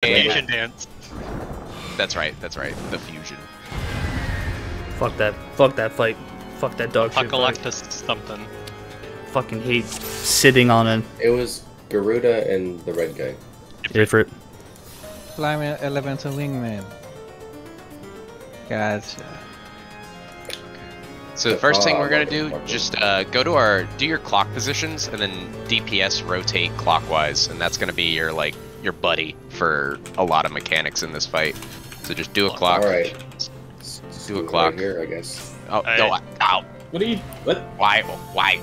Fusion dance. That's right. That's right. The fusion. Fuck that. Fuck that fight. Fuck that dog shit fight. Apocalyptus something. Fucking hate sitting on it. It was Garuda and the red guy. Ifrit. Flying elemental wingman. Gotcha. So the first thing we're gonna do, just go to do your clock positions, and then DPS rotate clockwise, and that's gonna be your your buddy for a lot of mechanics in this fight. So just do a clock. All right. Do a clock. Right here, I guess. Oh no! Ow! What are you? What? Why? Why?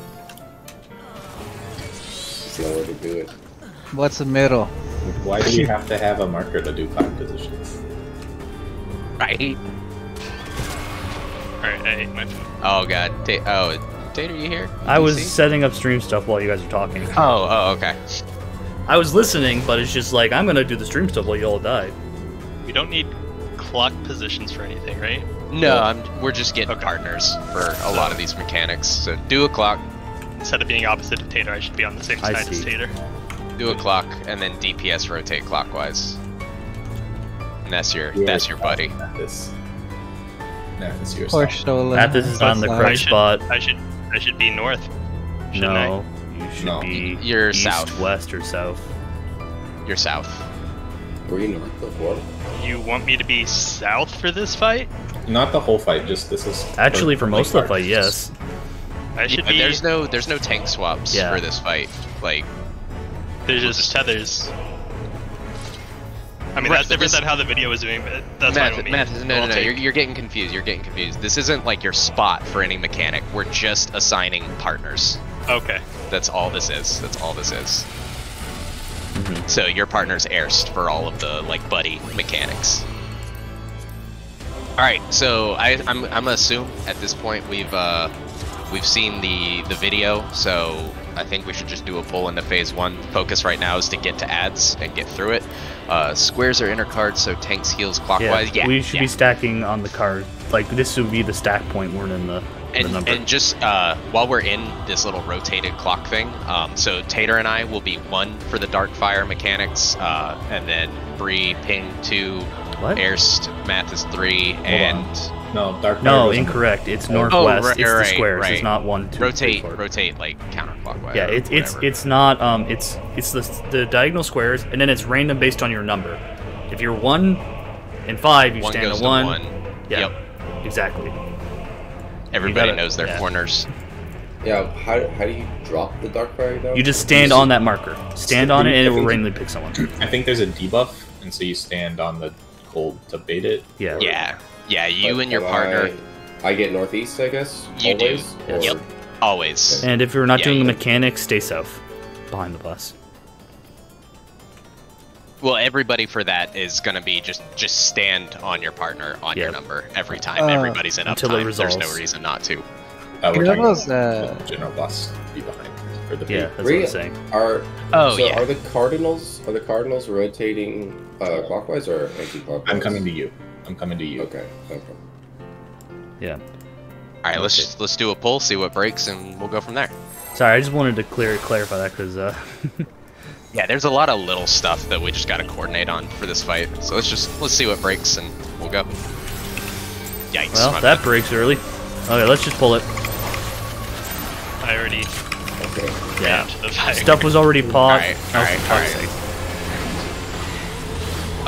There's no way to do it. What's the middle? Why do you have to have a marker to do clock positions? Right. Alright, I hate my phone. Oh god. Tate, are you here? I was setting up stream stuff while you guys were talking. Oh, okay. I was listening, but it's just like, I'm gonna do the stream stuff while you all die. We don't need clock positions for anything, right? No, we're just getting partners for a lot of these mechanics. So do a clock. Instead of being opposite of Tater, I should be on the same side as Tater. Do a clock, and then DPS rotate clockwise. And that's your buddy. Mathis, you're Poor soft. Shola. Mathis is on the correct spot. I should be north. Shouldn't No, you should be You're east, south. west, or south. You're south. Were you north before? You want me to be south for this fight? Not the whole fight. Just this is Actually, for most of the fight, yes. I should be. There's no tank swaps for this fight. There's just tethers. I mean, that's different than how the video was doing, but that's fine with me. No, you're getting confused. You're getting confused. This isn't like your spot for any mechanic. We're just assigning partners. Okay. That's all this is. That's all this is. So your partner's Erst for all of the buddy mechanics. All right. So I'm gonna assume at this point we've seen the video. So I think we should just do a pull into phase 1. Focus right now is to get to ads and get through it. Squares are inner cards, so tanks heals clockwise. Yeah, we should be stacking on the card. Like, this would be the stack point. We're in the number. And just while we're in this little rotated clock thing, so Tater and I will be 1 for the dark fire mechanics, and then Bree, Ping 2, Erst, Math is 3, and no dark. No, incorrect. It's northwest. It's the squares. It's not 1, 2, rotate 3, 4. Rotate counterclockwise. Yeah, it's not it's the diagonal squares, and then it's random based on your number. If you're 1 and 5, you stand goes at to 1. one. Yeah, Yep. Exactly. Everybody knows their corners. Yeah, how do you drop the dark fire though? You just stand on that marker. Stand on it, and it will randomly pick someone. I think there's a debuff, and so you stand on the cold to bait it. Yeah. Yeah. You and your partner. I get northeast, I guess. You always, do. or... Yep. Always. And if you're not doing the mechanics, stay south, behind the bus. Well, everybody for that is gonna be just stand on your partner on your number every time. Everybody's in until uptime. it resolves. There's no reason not to. We're talking was, about general boss be behind for the that's what I'm saying. Are the cardinals rotating clockwise or anti-clockwise? I'm coming to you. Okay. Yeah. All right, let's do a pull, see what breaks, and we'll go from there. Sorry, I just wanted to clarify that because yeah, there's a lot of little stuff that we just got to coordinate on for this fight. So let's see what breaks, and we'll go. Yikes! Well, that breaks early. Okay, let's just pull it. I already. Okay. Yeah. The fire. Stuff was already popped. All right.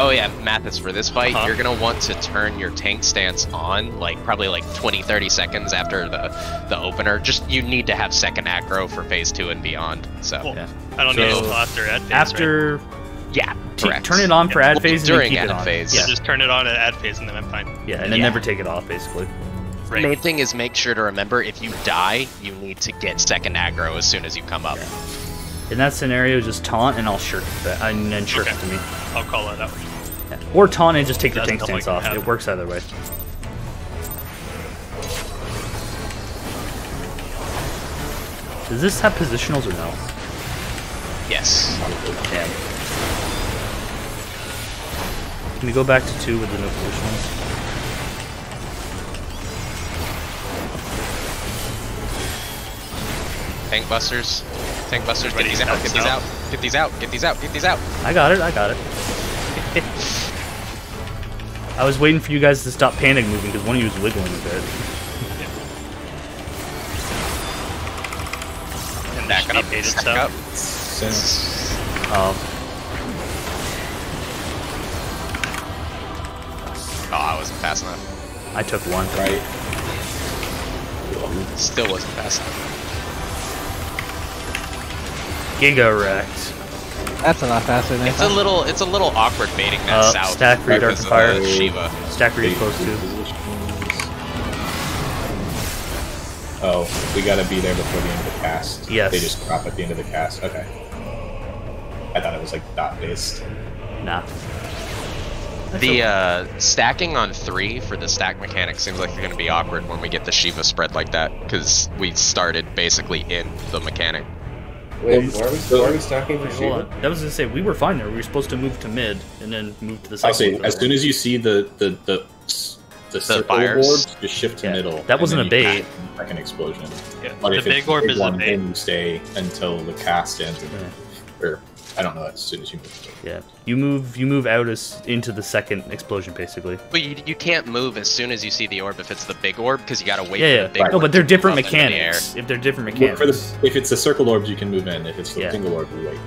Oh yeah, Mathis, for this fight, you're gonna want to turn your tank stance on, probably 20-30 seconds after the opener. Just you need to have second aggro for phase 2 and beyond. So I don't need it until after ad phase. After, right? Yeah, correct. Turn it on for ad phase and during keep it ad on. phase. Yeah, just turn it on at ad phase and then I'm fine. Yeah, and then never take it off, basically. Right. The main thing is make sure to remember if you die, you need to get second aggro as soon as you come up. Yeah. In that scenario, just taunt and I'll shirk it, and then shirk it to me. I'll call that out. Yeah. Or taunt and just take your That's tank stance definitely off. gonna It works either way. Does this have positionals or no? Yes. Damn. Can we go back to 2 with the no positionals? Tank busters, get these out, get these out, get these out. I got it. I was waiting for you guys to stop panic moving because one of you was wiggling a bit. And Back up, baited back stuff. up. Since Oh, I wasn't fast enough. I took one. right, Still wasn't fast enough. Giga wrecked. That's a lot faster than I It's a thought. little awkward baiting that south. Stack for your Dark because of Fire. the Shiva. Stack where you're close to. oh, we gotta be there before the end of the cast. Yes. They just drop at the end of the cast. Okay. I thought it was like dot based. Nah. The stacking on 3 for the stack mechanic seems like it's going to be awkward when we get the Shiva spread like that, because we started basically in the mechanic. Wait, why are we stacking for Hold Shiva? on. That was to say we were fine there. We were supposed to move to mid and then move to the I'll second. say, as soon as you see the circle fires. board, just shift to Yeah, middle. that wasn't and a then you bait. cast the Second explosion. Yeah, But the if it's big orb is a one, bait. then you stay until the cast ends. Or, I don't know, as soon as you move. Yeah, you move out into the second explosion basically. But you can't move as soon as you see the orb if it's the big orb, because you got to wait Yeah, for yeah. the big Right. No, orb but they're to different move up into the mechanics. air. If they're different For mechanics. if it's the circle orbs, you can move in. If it's the Yeah. single orb, you wait.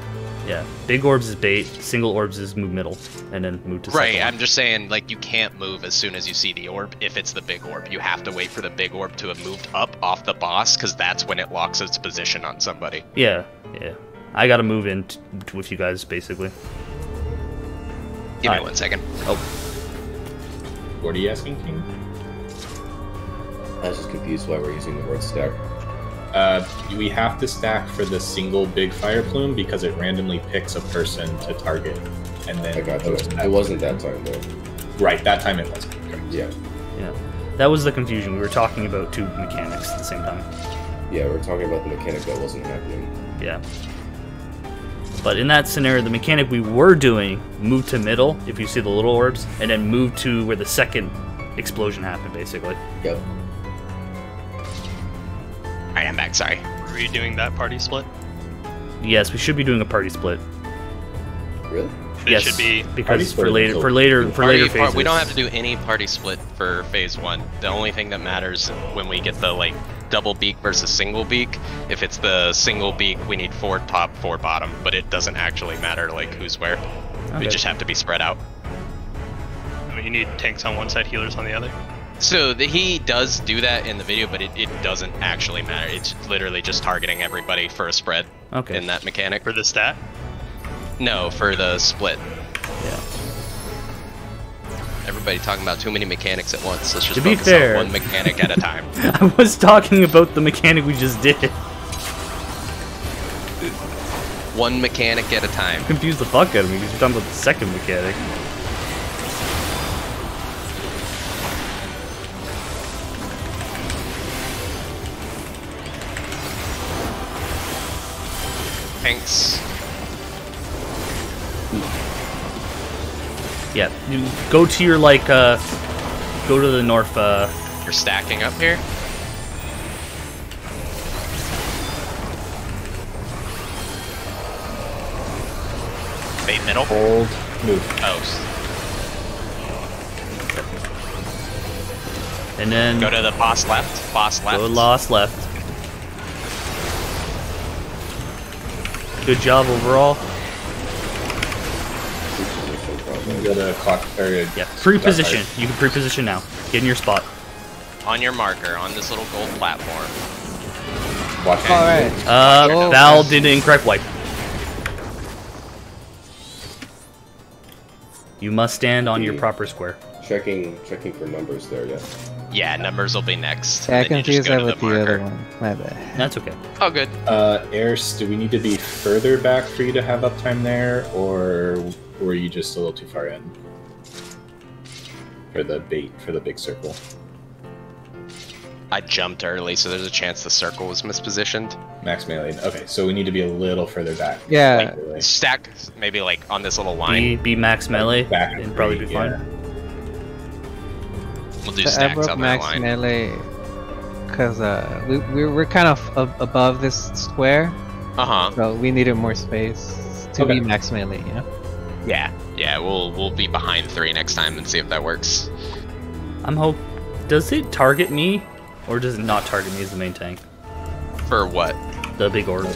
Yeah, big orbs is bait. Single orbs is move middle, and then move to Right, second. I'm just saying, like, you can't move as soon as you see the orb if it's the big orb. You have to wait for the big orb to have moved up off the boss, because that's when it locks its position on somebody. Yeah, yeah. I gotta move in with you guys basically. Give me Alright. 1 second. Oh, What are you asking, King? I was just confused why we're using the word stack. We have to stack for the single big fire plume because it randomly picks a person to target, and then I got you. goes to that It wasn't that time though. Right, that time it wasn't. Correct. Yeah. yeah. That was the confusion. We were talking about two mechanics at the same time. Yeah, we're talking about the mechanic that wasn't happening. Yeah. But in that scenario, the mechanic we were doing, move to middle, if you see the little orbs, and then move to where the second explosion happened, basically. Yep. Alright, I'm back, sorry. Were you doing that party split? Yes, we should be doing a party split. Really? It Yes, should be. Party because split for later, until- for later, for later phases. We don't have to do any party split for phase 1. The only thing that matters when we get the, like, double beak versus single beak, if it's the single beak, we need 4 top, 4 bottom, but it doesn't actually matter, like, who's where. We Okay. just have to be spread out. I mean, you need tanks on one side, healers on the other. So he does do that in the video, but it doesn't actually matter. It's literally just targeting everybody for a spread Okay. in that mechanic. For the stat? No, for the split. Yeah. Everybody talking about too many mechanics at once. Let's just To be focus fair- on one mechanic at a time. I was talking about the mechanic we just did. One mechanic at a time. Confused the fuck out of me because you're talking about the second mechanic. Thanks. Yeah, you go to your like, go to the north. You're stacking up here. Bait middle. Hold, move. Oh, And then go to the boss left. Boss left. go lost left. Good job overall. Position probably. Go to clock or Yeah, pre-position. You can pre-position now. Get in your spot. On your marker, on this little gold platform. Watch All right. Oh, Val did an incorrect wipe. You must stand on your proper square. Checking for numbers there, yeah. Yeah, numbers will be next. Yeah, I and then you just confused go that to with the marker. other one. My bad. That's okay. Oh, good. Airs, do we need to be further back for you to have uptime there, or were you just a little too far in for the bait for the big circle? I jumped early, so there's a chance the circle was mispositioned. Max melee. Okay, so we need to be a little further back. Yeah. Like, Stack maybe like on this little line. Be max melee back and probably be yeah. fine. We'll do I stacks broke on that max line. melee because we're kind of above this square, Uh huh. so we needed more space to Okay. be max melee. You know. Yeah, we'll be behind 3 next time and see if that works. Does it target me, or does it not target me as the main tank? For what? The big orb.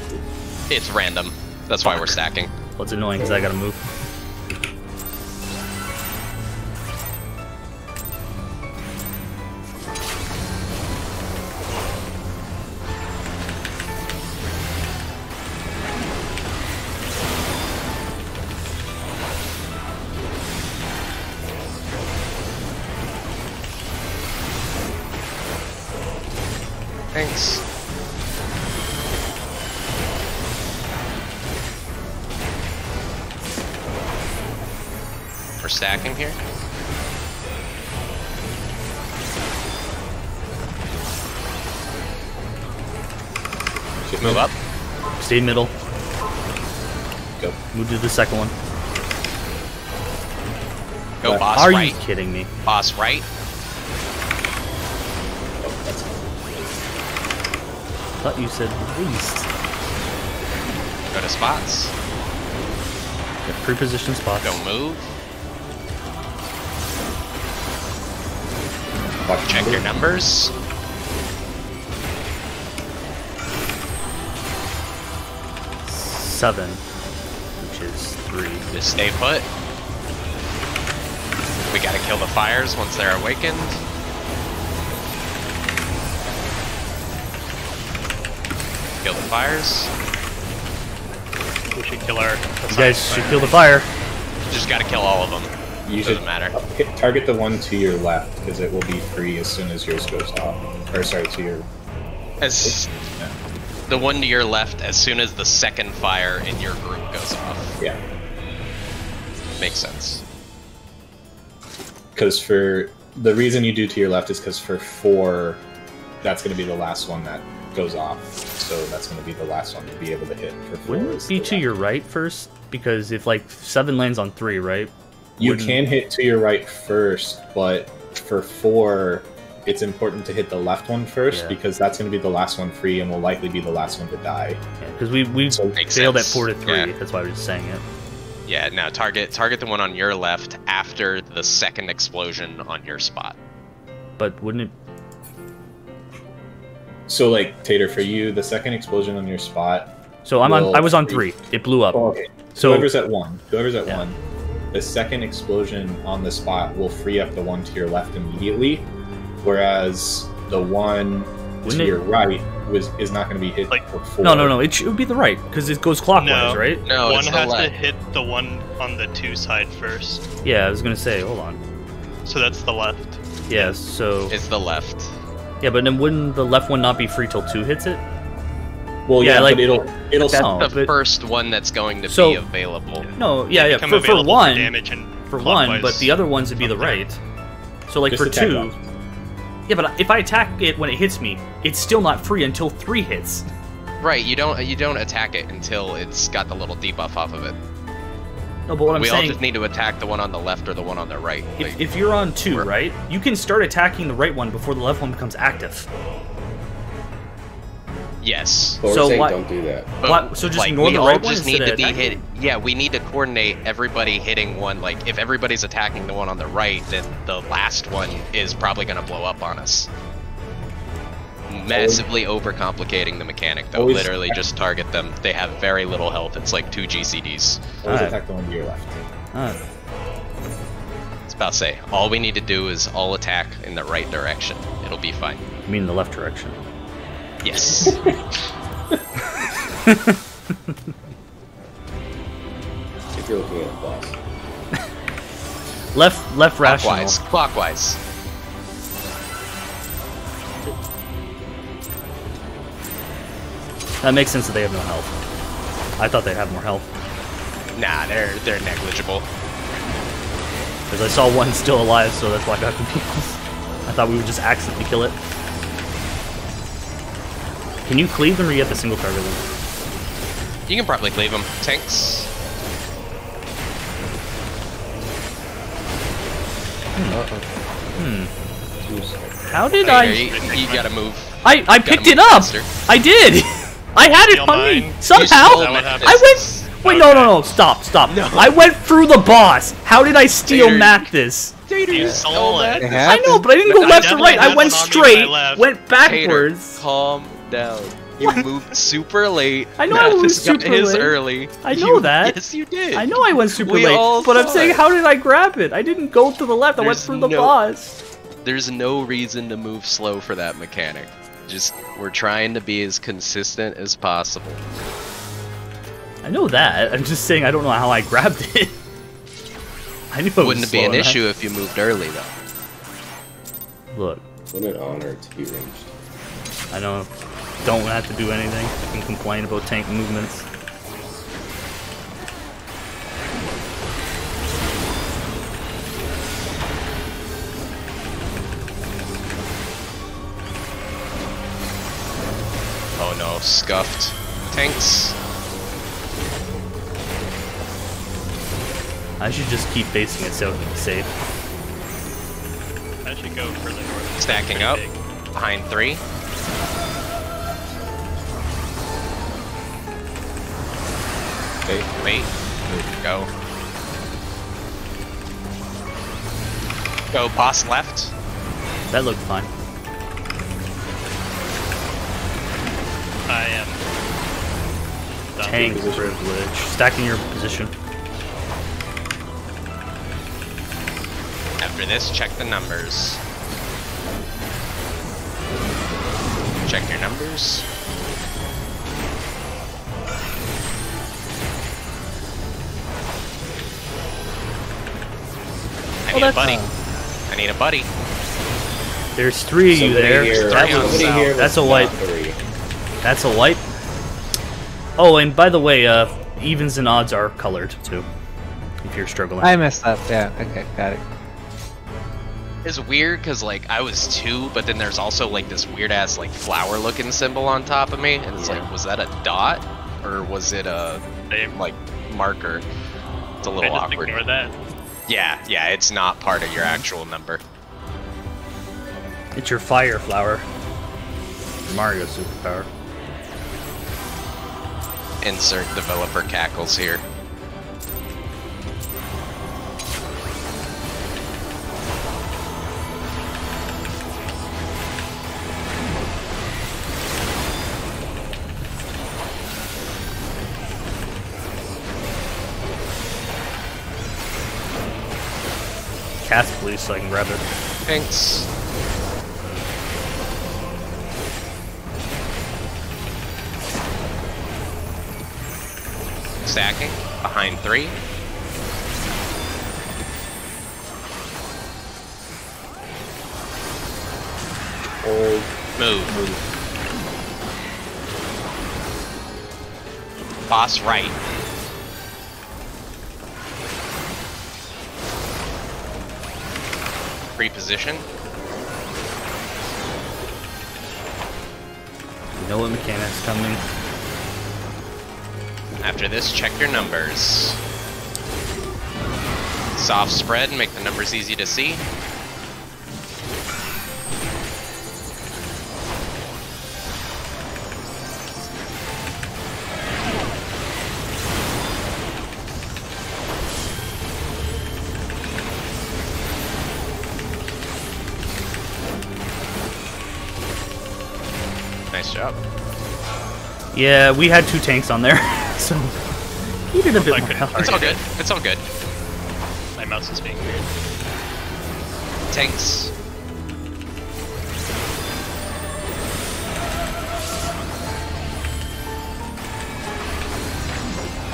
It's random. That's why we're stacking. Well, it's annoying because I gotta move. Thanks. We're stacking here. Move up. Stay middle. Go. Move to the second one. Go boss Are right. you kidding me? Boss right. I thought you said least. Go to spots. Yeah, pre-position spots. Don't move. Watch Check your numbers. Seven, which is 3. Just stay put. We gotta kill the fires once they're awakened. Kill the fires. We should kill our. You guys should kill the fire. Just gotta kill all of them. You Doesn't should matter. target the one to your left because it will be free as soon as yours goes off. Or sorry, to your. As Yeah. the one to your left, as soon as the second fire in your group goes off. Yeah. Makes sense. Because for the reason you do to your left is because for 4, that's going to be the last one that goes off. So that's going to be the last one to be able to hit for 4. Wouldn't it be to your right first? Because if like 7 lands on 3, right? You can hit to your right first, but for 4, it's important to hit the left one first because that's going to be the last one free and will likely be the last one to die. Yeah, because we Makes failed sense. at 4 to 3. Yeah. That's why we're just saying it. Yeah, no, target the one on your left after the second explosion on your spot. But wouldn't it? So, like, Tater, for you, the second explosion on your spot... So I was on 3. It blew up. Oh, okay. So whoever's at 1, Yeah. 1, the second explosion on the spot will free up the one to your left immediately, whereas the one Wouldn't to it- your right is not going to be hit Like- for 4. no. It should be the right because it goes clockwise, No. right? No, One it's the has to left. hit the one on the 2 side first. Yeah, I was gonna say. Hold on. So that's the left. Yeah. So It's the left. yeah, but then wouldn't the left one not be free till 2 hits it? Well, Yeah, yeah, like- but it'll That's stop. No, The but- first one that's going to So- be available. No. Yeah. Become For available one, damage and for one, clockwise but the other ones would be the from there. right. So like Just for attack 2. left. Yeah, but if I attack it when it hits me, it's still not free until 3 hits. Right, you don't attack it until it's got the little debuff off of it. No, but what I'm We all saying, just need to attack the one on the left or the one on the right. Like, if you're on 2, We're- right, you can start attacking the right one before the left one becomes active. yes. But we're So saying why- don't do that. But, What? So just like, ignore we the all right one just instead need of to be attacking? hit. Yeah, we need to coordinate everybody hitting one. Like, if everybody's attacking the one on the right, then the last one is probably going to blow up on us. Massively overcomplicating the mechanic, though. Always- Literally, just target them. They have very little health. It's like 2 GCDs. Always Alright. attack the one to your left. It's about to say, all we need to do is all attack in the right direction. It'll be fine. I mean the left direction. Yes. If you're looking at the boss. Left rational. Clockwise. Clockwise. That makes sense that they have no health. I thought they'd have more health. Nah, they're negligible. Because I saw one still alive, so that's why I got confused. I thought we would just accidentally kill it. Can you cleave them or you have to single target them? You can probably cleave them. Tanks. How did Here, I... you gotta move. I gotta picked move it up! faster. I did! I had it Steal on me! mine. Somehow! Is that what happened? I Wait, no, stop. No. I went through the boss. How did I steel Tater, map this? You stole it. I know, but I didn't go I left or definitely right. I had went one on me straight, when I left. went Tater, backwards. calm down. You moved super late. I know I moved Mathis got super his late. early. I know that. Yes, you did. I know I went super We all late, but I'm saw saying, it. how did I grab it? I didn't go to the left. I went There's through the no- boss. There's no reason to move slow for that mechanic. Just, we're trying to be as consistent as possible. I know that. I'm just saying I don't know how I grabbed it. I knew it was Wouldn't it be slow an enough. issue if you moved early, though. Look, What an honor to be ranged. I know. Don't have to do anything. I can complain about tank movements. Oh no, scuffed. Tanks. I should just keep facing it so I can save. I should go further north. Stacking Pretty up. big. Behind 3. Okay. Wait. Go. Go, boss left. That looked fine. I am done. Tank position. privilege. Stacking your position. After this, check the numbers. Check your numbers. I need a that's buddy. not- I need a buddy. There's 3 of you Somebody there. here- That Three on was, somebody south. here was that's a not wipe. 3. That's a wipe. Oh, and by the way, evens and odds are colored too. If you're struggling. I messed up. Yeah. Okay. Got it. It's weird because like I was 2, but then there's also like this weird ass like flower looking symbol on top of me, and it's like, was that a dot or was it a Same. like marker? It's a I little just awkward. ignore that. Yeah, it's not part of your actual number. It's your fire flower. Mario superpower. Insert developer cackles here. Cast please so I can grab it. Thanks. Stacking behind 3. Hold. Move. Boss right. Reposition. You know what mechanic's coming. After this, check your numbers. Soft spread, make the numbers easy to see. Nice job. Yeah, we had 2 tanks on there, so he did a bit I more couldn't health. It's all good. It's all good. My mouse is being weird. Tanks.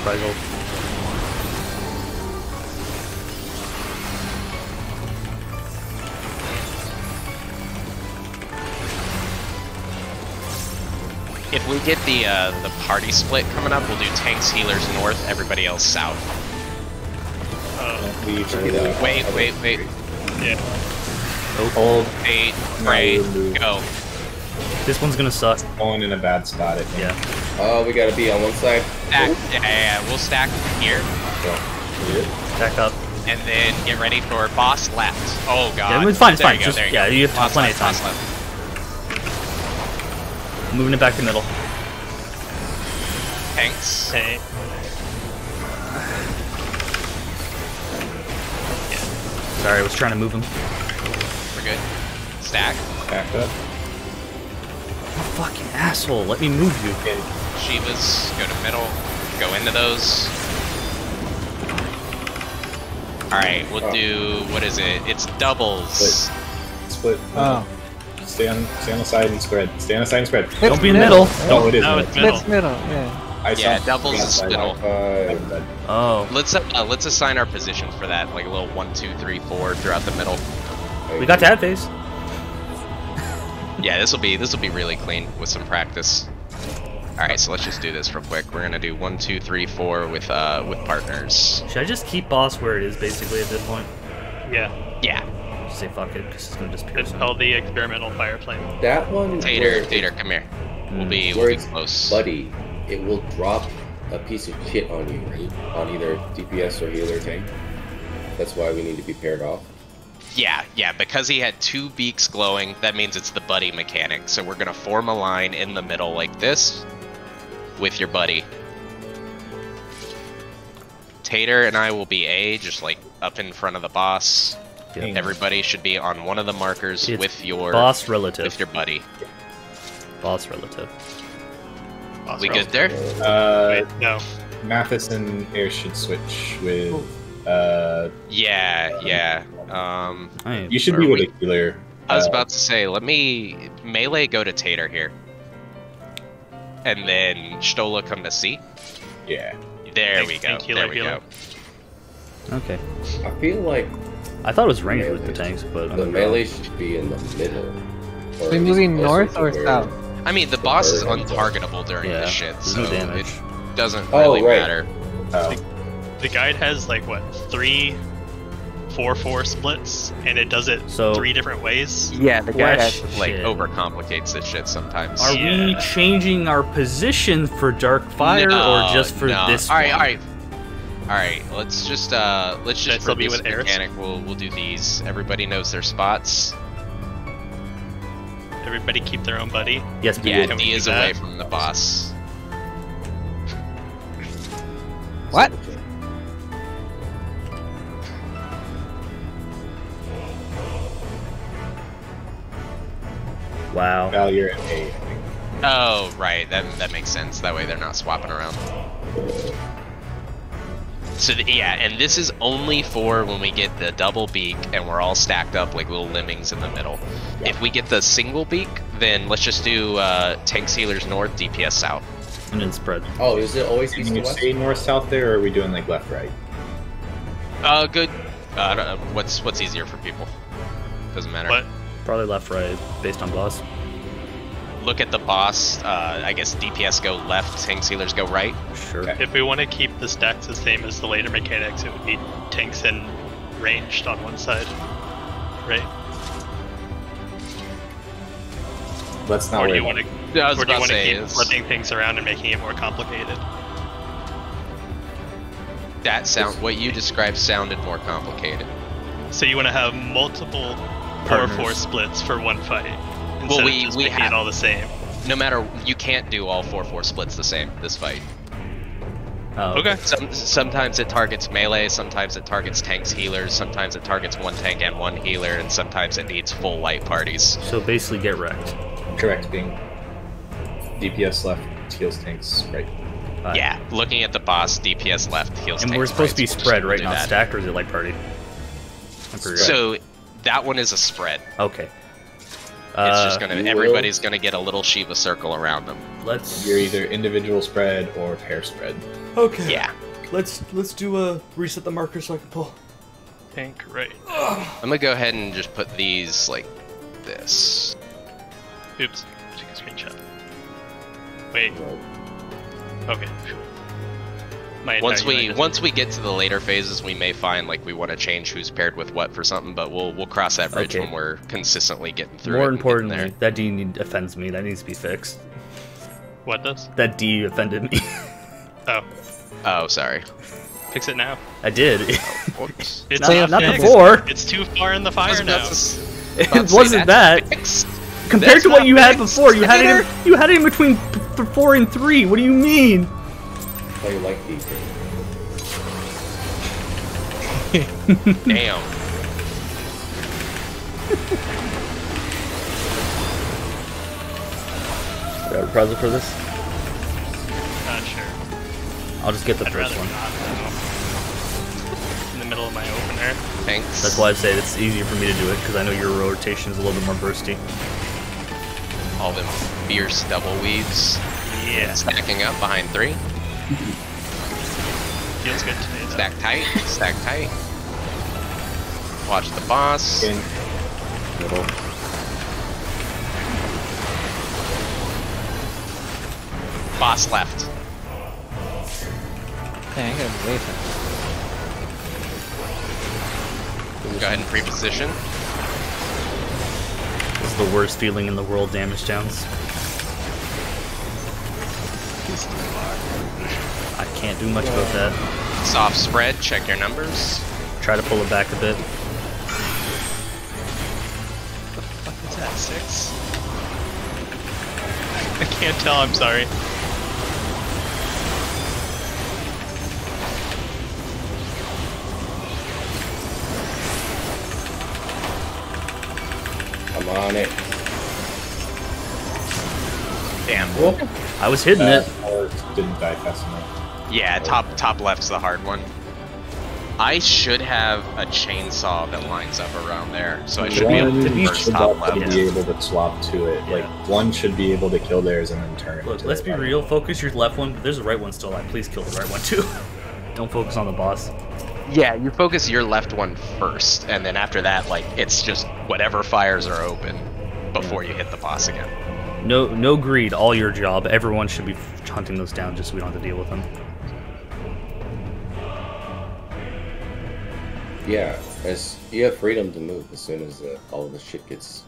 Fragile. If we get the party split coming up, we'll do tanks, healers north, everybody else south. Oh, We usually do that. Wait. yeah. Hold. 8, No, pray, move. go. This one's gonna suck. Going in a bad spot, I think. Yeah. Oh, we gotta be on one side. Stack. Yeah. We'll stack here, Back up. and then get ready for boss left. Oh god. Yeah, it's fine, it's There fine. you go, Just, there you yeah, go. you have Boss plenty of left, time. boss left. Moving it back to middle. Tanks. Hey. Sorry, I was trying to move him. We're good. Stack. Back up. Oh, fucking asshole, let me move you. Shivas, go to middle. Go into those. Alright, we'll do, what is it? It's doubles. Split. Oh. Stay on the side and spread. Stay on the side and spread. Don't be in the middle. Oh, it is. No, middle. it's middle. It's middle, yeah. I Yeah, saw- doubles yeah, is side. middle. Oh, Let's assign our positions for that, like a little 1, 2, 3, 4 throughout the middle. we got that phase. Yeah, this will be really clean with some practice. All right, so let's just do this real quick. We're gonna do 1, 2, 3, 4 with partners. Should I just keep boss where it is basically at this point? Yeah. Yeah, Just say fuck it, because it's gonna disappear. It's soon. called the experimental fire flame. That one. Tater, come here. We'll be close. Buddy, it will drop a piece of shit on you, right? On either DPS or healer tank. That's why we need to be paired off. Yeah, because he had 2 beaks glowing, that means it's the buddy mechanic. So we're gonna form a line in the middle like this with your buddy. Tater and I will be A, just like up in front of the boss. Yep. Everybody should be on one of the markers It's with your boss relative. with your buddy. Boss relative. We good there? Wait, no. Mathis and Air should switch with. Yeah. You should be with a healer. I was about to say, let me melee go to Tater here, and then Stola come to C. Yeah. There we go. Healer, There we go. Okay. I feel like I thought it was ranged with the tanks, but the melee should be in the middle. Or Are we at least moving closer north to or where- south? I mean, the boss is Birb. untargetable during Yeah, this shit, there's so no damage. it doesn't Oh, really right. matter. Oh. The guide has like what 3 4-4 splits, and it does it So- 3 different ways. Yeah, the guy Question. like overcomplicates this shit sometimes. Are we Yeah. changing our position for Dark Fire or just for this All right, one? all right. Let's just Should I for still be this with Eris? mechanic, we'll do these. Everybody knows their spots. Everybody keep their own buddy. Yes, we Yeah, will. Can we D do is that? away from the boss. What? Wow. Val, you're at A, I think. Oh, right. That makes sense. That way they're not swapping around. So yeah, and this is only for when we get the double beak and we're all stacked up like little lemmings in the middle. If we get the single beak, then let's just do tanks healers north, DPS south. And then spread. Oh, is it always east Can to you west? stay north south there, or are we doing like left right? Good. I don't know. What's easier for people? Doesn't matter. But Probably left, right, based on boss. Look at the boss. I guess DPS go left, tanks healers go right. Sure. Okay. if we want to keep the stacks the same as the later mechanics, it would be tanks and ranged on one side, right? Let's not Or do worry you about want it. to? I was Or do you about to want to say, keep flipping things around and making it more complicated? that sound. What you described sounded more complicated. So you want to have multiple Partners. 4-4 splits for one fight instead Well, of we just making have- it all the same. No matter, you can't do all 4-4 splits the same this fight. Oh, Okay. Sometimes it targets melee, sometimes it targets tanks healers, sometimes it targets one tank and one healer, and sometimes it needs full light parties. So basically get wrecked. Correct, being DPS left, heals tanks right. Alright. Yeah, looking at the boss, DPS left, heals And tanks we're supposed to be right, so we'll spread, just right? do Not that. stacked, or is it like party? I'm pretty sure. So that one is a spread. Okay. It's just gonna, you everybody's gonna get a little Shiva circle around them. Let's. You're either individual spread or pair spread. Okay. Yeah. Let's do a reset the marker so I can pull. Tank right. I'm gonna go ahead and just put these like this. Oops. Took a screenshot. Wait. Okay. My Once entire we UI get to the later phases, we may find like we want to change who's paired with what for something, but we'll cross that bridge Okay. when we're consistently getting through. More it and getting importantly, there. that D offends me. That needs to be fixed. What does? That D offended me. Oh, Oh, sorry. fix it now. I did. Whoops. It's Not fixed. before. It's too far in the I was fire about now. to s- about It to say, wasn't that's that. fixed. Compared That's to what not you had fixed before, you had either. it in between 4 and 3. What do you mean? Play like these things. Damn. Got a reprisal for this? Not sure. I'll just get the I'd first rather one. not, though. In the middle of my opener. Thanks. That's why I say it's easier for me to do it, because I know your rotation is a little bit more bursty. All them fierce double weaves. Yeah. Stacking up behind 3. Feels good today, though. Stack tight. Stack tight. Watch the boss. In. Middle. Boss left. Dang, I gotta be waiting. Go ahead and pre-position. This is the worst feeling in the world, damage downs. I can't do much about that. Soft spread. Check your numbers. Try to pull it back a bit. What's that, 6? I can't tell, I'm sorry. I'm on it. Damn. I was hitting it. Or didn't die fast enough. Yeah, top left's the hard one. I should have a chainsaw that lines up around there, so I should be able to One first should top also left. be able to swap to it. Like, one should be able to kill theirs and then turn. Look, to let's the be right. real. Focus your left one, but there's a right one still alive. Please kill the right one too. Don't focus on the boss. Yeah, you focus your left one first, and then after that, like, it's just whatever fires are open before you hit the boss again. No greed. All your job. Everyone should be hunting those down just so we don't have to deal with them. Yeah, as you have freedom to move as soon as all of the shit gets.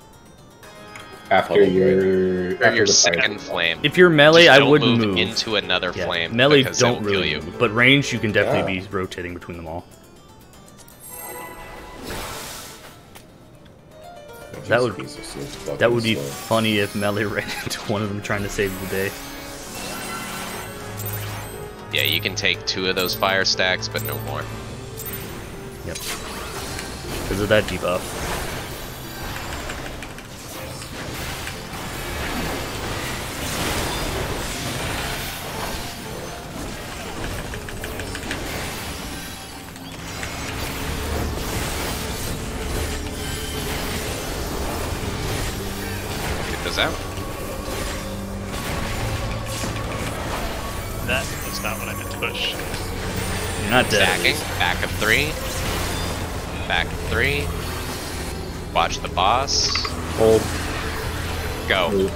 After Public, your Or after your the fire. second flame. If you're melee, Just I don't wouldn't move move. into another Yeah, flame. melee because it don't will kill really you. move, but range you can definitely Yeah. be rotating between them all. That would- Piece of shit, fucking That would be slow. funny if melee ran into one of them trying to save the day. Yeah, you can take 2 of those fire stacks, but no more. Yep. Because of that debuff. Get those out. That was not what I meant to push. You're not dead. Stacking. Back of 3. Back of 3. Watch the boss. Hold. Go.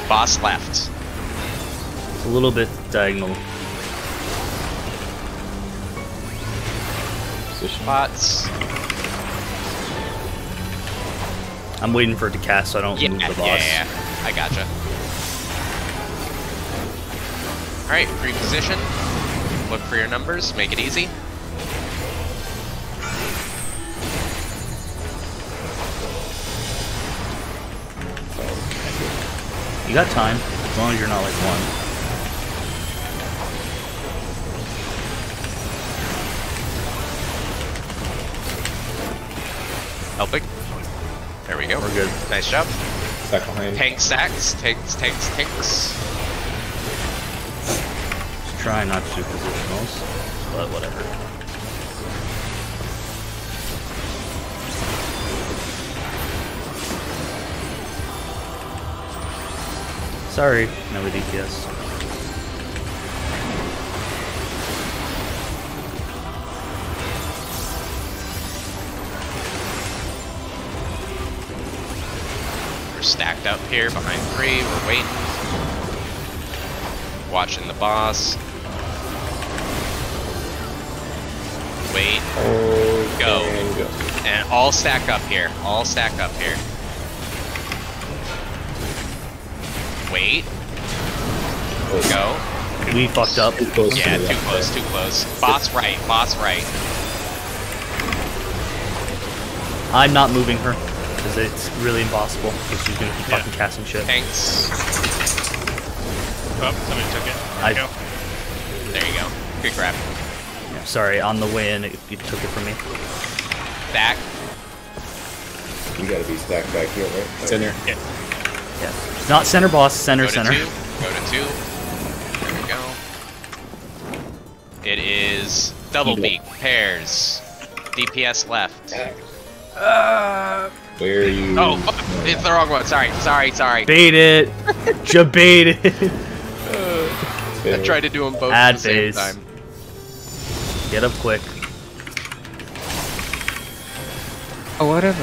Boss left. It's a little bit diagonal. Position. Spots. I'm waiting for it to cast so I don't Yeah, move the boss. yeah, I gotcha. Alright, pre-position. Look for your numbers, make it easy. You got time, as long as you're not like one. Helping. There we go. We're good. Nice job. Back behind. Tank stacks, tanks. Just try not to do positionals, but whatever. Sorry, no DPS. We're stacked up here behind 3. We're waiting. Watching the boss. Wait. Oh, Go. and go. And all stack up here. All stack up here. Wait. Go. We fucked up. Too close Yeah, to the too left close, there. too close. Boss right, boss right. I'm not moving her, because it's really impossible, because she's gonna keep fucking casting shit. Tanks. Oh, somebody took it. I- There you go. There you go. Good grab. Yeah. sorry. On the way in, it took it from me. Back. You gotta be stacked back here, right? Center. Yeah. Yeah. Not center boss, center, Go to center. 2. Go to 2. There we go. It is double beak pairs. DPS left. Where are you? Oh, fuck, it's the wrong one. Sorry. Bait it. Jabait it. I tried to do them both Add at the same phase. time. Get up quick. Oh, whatever.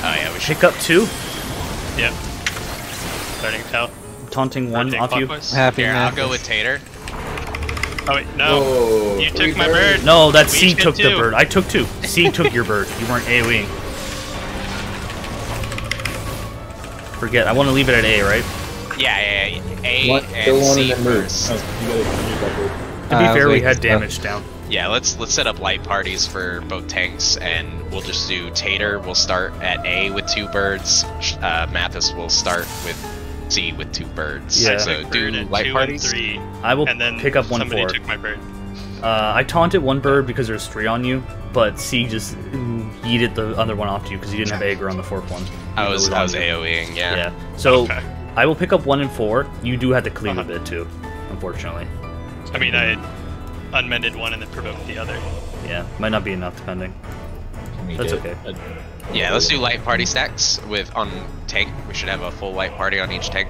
Oh yeah, we should. Pick up 2. Yep. Starting tell. Taunting 1 Rotate off you. clockwise. Happy Here, I'll man. go with Tater. Oh wait, no. Oh, You three took my birds. bird. No, that We C each get took the 2. bird. I took 2. C took your bird. You weren't AoEing. Forget. I want to leave it at A, right? Yeah. A What? and Go on C and then move. first. Oh, you gotta use that bird. To be fair, we had damage down. Yeah, let's set up light parties for both tanks, and we'll just do Tater. We'll start at A with 2 birds. Mathis will start with C with 2 birds. Yeah. So Bird do at light 2 parties. and 3, I will and then pick up 1 somebody 4. took my bird. I taunted 1 bird because there's 3 on you, but C just yeeted the other one off to you because you didn't have Aegir on the 4th one. I was on you. AoEing, yeah. Yeah. So Okay. I will pick up 1 and 4. You do have to cleave a bit too, unfortunately. I mean, I unmended one and then provoked the other. Yeah, might not be enough depending. We That's did okay. Yeah, let's do light party stacks on tank. We should have a full light party on each tank.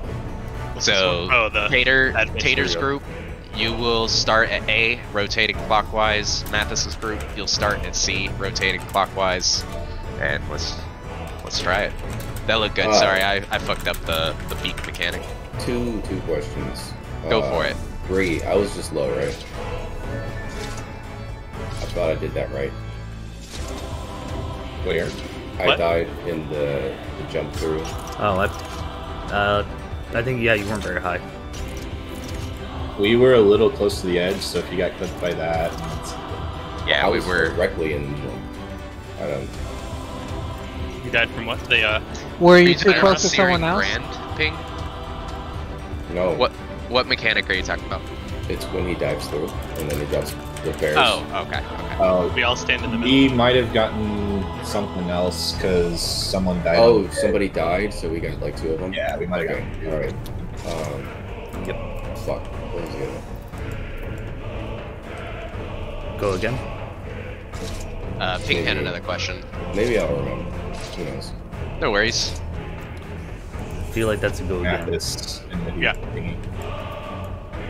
So Oh, the admin Tater's studio. group, you will start at A, rotating clockwise. Mathis's group, you'll start at C, rotating clockwise. And let's try it. That looked good. Sorry, I fucked up the beak mechanic. Two questions. Go for it. 3. I was just low, right? I thought I did that right. Where? I What? died in the jump through. Oh, I think yeah, you weren't very high. We were a little close to the edge, so if you got clipped by that, Yeah, I we was were. directly in the jump. I don't. You died from what? The Were you Are too talking close about to Searing someone else? Brand ping? No. What mechanic are you talking about? It's when he dives through, and then he drops the bears. Oh, okay. we all stand in the middle. we might have gotten something else because someone died. Oh, somebody died, so we got like 2 of them? Yeah, we might have Okay, gotten. alright. Yep. Fuck. What was the other one? Go again. Ping had Maybe. another question. Maybe I'll remember. Who knows? No worries. I feel like that's a go again. Mathis and then Yeah. thingy.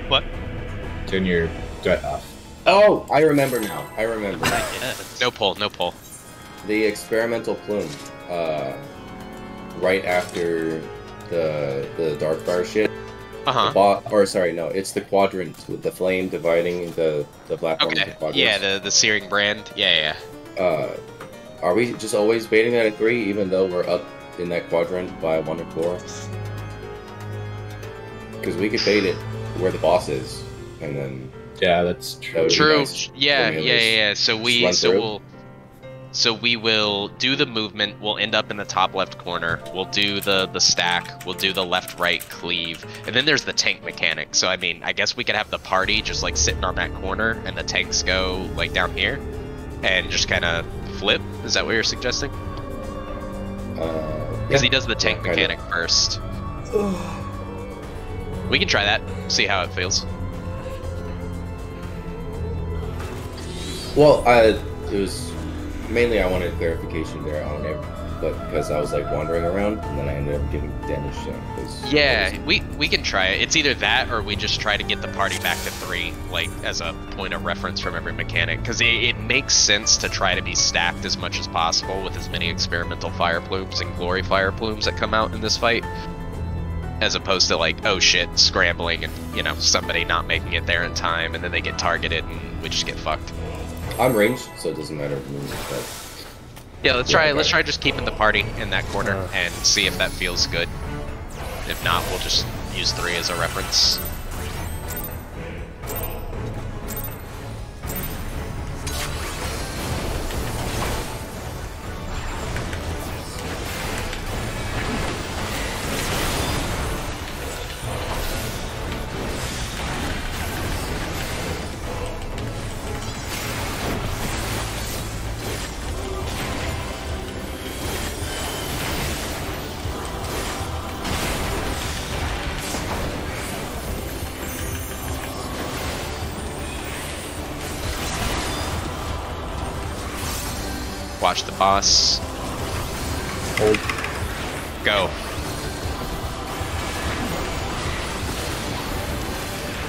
What? Turn your threat off. Oh, I remember now. I remember. Yes. No pull. The experimental plume. Right after the Darkfire shit. Or sorry, no, it's the quadrant with the flame dividing the platform into Okay. quadrants. Yeah, the Searing Brand. Yeah. Are we just always baiting that at 3, even though we're up in that quadrant by 1 or 4? Because we could bait it where the boss is, and then Yeah, that's true. That would be True. nice. Yeah. Let me at least So run we will do the movement. We'll end up in the top left corner. We'll do the stack. We'll do the left right cleave, and then there's the tank mechanic. So I mean, I guess we could have the party just like sitting on that corner, and the tanks go like down here, and just kind of flip. Is that what you're suggesting? Because he does the tank kinda. mechanic first. We can try that. See how it feels. Well, it was mainly I wanted clarification there on it, but because I was like wandering around, and then I ended up getting damage. Yeah, we can try it. It's either that or we just try to get the party back to 3, like as a point of reference from every mechanic, because it makes sense to try to be stacked as much as possible with as many experimental fire plumes and glory fire plumes that come out in this fight, as opposed to like, oh shit, scrambling and somebody not making it there in time, and then they get targeted and we just get fucked. I'm ranged, so it doesn't matter to me. But Yeah, let's Yeah, try. okay. Let's try just keeping the party in that corner and see if that feels good. If not, we'll just use 3 as a reference. Watch the boss. Hold. Go.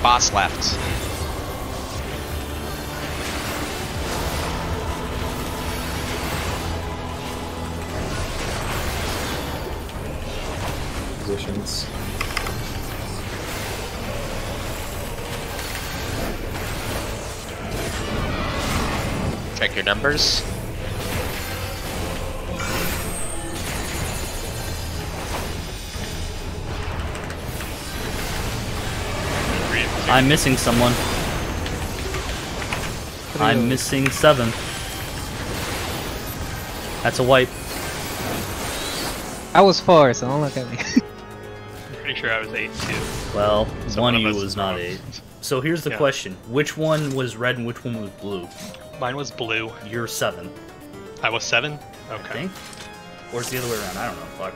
Boss left. Positions. Check your numbers. I'm missing someone. I'm missing 7. That's a wipe. I was 4, so don't look at me. I'm pretty sure I was 8 too. Well, So one of one you of us was is not wrong. 8. So here's the Yeah. question. Which one was red and which one was blue? Mine was blue. You're 7, I was 7? I Okay. think? Or it's the other way around, I don't know. Fuck.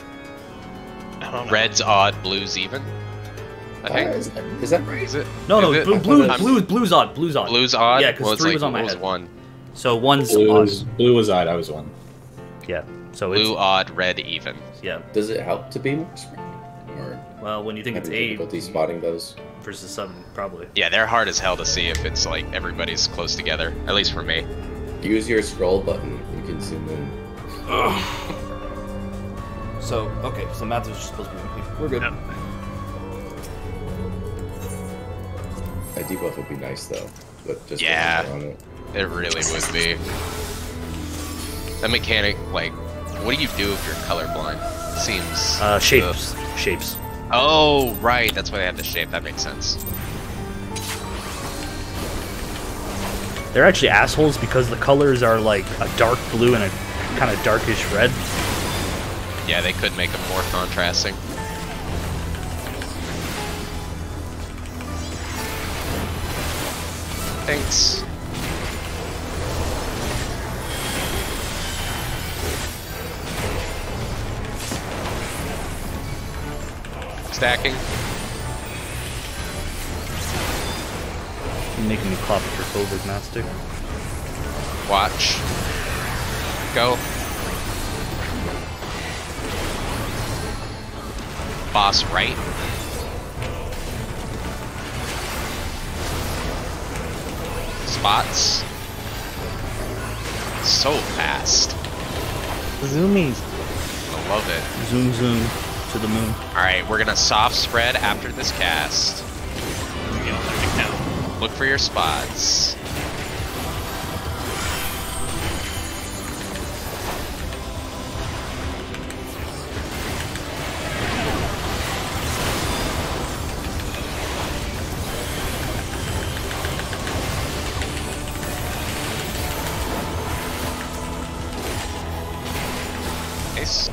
I don't know. Red's odd, blue's even. I think. Is that right? Is it? No, no, Is it? blue's odd, blue's odd. Blue's odd? Yeah, 'cause Well, it's 3 like, was on my what was head. 1? So one's Blue was odd. I was 1. Yeah. So Blue it's odd, red even. yeah. Does it help to be more smart? Or Well, when you think it's having 8 difficulty spotting those? versus 7, probably. Yeah, they're hard as hell to see if it's like everybody's close together. At least for me. Use your scroll button. You can zoom in. So okay, so math is just supposed to be complete. We're good. Yep. A debuff would be nice though, but just Yeah. on it. It really would be. A mechanic, like, what do you do if you're colorblind? Seems. Shapes. Shapes. Oh, right. That's why they have the shape. That makes sense. They're actually assholes because the colors are like a dark blue and a kind of darkish red. Yeah, they could make them more contrasting. Thanks. Stacking. You're making me claustrophobic, Mastic. Watch. Go. Boss right. Spots. So fast. Zoomies. I love it. Zoom, zoom to the moon. Alright, we're gonna soft spread after this cast. You know, let me count. Look for your spots. Nice.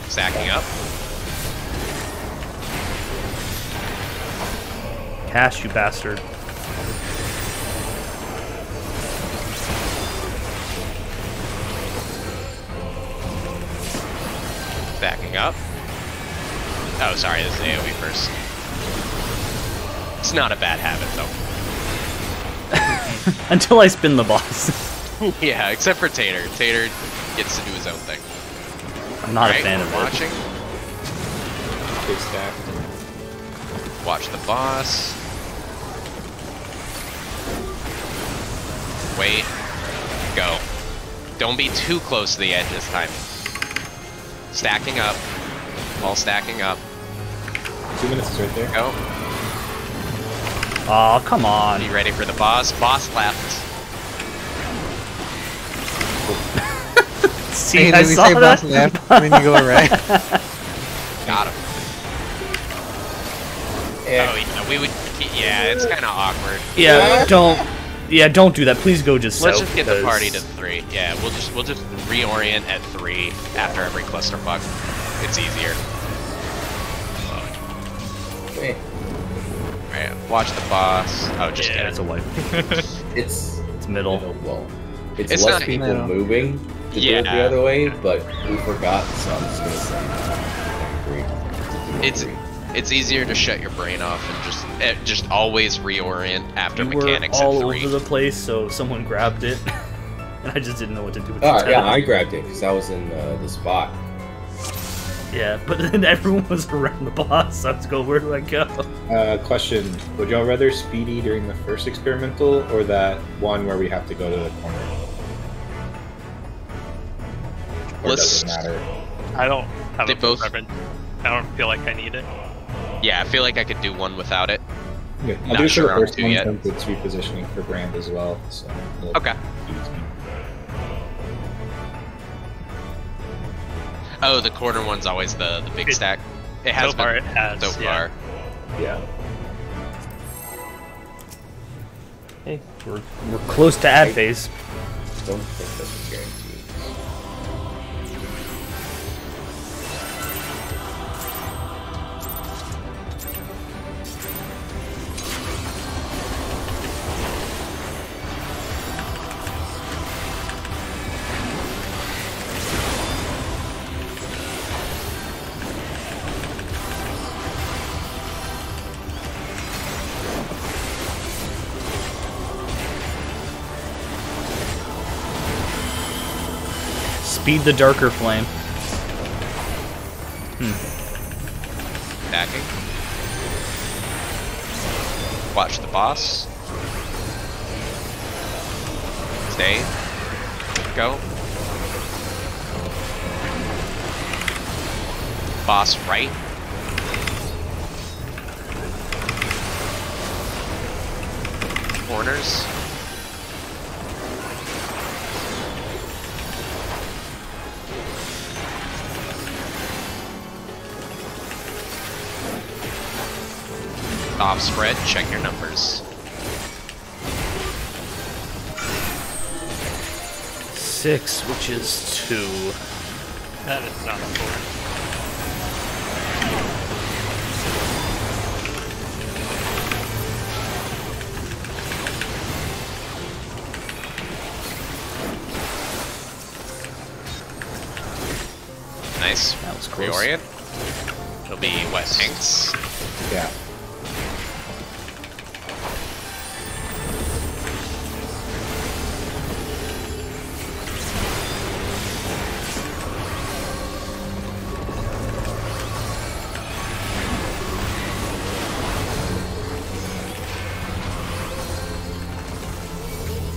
Stacking up. Cash, you bastard. Backing up. Oh, sorry, this is AoE first. It's not a bad habit, though. Until I spin the boss. Yeah, except for Tater. Tater gets to do his own thing. I'm not Alright, a fan of watching. Big stack. Watch the boss. Wait. Go. Don't be too close to the edge this time. Stacking up. All stacking up. 2 minutes is right there. Go. Aw, come on. Be ready for the boss. Boss left. See, Hey, I did we saw say that. boss left? And then you go right. Got him. Yeah. Oh, yeah, we would. Yeah, it's kind of awkward. Yeah, don't do that. Please go just Let's south, just get the party because- to 3. Yeah, we'll just reorient at 3 after every clusterfuck. It's easier. Eh, Alright, watch the boss. Oh, just Yeah, get it's it. a wipe. It's It's middle. well, it's It's less not- people Middle. moving to do it the Yeah. other way, but we forgot, so I'm just gonna say I agree. It's it's easier to shut your brain off and just always reorient after You were mechanics all at 3. over the place, so someone grabbed it. and I just didn't know what to do with Oh, the yeah, tether. I grabbed it because I was in the spot. Yeah, but then everyone was around the boss, so I was going, where do I go? Question: would y'all rather speedy during the first experimental or that one where we have to go to the corner? Or does it matter? I don't have They a both- preference. I don't feel like I need it. Yeah, I feel like I could do one without it. Yeah, I'll Not do it for sure the on first two one yet. since it's repositioning for Brand as well. So Okay. Oh, the corner one's always the big It- stack. It has So far been it has, so yeah. far. Yeah. Hey, we're close to ad phase. Don't think this is guaranteed. Speed the darker flame. Stacking. Watch the boss. Stay. Go. Boss right. Corners. Off spread, check your numbers. 6, which is 2. That is not cool. Nice. That was close. Reorient. It'll be what, tanks? Yeah.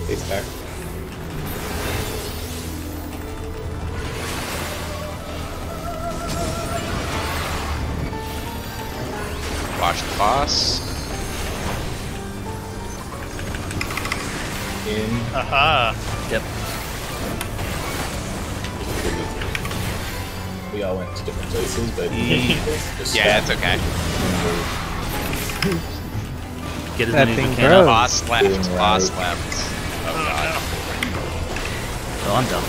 It's back. Watch the boss. In. Aha! Yep. We all went to different places, but just Yeah, it's okay. Get as That many as thing we can grows. up. Boss left, Doing boss right. left. Oh god. Oh, I'm done.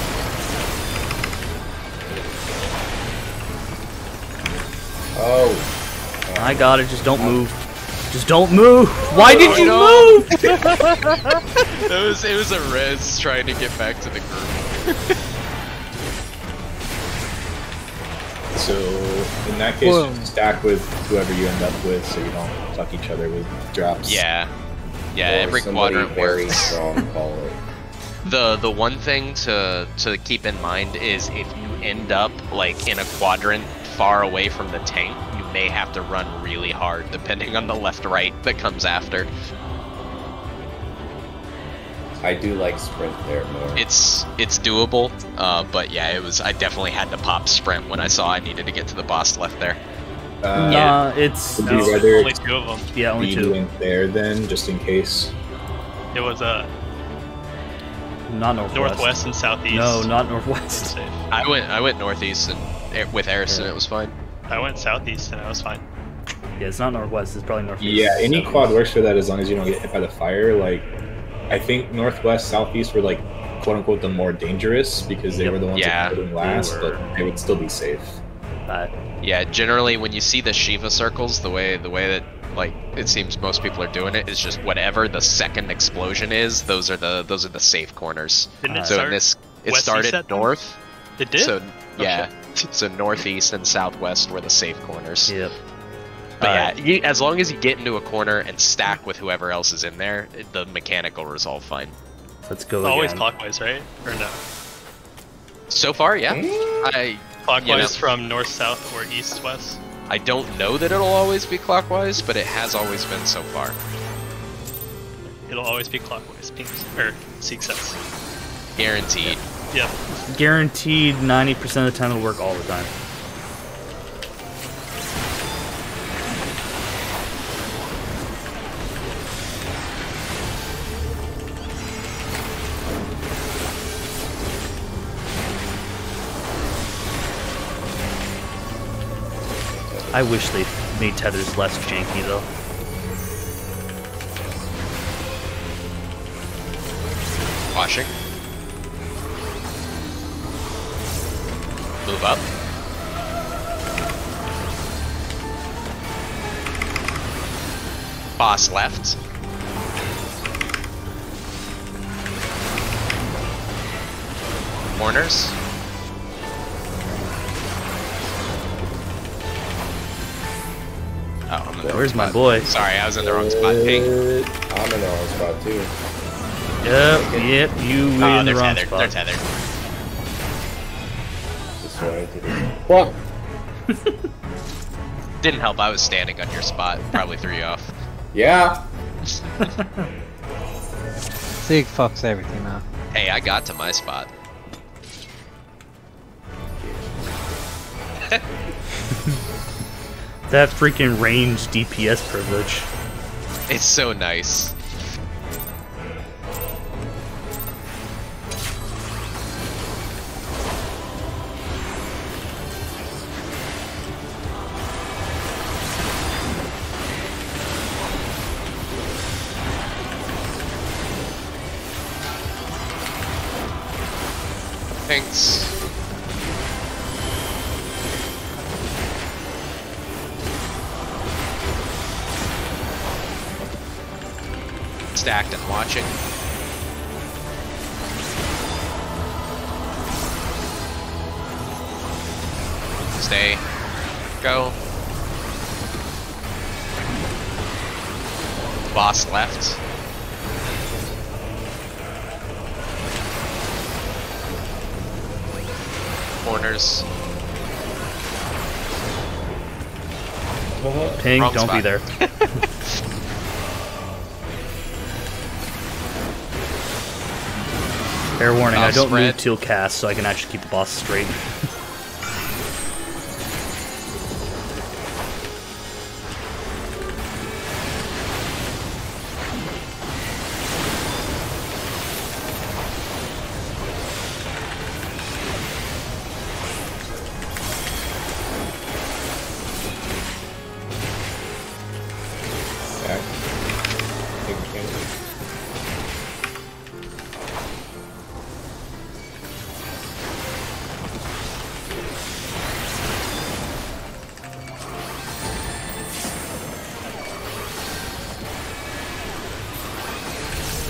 Oh. I got it, just don't move. Just don't move! Why did you no. move? It was a res trying to get back to the group. So in that case, Whoa. just stack with whoever you end up with, so you don't fuck each other with drops. Yeah. Yeah, Or every somebody quadrant very works. strong call it. The one thing to keep in mind is if you end up like in a quadrant far away from the tank, you may have to run really hard depending on the left-right that comes after. I do like sprint there more. It's doable, but yeah, I definitely had to pop sprint when I saw I needed to get to the boss left there. Nah, it's... Would No, you rather only 2 of them. Yeah, only be 2. went there then, just in case? It was Not northwest. northwest and southeast. No, not northwest. Safe. I went northeast and with Harrison it was fine. I went southeast and I was fine. Yeah, it's not northwest, it's probably northeast. Yeah, any So- quad works for that as long as you don't get hit by the fire. Like, I think northwest, southeast were like quote unquote the more dangerous because they Yep. were the ones Yeah, that couldn't last, they were. but they would still be safe. Yeah, generally when you see the Shiva circles, the way that like it seems most people are doing it is just whatever the second explosion is, those are the safe corners. Didn't it So start in this it west, east started at them? north. It did? So yeah, so northeast and southwest were the safe corners. Yep. But yeah, as long as you get into a corner and stack with whoever else is in there, the mechanic will resolve fine. Let's go It's always again. clockwise, right? Or no? So far, yeah. Clockwise from north-south or east-west? I don't know that it'll always be clockwise, but it has always been so far. It'll always be clockwise. Or success. Guaranteed. Yep. Guaranteed 90% of the time it'll work all the time. I wish they made tethers less janky though. Washing. Move up. Boss left. Corners. Oh, I'm in the wrong Where's my spot. boy? Sorry, I was in the wrong spot. Ping. I'm in the wrong spot too. Yep, you were in the they're wrong tethered. spot. They're tethered. Just wanted to... Fuck! Didn't help. I was standing on your spot. Probably threw you off. Yeah! Sig fucks everything up. Hey, I got to my spot. That freaking range DPS privilege. It's so nice. Thanks. Stacked and watching. Stay. Go. Boss left. Corners. Ping, Wrong don't be spot. there. Fair warning, I don't Spread. move till cast, so I can actually keep the boss straight. Back. Take a chance.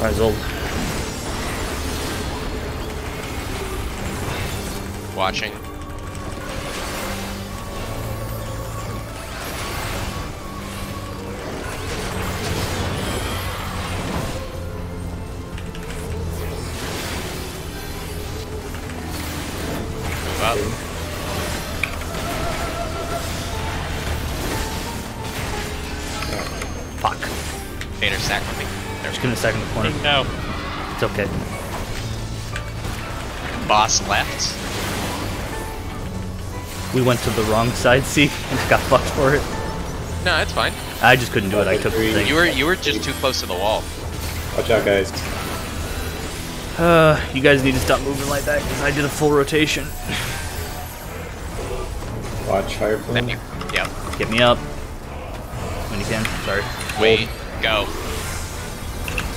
Rise old. Watching. Move up. Fuck. Vader stack with me. Just gonna stack in the corner. No. It's okay. Boss left. We went to the wrong side, see? And got fucked for it. No, it's fine. I just couldn't do it, I took the thing. You were just too close to the wall. Watch out, guys. You guys need to stop moving like that, because I did a full rotation. Watch fire Thank you. flame. Yep. Get me up. When you can, sorry. Wait. Go.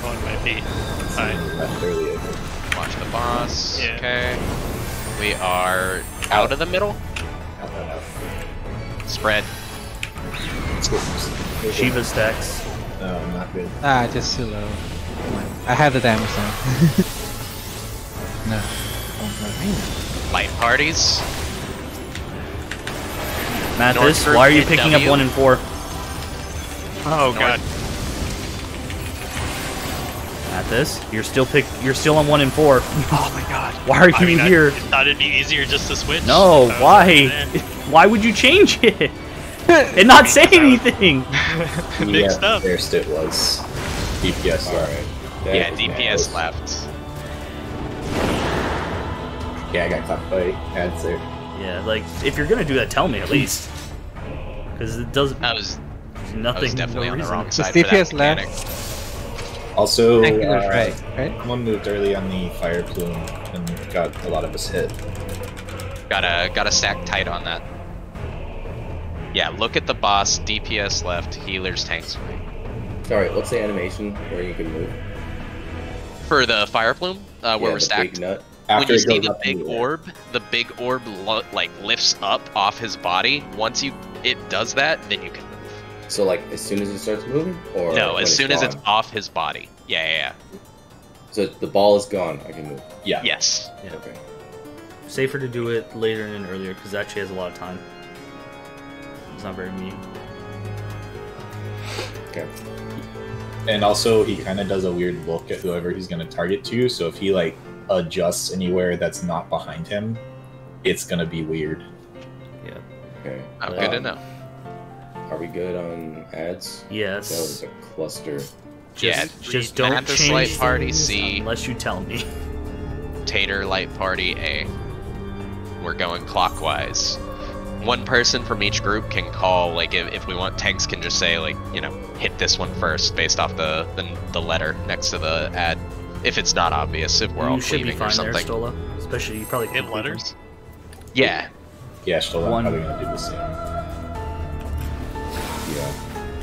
On my feet. Fine. That's barely it. Watch the boss. Yeah. Okay. We are out of the middle. Out. Spread. Shiva stacks. No, not good. Ah, just too low. I had the damage zone. No. Light parties. Mathis, Northford why are you and picking up W. 1 and 4? Oh god. at this. You're still on 1 and 4. Oh my god. Why are you here? You thought it'd be easier just to switch. No, why? Why would you change it? And not say anything. Mixed up. First it was DPS left. Yeah, DPS left. Yeah, I got caught by ads there. Yeah, like, if you're gonna do that, tell me at least. Because it doesn't... I was nothing, definitely no on the reason. wrong side Just for that DPS mechanic. left. Also, Right? someone moved early on the fire plume and got a lot of us hit. Gotta stack tight on that. Yeah, look at the boss, DPS left, healers, tanks right. Sorry, what's the animation where you can move? For the fire plume, where we're the stacked. big nut. When After you it see goes the up big in the air. orb, like lifts up off his body. Once it does that, then you can move. So like as soon as it starts moving, or No, when as soon as it's gone? off his body. Yeah. So the ball is gone. I can move. Yeah. Yes. Yeah. Okay. Safer to do it later than earlier, because it actually has a lot of time. It's not very mean. Okay. And also, he kind of does a weird look at whoever he's going to target to. So if he like adjusts anywhere that's not behind him, it's going to be weird. Yeah. Okay. Oh, good to know. Are we good on ads? Yes. That was a cluster. Just don't Mantis change Light Party things C. unless you tell me. Tater Light Party A. We're going clockwise. One person from each group can call, like, if we want, tanks can just say, like, you know, hit this one first based off the letter next to the ad. If it's not obvious, if we're all You should be cleaving or fine there, something. Stola. Especially, you probably Hit can letters. Yeah. Yeah, still One. probably going to do the same. Yeah.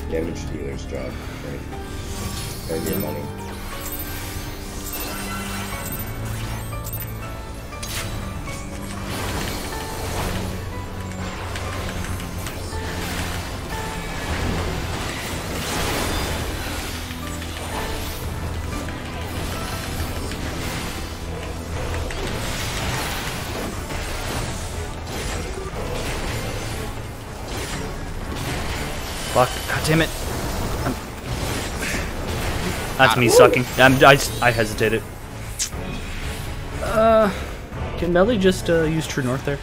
Damage dealer's job. Right. Earn your money. Fuck. God damn it. That's me sucking. I hesitated. Can Melly just use True North there?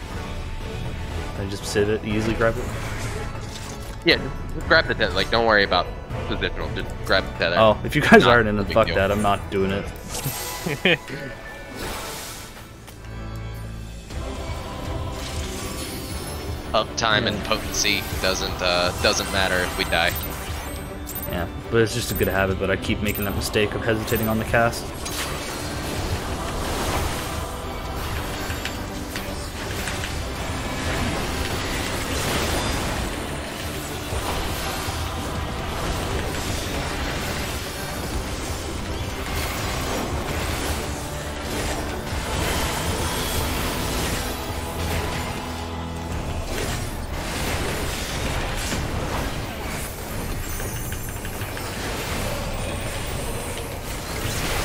I just sit it, easily grab it. Yeah, just grab the tether. Like, don't worry about positional. Just grab the tether. Oh, if you guys Not aren't in a it, big fuck deal. that. I'm not doing it. Uptime and potency doesn't matter if we die. Yeah, but it's just a good habit, but I keep making that mistake of hesitating on the cast.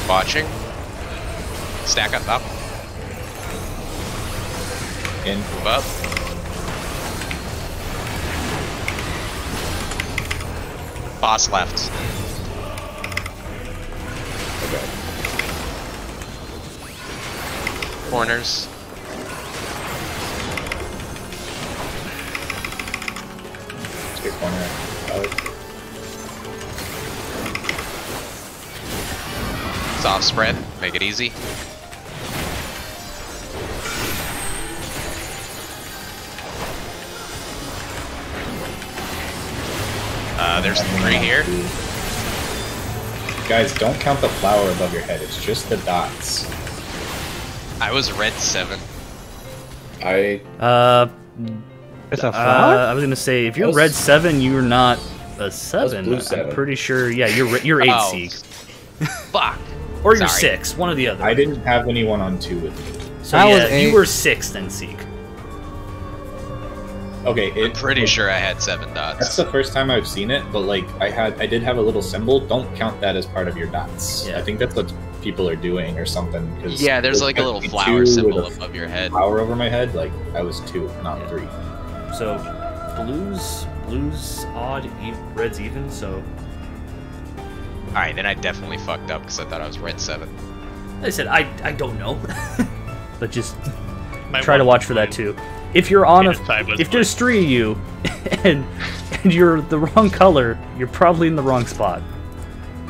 Watching. Stack up. In. Move up. Boss left. Okay. Corners. Straight corner. Soft spread. Make it easy. There's 3 here. Guys, don't count the flower above your head. It's just the dots. I was red 7. I It's a flower? I was gonna say, if you're was- red 7, you're not a 7. blue I'm 7. pretty sure. Yeah, you're 8 Oh. Seek. Fuck. Or you're Sorry. 6, one or the other. I didn't have anyone on 2 with me. So I was yeah, you 8. were 6 then Seek. Okay, I'm pretty sure I had 7 That's dots. the first time I've seen it, but like I did have a little symbol. Don't count that as part of your dots. Yeah. I think that's what people are doing or something. 'cause Yeah, there's like a little me flower 2 symbol with a above your head. flower over my head. Like I was 2, not Yeah. 3. So blues odd, red's even. So Alright, then I definitely fucked up because I thought I was red 7. I said I don't know, but just My try to watch for that too. If you're on if there's 3 of you, and you're the wrong color, you're probably in the wrong spot.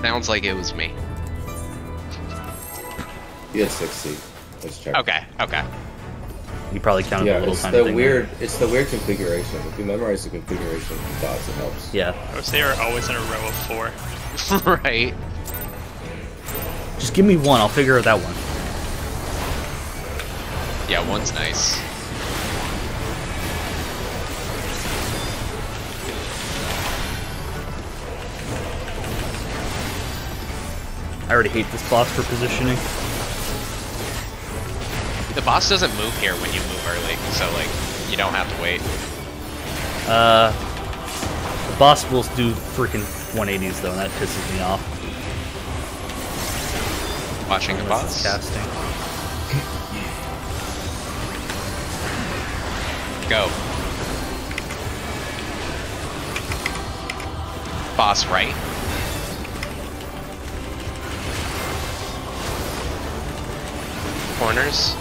Sounds like it was me. You had 60. Let's check. Okay, okay. You probably counted Yeah, the little it's tiny the thing weird. It's the weird configuration. If you memorize the configuration of dots, it helps. there. I would say are always in a row of 4. Right. Just give me one. I'll figure out that one. Yeah, 1's nice. I already hate this boss for positioning. The boss doesn't move here when you move early, so like you don't have to wait. The boss will do freaking 180s though, and that pisses me off. Watching the boss. Casting. Go. Boss right. Corners.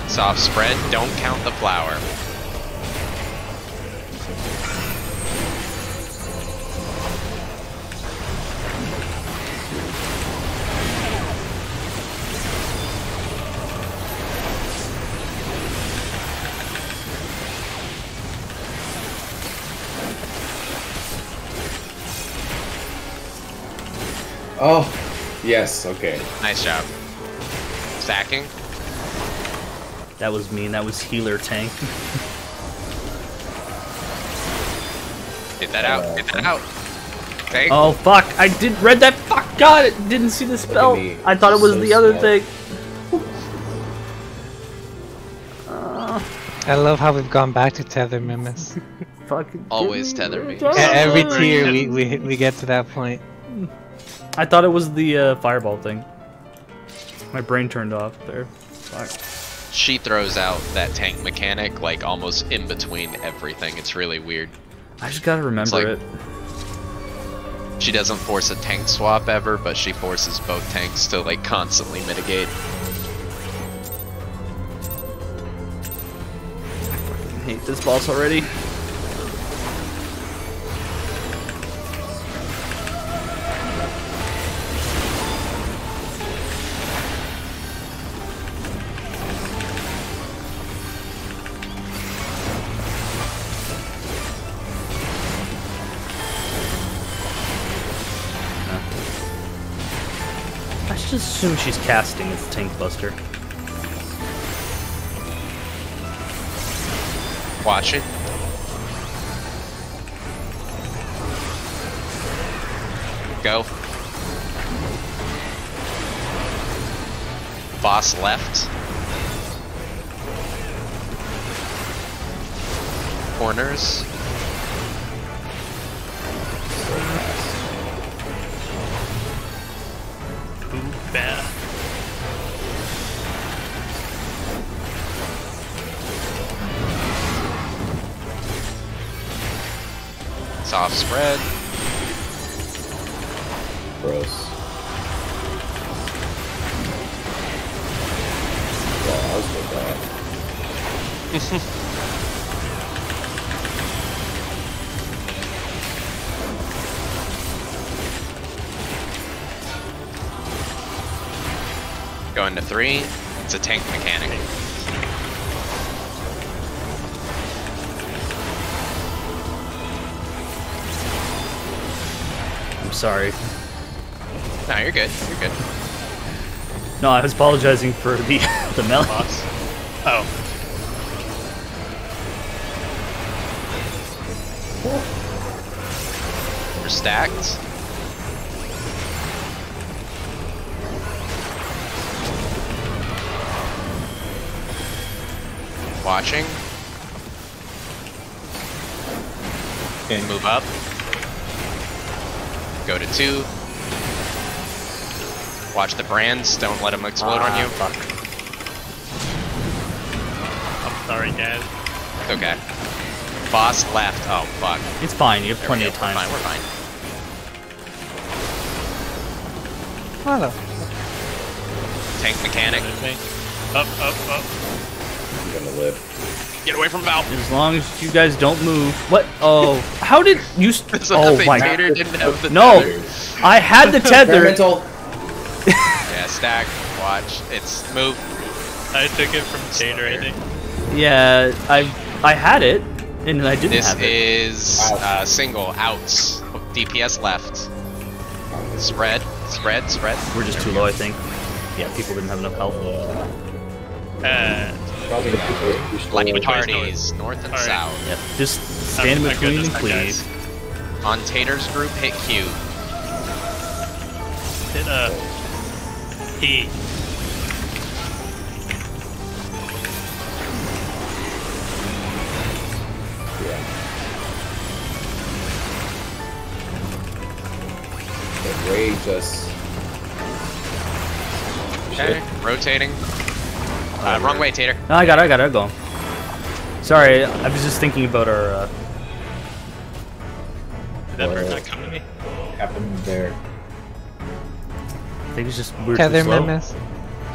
Soft spread, don't count the flower. Oh, yes. Okay. Nice job. Stacking. That was mean. That was healer tank. Get that out. Get that out. Okay. Oh fuck! I did read that. Fuck God! It didn't see the spell. me. I thought it was So the other small. thing. I love how we've gone back to tether mimes. Fucking Always tether me. Every tier we get to that point. I thought it was the fireball thing. My brain turned off there. Fuck. She throws out that tank mechanic like almost in between everything. It's really weird. I just gotta remember like- it. She doesn't force a tank swap ever, but she forces both tanks to like constantly mitigate. I hate this boss already. I should just assume she's casting as Tank Buster. Watch it. Go. Boss left. Corners. Too bad. Soft spread. Gross. Yeah, I was with that. Going to 3. It's a tank mechanic. I'm sorry. No, you're good. You're good. No, I was apologizing for the the melee. Boss. Oh. We're stacked. Watching. Okay. Move up. Go to 2. Watch the brands. Don't let them explode on you. Fuck. Sorry, guys. It's okay. Boss left. Oh, fuck. It's fine. You have There plenty we of go. time. We're fine. Hello. Tank mechanic. Up. I'm gonna live. Get away from Val. As long as you guys don't move. What? Oh, how did you? So Oh nothing my! Tater didn't have the No, tether. I had the tether. Experimental. Yeah, stack. Watch. It's move. I took it from Tater, I think. Yeah, I had it, and I didn't This have it. is single outs. DPS left. Spread. We're just too low, I think. Yeah, people didn't have enough health. Probably not. Light Which way is parties, north and Alright. south. Yep, just stand in I'm good between this and time, guys. cleave. On Tater's group, hit Q. Hit E. The rage us. Okay, rotating. Wrong way, Tater. No, I got it, go. Sorry, I was just thinking about our, Did that bird not come to me? Happened there. I think it's just we're too Tether slow. menace.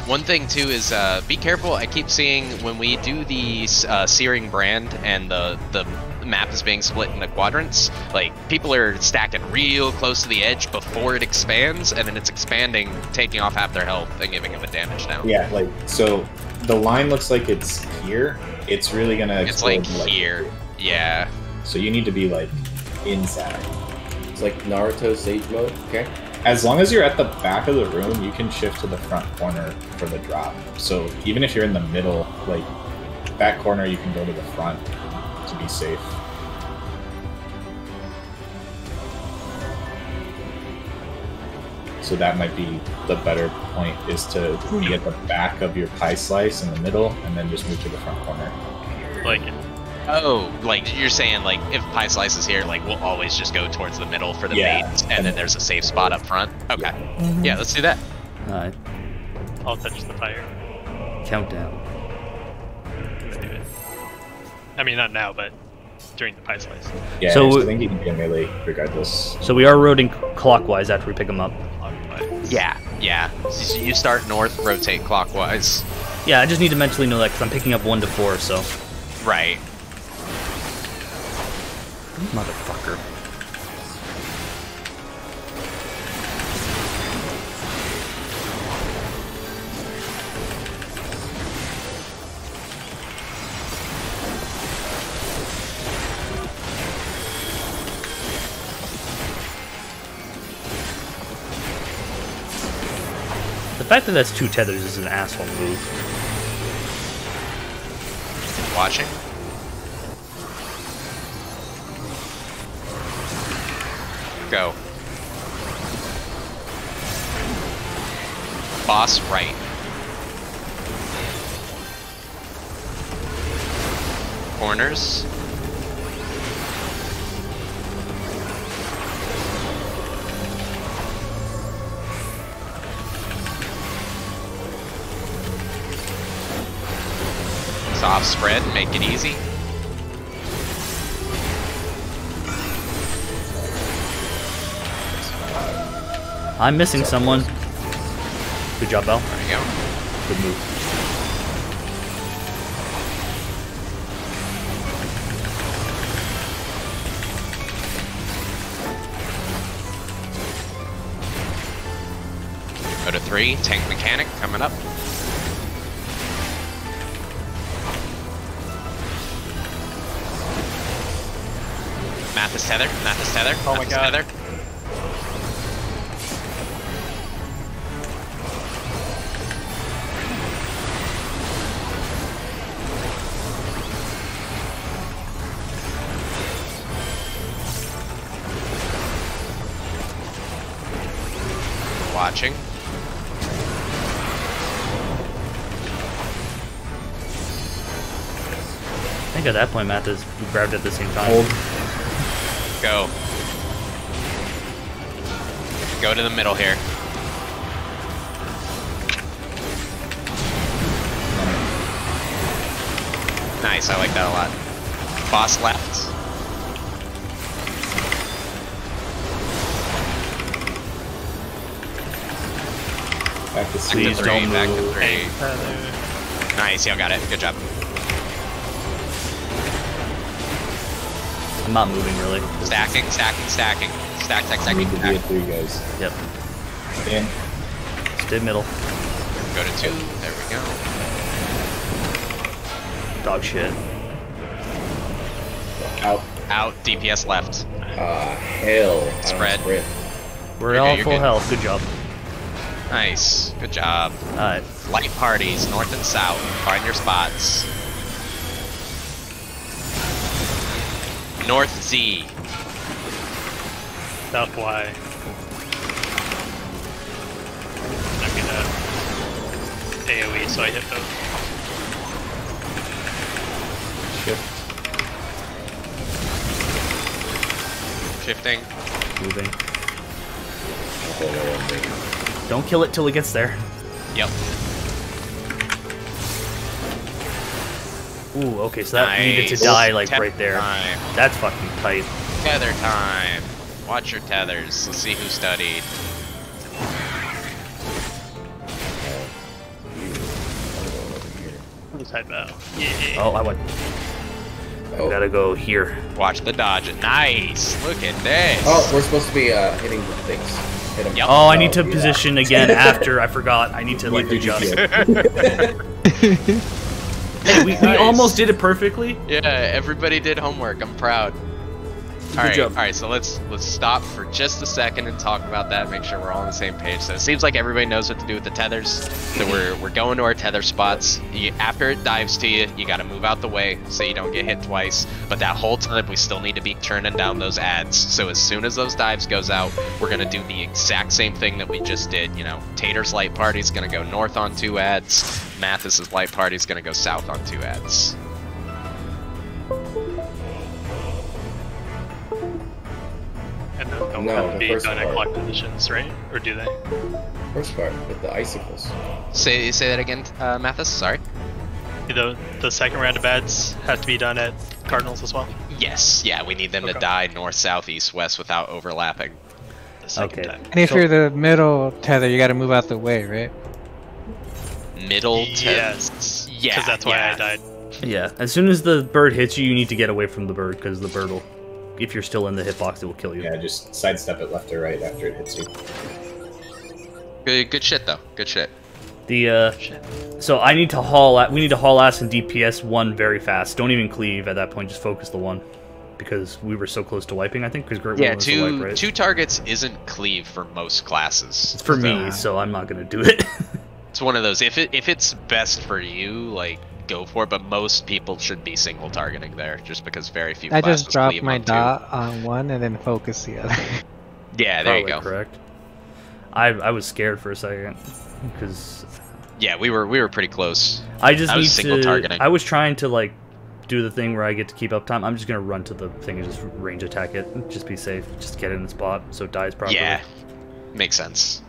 One thing too is be careful. I keep seeing when we do the searing brand and the map is being split into quadrants, like people are stacking real close to the edge before it expands, and then it's expanding, taking off half their health and giving them a damage down. Yeah, like, so the line looks like it's here. It's really gonna It's like explode, here. Yeah. So you need to be like inside. It's like Naruto Sage mode. Okay. As long as you're at the back of the room, you can shift to the front corner for the drop. So even if you're in the middle, like back corner, you can go to the front to be safe. So that might be the better point, is to be at the back of your pie slice in the middle, and then just move to the front corner. Like it. Oh, like you're saying, like if pie slice is here, like we'll always just go towards the middle for the Yeah. bait, and then there's a safe spot up front. Okay. Mm-hmm. Yeah, let's do that. Alright, I'll touch the fire. countdown. I'm gonna do it. I mean, not now, but during the pie slice. Yeah, So I think you can be in melee regardless. So we are rotating clockwise after we pick them up. Yeah, yeah. So you start north, rotate clockwise. Yeah, I just need to mentally know that because I'm picking up 1 to 4, so. Right. Motherfucker. The fact that that's 2 tethers is an asshole move. Watching. Go. Boss right. Corners. Soft spread, make it easy. I'm missing someone. Good job, Bell. There you go. Good move. Go to 3, tank mechanic coming up. Mathis tether, Mathis tether, Oh my Mathis God. tether. Watching. I think at that point, Matt is we grabbed it at the same time. Go. Go to the middle here. Nice, I like that a lot. Boss left. Back to Please 3. don't Back to move. 3. Nice, y'all got it. Good job. I'm not moving really. Stacking. Stack, stack, Need stack. to be at 3, guys. Yep. In. Stay middle. Go to 2. There we go. Dog shit. Out. Out. DPS left. Hell. Spread. We're You're all good, full you're good. health. Good job. Nice. Good job. Alright. Light parties, north and south. Find your spots. North Z. South Y. I'm gonna AoE, so I hit both. Shift. Shifting. Moving. Don't kill it till it gets there. Yep. Ooh, okay, so that needed to Nice. die like Tether right there. time. That's fucking tight. Tether time. Watch your tethers. Let's see who studied. Side bow. Yeah. Oh, I went. Oh. Gotta go here. Watch the dodge. Nice. Look at this. Oh, we're supposed to be hitting the things. Hit 'em. Yep. Oh, I need to yeah. position again after. I forgot. I need to like adjust. Hey, we Nice. almost did it perfectly. Yeah, everybody did homework. I'm proud. All job. right. So let's stop for just a second and talk about that. Make sure we're all on the same page. So it seems like everybody knows what to do with the tethers. So we're going to our tether spots. After it dives to you, you got to move out the way so you don't get hit twice. But that whole time, we still need to be turning down those ads. So as soon as those dives goes out, we're gonna do the exact same thing that we just did. You know, Tater's light party's gonna go north on 2 ads. Mathis's light party's gonna go south on 2 ads. And those don't No, have to the be first done at part. clock positions, right? Or do they? First part with the icicles. Say that again, Mathis. Sorry. The second round of ads have to be done at Cardinals as well? Yes. Yeah, we need them to Okay. die north, south, east, west without overlapping. The second Okay. time. And if So- you're the middle tether, you got to move out the way, right? Middle to Yes. Yeah, Because that's why yeah. I died. Yeah. As soon as the bird hits you, you need to get away from the bird because the bird will, if you're still in the hitbox, it will kill you. Yeah, just sidestep it left or right after it hits you. Good shit though. Good shit. The Shit. so I need to haul. We need to haul ass and DPS 1 very fast. Don't even cleave at that point. Just focus the 1, because we were so close to wiping. I think because Gert Yeah, was the wipe, right? two targets isn't cleave for most classes. It's for me, so I'm not gonna do it. It's one of those. If it's best for you, like go for it. But most people should be single targeting there, just because very few. I classes just dropped cleave my on 2. dot on 1 and then focus the other. Yeah, there you Probably go. correct. I was scared for a second because Yeah, we were pretty close. I just I need was single to. targeting. I was trying to like do the thing where I get to keep up time. I'm just gonna run to the thing and just range attack it. Just be safe. Just get it in the spot so it dies properly. Yeah, makes sense.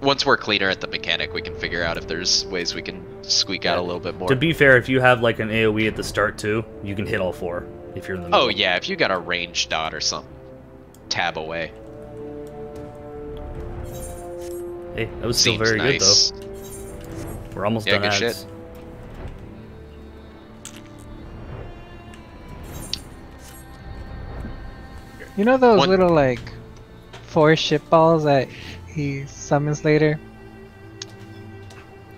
Once we're cleaner at the mechanic, we can figure out if there's ways we can squeak out a little bit more. To be fair, if you have like an AOE at the start too, you can hit all 4 if you're in the middle. Oh yeah, if you got a range dot or something, tab away. Hey, that was still Seems very nice. good though. We're almost Yeah, done good ads. shit. You know those One- little like 4 ship balls that he summons later?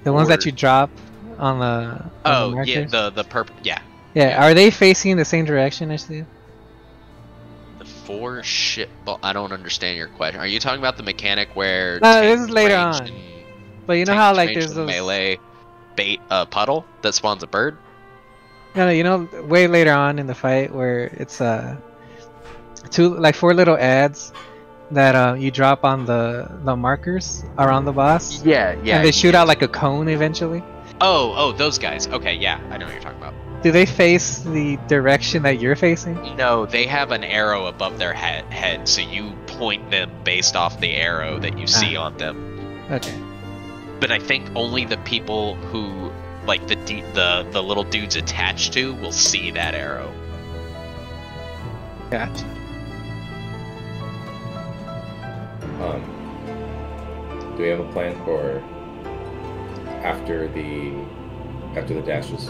The ones that Or- you drop on the Oh markers? yeah, the purple. Yeah, Yeah, are they facing the same direction actually? the 4 ship ball. I don't understand your question. Are you talking about the mechanic where? No, this tanks is later range on. and- But you know tanks how like range there's and those melee bait puddle that spawns a bird? No, you know, way later on in the fight where it's 4 little ads that you drop on the markers around the boss. Yeah, yeah. And they shoot out like a cone eventually. Oh, those guys. Okay, yeah, I know what you're talking about. Do they face the direction that you're facing? No, they have an arrow above their head, so you point them based off the arrow that you see on them. Okay. But I think only the people who like the little dudes attached to will see that arrow. Gotcha. Do we have a plan for after the dashes?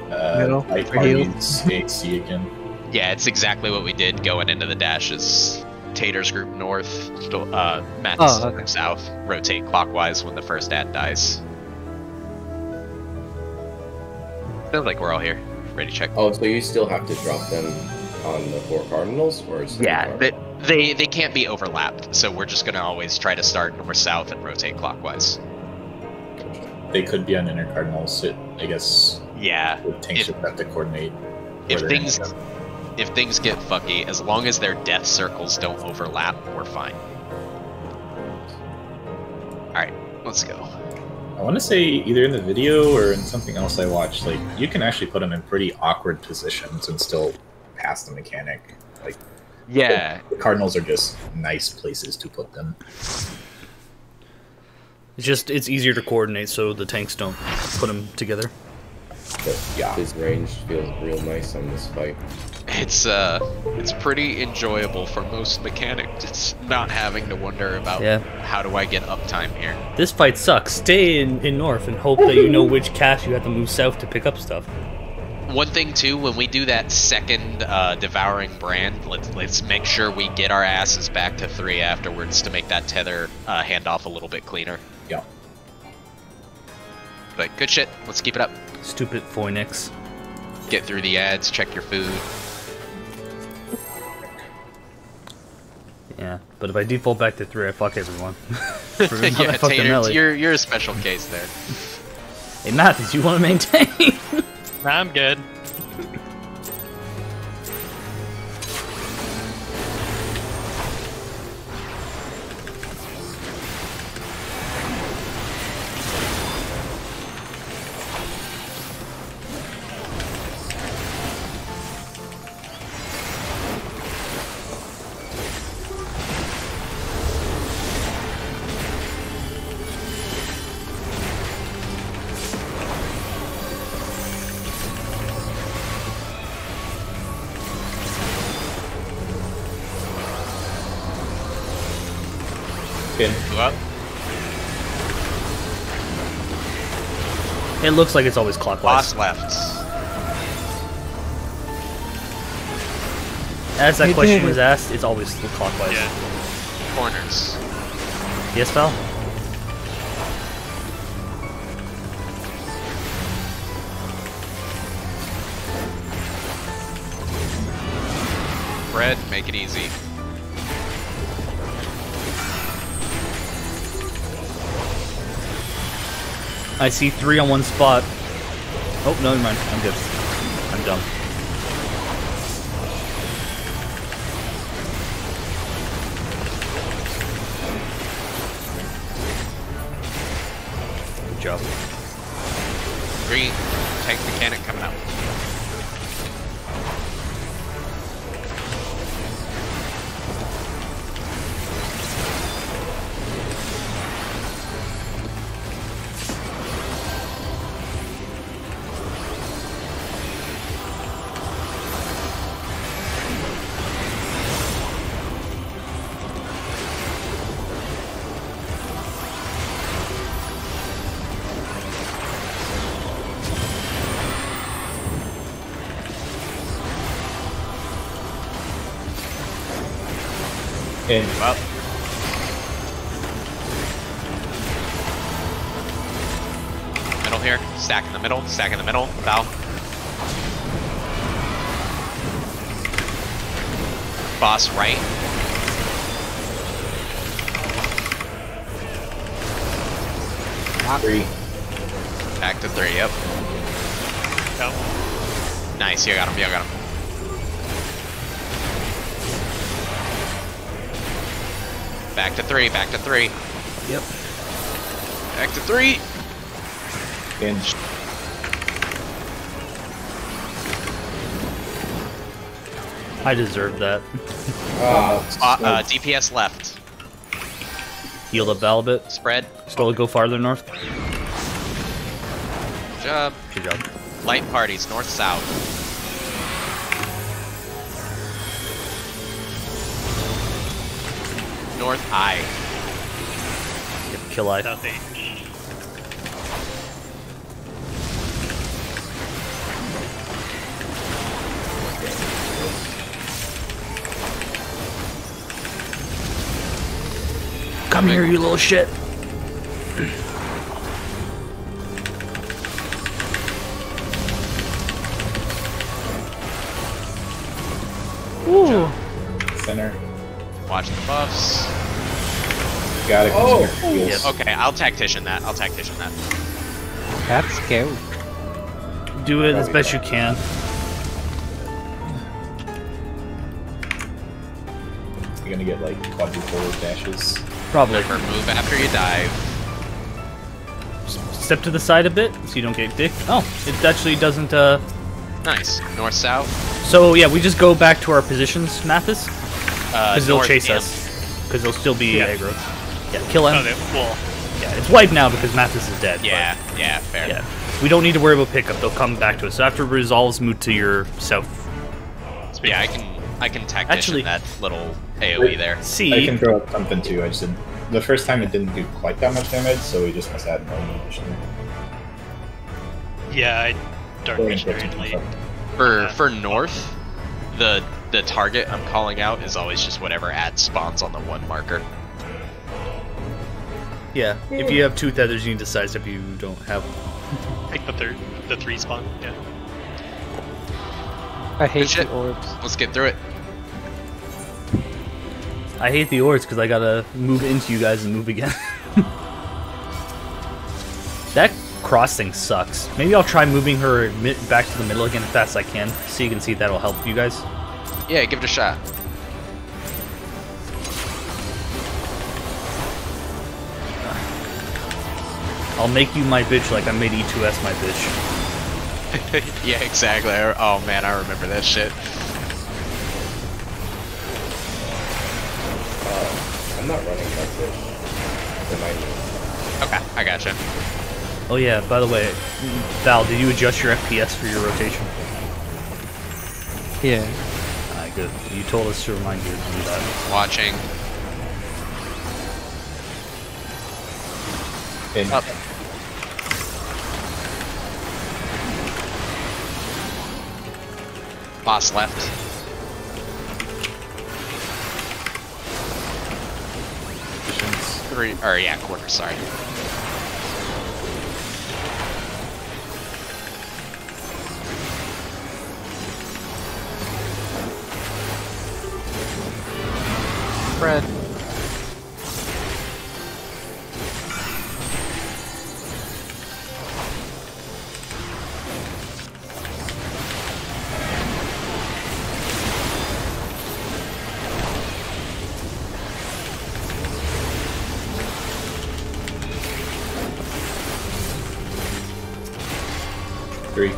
Middle, Like for heals. Armin's AC again. Yeah, it's exactly what we did going into the dashes. Tater's group north, Matt's okay. south. Rotate clockwise when the first ad dies. Feels like we're all here. Ready to check. Oh, so you still have to drop them on the 4 cardinals, or is it Yeah, they can't be overlapped, so we're just gonna always try to start north-south and rotate clockwise. They could be on inner cardinals. I guess Yeah. the tanks would have to coordinate. If where they're things gonna go. if things get fucky, as long as their death circles don't overlap, we're fine. Alright, let's go. I want to say either in the video or in something else I watched, like you can actually put them in pretty awkward positions and still pass the mechanic. Like, Yeah. the cardinals are just nice places to put them. It's easier to coordinate so the tanks don't put them together. But Yeah. his range feels real nice on this fight. It's pretty enjoyable for most mechanics. It's not having to wonder about how do I get uptime here. This fight sucks. Stay in north and hope that you know which cache you have to move south to pick up stuff. One thing too, when we do that second devouring brand, let's make sure we get our asses back to 3 afterwards to make that tether handoff a little bit cleaner. Yeah. But good shit. Let's keep it up. Stupid Phoenix. Get through the ads. Check your food. Yeah, but if I default back to 3, I fuck everyone. Yeah, Tater, you're a special case there. Hey, Mathis, you want to maintain? Nah, I'm good. Go up. It looks like it's always clockwise. Boss left. As that question was asked, it's always clockwise. Yeah. Corners. Yes, Val? Bread, make it easy. I see 3 on one spot. Oh, no, never mind. I'm good. I'm dumb. Good job. Green. Tank mechanic coming out. And Up. Middle here. Stack in the middle. Stack in the middle. Bow. Boss right. three. Back to 3. Yep. Go. Nice. You got him. You got him. Back to 3. Back to 3. Yep. Back to 3. And I deserve that. DPS left. Healed up Val a bit. Spread. Slowly go farther north. job. Good job. Light parties, north-south. North I. Yep, kill I. South H. Come here, you little shit. Ooh. Center. Watch the buffs. Got it. Oh. Yes. Okay, I'll tactician that. That's scary. Do it as best you can. You're gonna get like quadruple dashes. Probably. Remember, move after you dive. Step to the side a bit so you don't get dick. Oh, it actually doesn't. Nice. North-south. So yeah, we just go back to our positions, Mathis, because they'll north chase and- us. Because they'll still be Yeah. aggro. Yeah, kill him. Okay, well, Yeah, it's wiped now because Mathis is dead. Yeah, yeah, fair. But, yeah. We don't need to worry about pickup. They'll come back to us. So after it resolves, move to your south. Yeah, I can tactician Actually- that little AoE there. I See, can throw up something too. I just didn't. The first time it didn't do quite that much damage, so we just must add more ammunition. yeah, I dark vision very late. For north, the target I'm calling out is always just whatever ad spawns on the one marker. yeah, if you have 2 tethers, you need to sidestep. You don't have. Pick the 3 spawn. Yeah. I hate shit. the orbs. Let's get through it. I hate the orbs because I gotta move into you guys and move again. That cross thing sucks. Maybe I'll try moving her back to the middle again as fast as I can, so you can see if that'll help you guys. Yeah, give it a shot. I'll make you my bitch like I made E2S my bitch. Yeah, exactly. Oh man, I remember that shit. I'm not running that fish. Remind me. Okay, I gotcha. Oh yeah, by the way, Val, did you adjust your FPS for your rotation? Yeah. Alright, good. You told us to remind you to do that. Watching. In. Up. Boss left. Quarter, sorry. Fred. Three.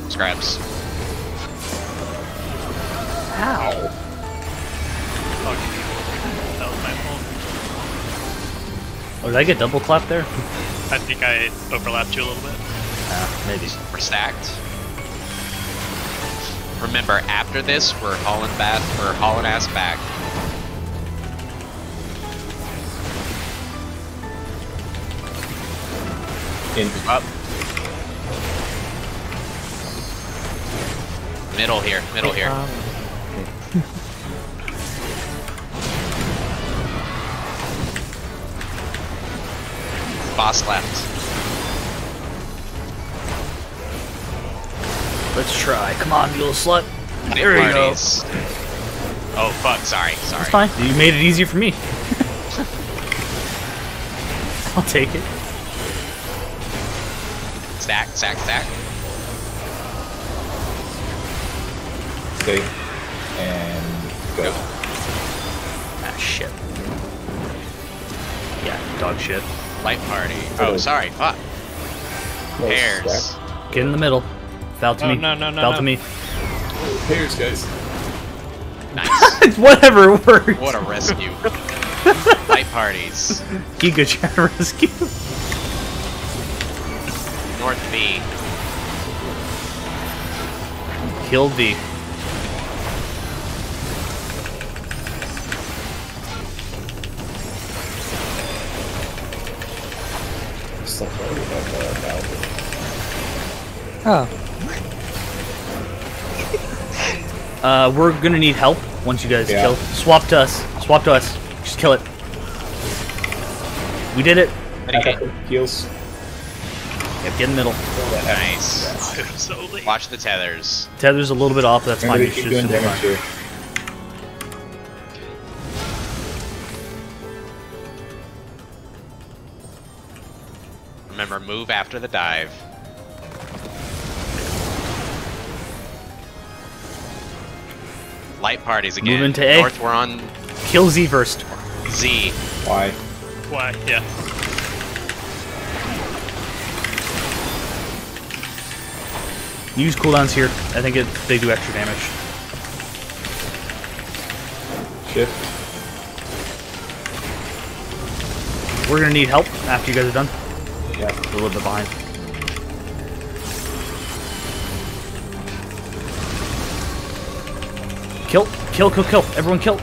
Scraps. Ow! Fuck. That was my fault. Oh, did I get double clap there? I think I overlapped you a little bit. Maybe. We're stacked. Remember, after this, we're hauling ass back. In. Up. Middle here. Boss left. Let's try. Come on, you little slut. There you go. Parties. Oh fuck! Sorry. It's fine. You made it easier for me. I'll take it. Stack. Stay. And go. Ah, shit. Yeah, dog shit. Light party. Oh, sorry. Fuck. No Pairs. stack. Get in the middle. Foul to me. No. Foul to me. Pairs, guys. Nice. Whatever worked. What a rescue. Light parties. Giga Chat rescue. North V. Kill V. Oh, We're gonna need help once you guys Yeah. kill. Swap to us. Swap to us. Just kill it. We did it. Heals. Yep, get in the middle. Nice. Oh, it was so late. Watch the tethers. Tether's a little bit off, that's fine. Remember You to keep should doing still be damage fine. here. Remember, move after the dive. Light parties again. Move into A. North, we're on Kill Z first. Z. Why? Why? Yeah. Use cooldowns here. I think they do extra damage. Shift. We're gonna need help after you guys are done. Yeah. A little bit behind. Kill, kill, kill, kill. Everyone kill.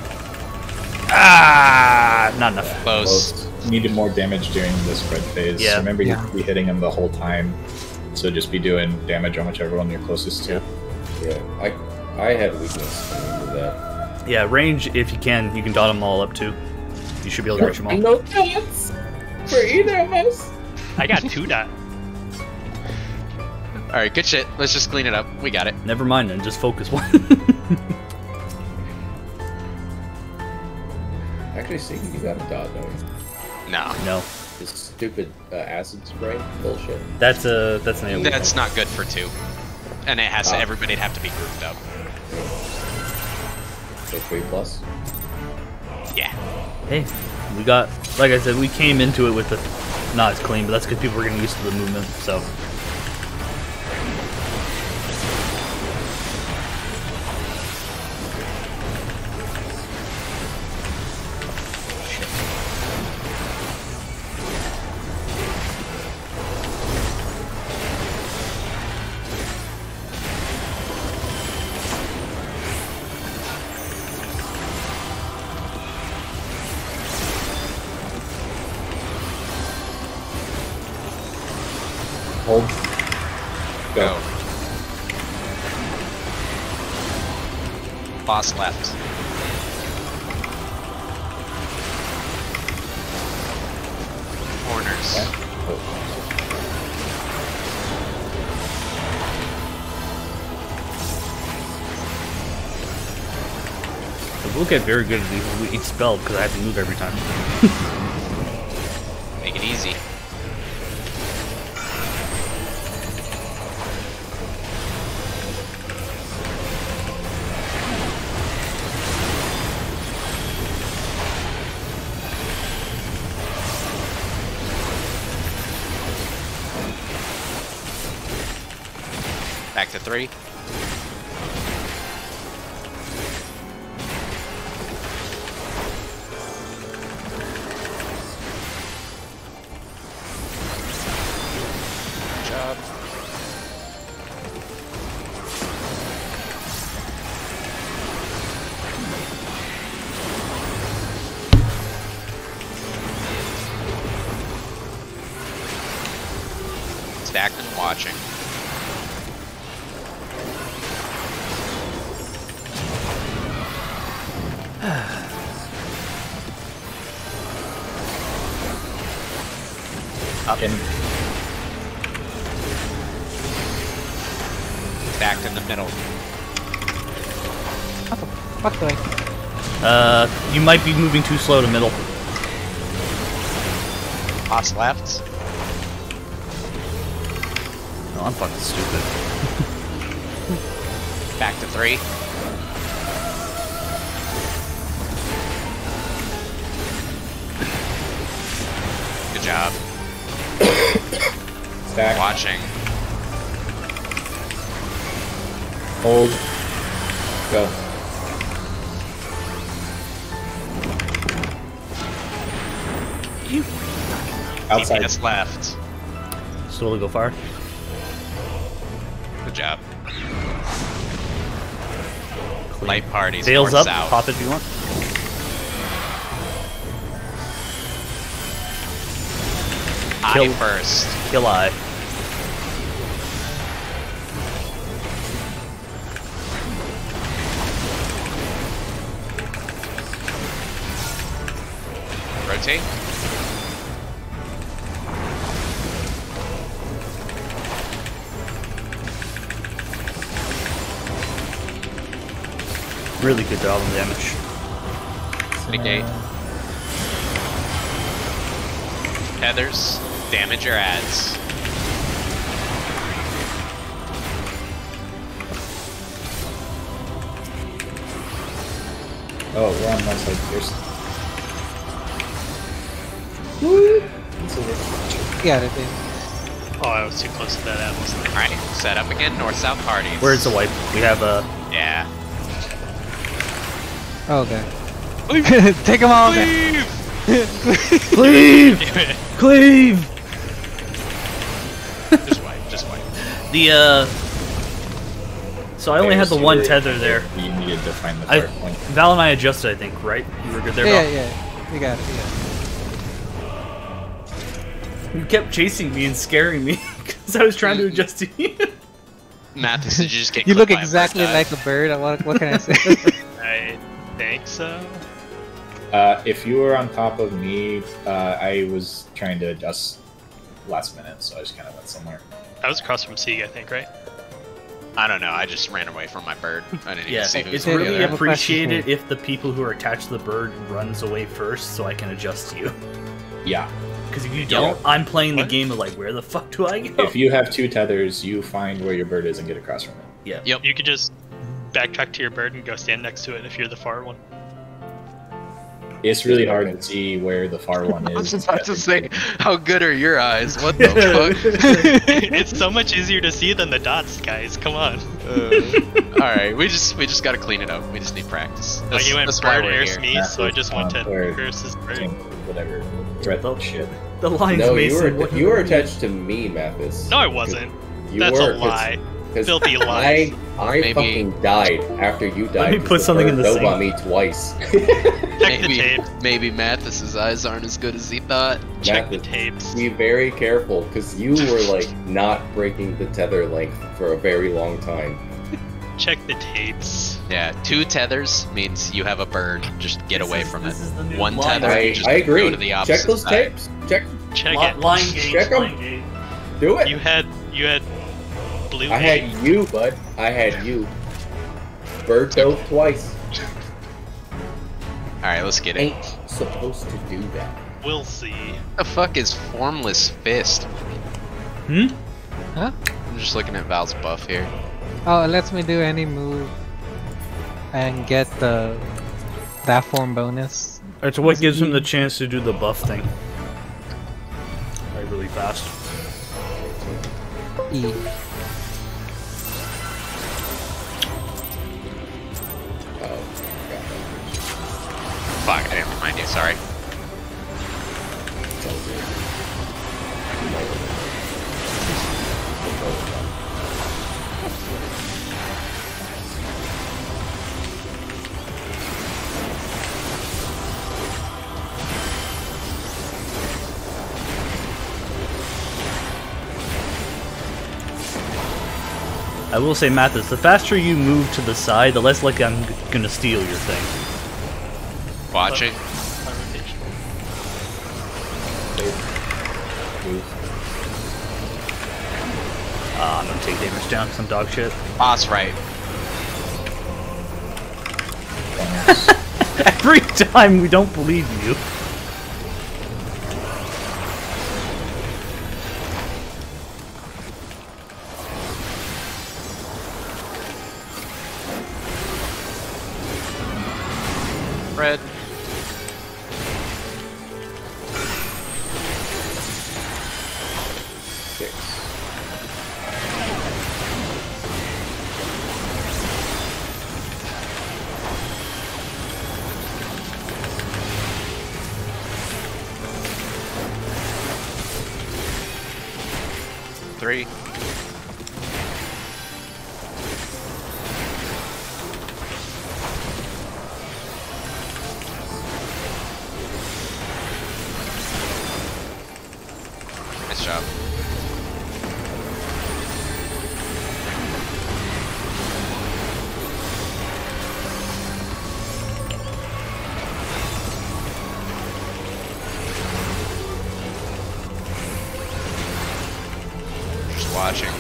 Ah, not enough. Close. Needed more damage during the spread phase. Yeah. Remember, you Yeah. have to be hitting him the whole time. So just be doing damage on whichever one you're closest to. Yeah, I had weakness to that. Yeah, range if you can dot them all up too. You should be able to reach them all. No chance for either of us. I got 2 dot. Alright, good shit. Let's just clean it up. We got it. Never mind then, just focus one. Actually, Siggy, you got a dot, don't you? No. No, This stupid acid spray bullshit. that's an AoE. That's not good for 2. And it has to, everybody'd have to be grouped up. So 3+. Yeah. Hey, we got, like I said, we came into it with the not as clean, but that's because people were getting used to the movement. So Hold. Go. Boss left. Corners. we'll get very good at these. We each spell because I have to move every time. Make it easy. Back to 3. Good job. Stacked and watching. Up. Stacked in the middle. fuck the way. You might be moving too slow to middle. Boss left. No, I'm fucking stupid. Back to 3. Good job. Stack. Watching. Hold. Go. Outside. DPS left. Slowly go far. Good job. Light parties. Sails north, up. south. Pop if you want. Eye first. Kill eye. Rotate. Really good job on the damage. Negate. Tethers. Damage your ads. Oh, we're on one side first. Got it, dude. Oh, I was too close to that ad, wasn't I? Alright, set up again. North-south parties. Where's the wipe? We have a. Yeah. Oh, okay. Take them all down. Cleave! Cleave! Just wipe. The So I only had the one tether there. You needed to find the fire point. Val and I adjusted, I think, right? You were good there, Yeah, Val? yeah. You got it, yeah. You kept chasing me and scaring me because I was trying to adjust to you. Mathis, did you just get You look clipped by a exactly bird like dive? a bird. What can I say? I think so. If you were on top of me, I was trying to adjust last minute, so I just kind of went somewhere. I was across from Sieg, I think, right? I don't know. I just ran away from my bird. I didn't Yeah, even see who was it's over really there. I have a question appreciated for you. if the people who are attached to the bird runs away first so I can adjust to you. Yeah. Because if you don't, I'm playing the What? game of like, where the fuck do I go? If you have two tethers, you find where your bird is and get across from it. Yeah. Yep. You could just backtrack to your bird and go stand next to it if you're the far one. It's really hard to see where the far one is. I was just about to say, how good are your eyes? What the fuck? It's so much easier to see than the dots, guys. Come on. Alright, we just gotta clean it up. We just need practice. Like That's, you went that's why bird we're versus here. me, so I just went to Bird. versus bird. Whatever. Threat shit. The lines, No, Mason. what you were do mean? attached to me, Mathis. No, I wasn't. You That's were, a lie. 'cause Filthy lies. I Maybe- fucking died after you died. me 'cause put the something in bird the dove sink. on me twice. Check the tape. Maybe Mathis's eyes aren't as good as he thought. Check the Mathis, tapes. be very careful, because you were like not breaking the tether length for a very long time. Check the tapes. Yeah, 2 tethers means you have a bird. Just get away from it. This is the new 1 line. tether, you just I agree. go to the opposite Check those side. tapes. Check. Check Li- it. line gauge. Check 'em. Line gauge. Do it. You had blue. I tape. had you, bud. I had you. Bird dove twice. Alright, let's get it. Ain't supposed to do that. We'll see. What the fuck is Formless Fist? Hmm? Huh? I'm just looking at Val's buff here. Oh, it lets me do any move and get that form bonus. Alright, so what gives him the chance to do the buff thing? Like really fast. E. Oh, Fuck, I didn't remind you, sorry. I will say, Mathis, the faster you move to the side, the less likely I'm gonna steal your thing. Watching. My rotation. I'm gonna take damage down, some dog shit. Boss right. Every time we don't believe you. Red. 3. Nice job. Just watching.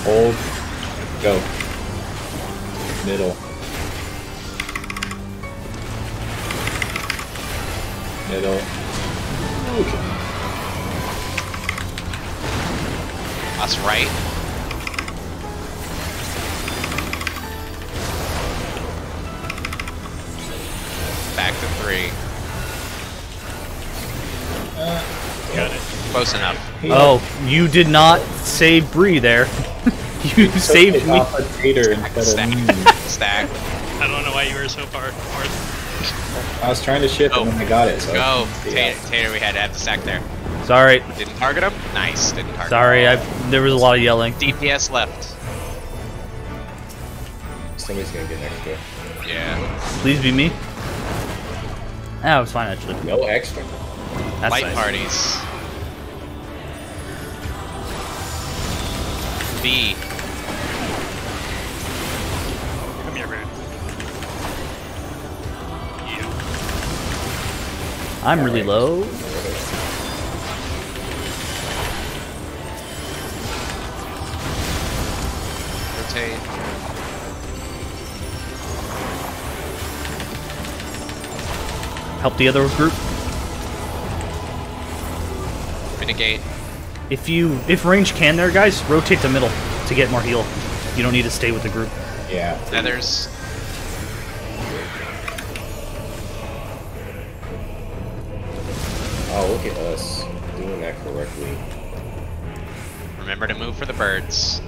Hold. Go. Middle. Middle. Okay. Us right. Back to 3. Got it. Close enough. Oh, you did not save Bree there. You saved me. Off a tater instead of me. Stack. I don't know why you were so far north. I was trying to shift and then I got it. So Go. yeah. Tater, we had to have the stack there. Sorry. Didn't target him? Nice. Didn't target Sorry, him. there was a lot of yelling. DPS left. Somebody's gonna get extra. Yeah. Please be me. Ah, it was fine actually. No extra. That's Light nice. parties. B. Come here, Bird. You. I'm really low. Rotate. Help the other group. Mitigate. If range can there, guys, rotate to middle to get more heal. You don't need to stay with the group. Yeah. Feathers. Oh, look at us doing that correctly. Remember to move for the birds.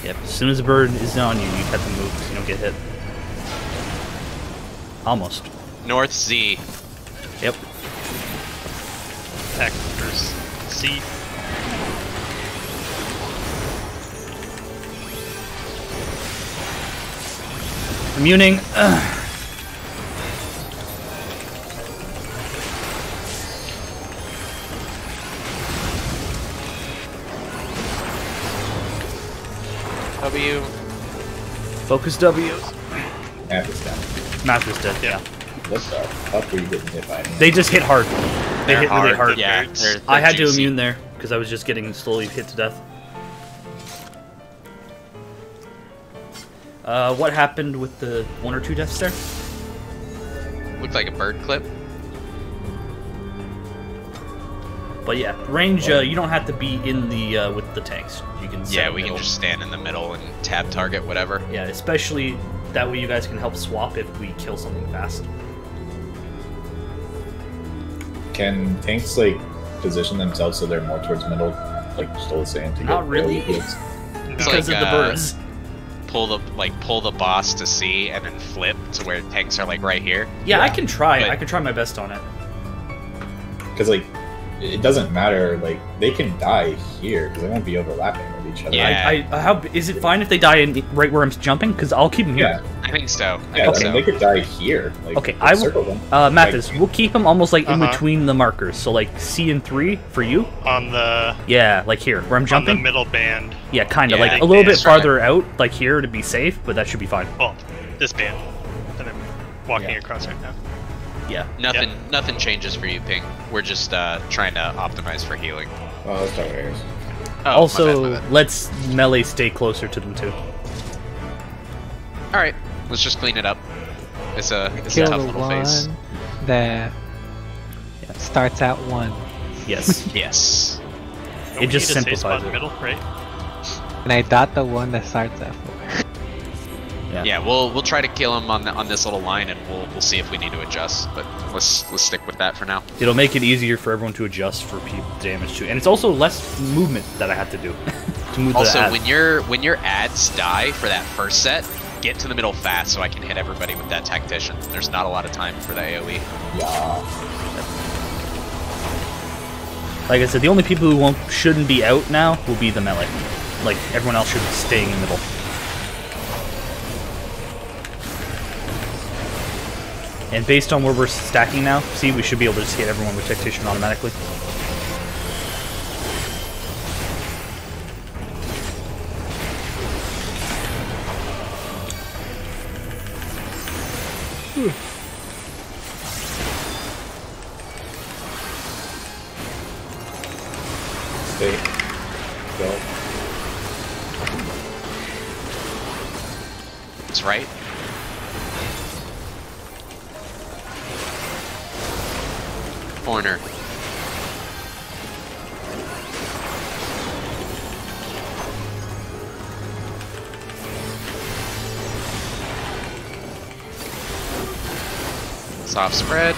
Yep. As soon as the bird is on you, you have to move so you don't get hit. Almost. North Z. Yep. Attack first. C. Immuning. Ugh. W. Focus W. Half is down. Math is dead. Yeah. What the fuck were you getting hit by? They just hit hard. They They're hit really hard. Yeah. I had to juicy. immune there because I was just getting slowly hit to death. What happened with the 1 or 2 deaths there? Looked like a bird clip. But yeah, range. You don't have to be in the with the tanks. You can. Set Yeah, in we can middle. just stand in the middle and tab target whatever. Yeah, especially that way you guys can help swap if we kill something fast. Can tanks like position themselves so they're more towards middle, like still the same to Not get really. early hits? It's Because like, of the birds. Pull the boss to C and then flip to where tanks are like right here. Yeah, I can try. But- I can try my best on it. Because like it doesn't matter. Like they can die here because they won't be overlapping with each other. Yeah. How is it fine if they die in right where I'm jumping? Because I'll keep them here. Yeah. I think so. I Yeah, think I mean, so. they could die here. Like, Okay, just I will. circle them. Mathis, we'll keep them almost like in Uh-huh. between the markers. So like C and 3 for you. On the Yeah, like here where I'm on the jumping. middle band. Yeah, kind of Yeah, like a little bit that's right. farther out, like here to be safe. But that should be fine. Well, this band. And I'm walking Yeah. across right now. Yeah. Nothing changes for you, Ping. We're just trying to optimize for healing. Oh, let's talk about Ares. Oh, Also, my bad. let's melee stay closer to them too. All right, let's just clean it up. It's a Kill tough the little one phase. that starts at 1. Yes. Yes. Don't It we just need a safe simplifies spot in it. the middle, right? And I dot the one that starts at 4. Yeah, we'll try to kill him on this little line, and we'll see if we need to adjust. But let's stick with that for now. It'll make it easier for everyone to adjust for damage too, and it's also less movement that I have to do to move Also, the ad. when your ads die for that first set, get to the middle fast so I can hit everybody with that tactician. There's not a lot of time for the AoE. Yeah. Like I said, the only people who shouldn't be out now will be the melee. Like, everyone else should be staying in the middle. And based on where we're stacking now, see, we should be able to just hit everyone with Tactician automatically. Stay. Go. That's right. Corner. Soft spread.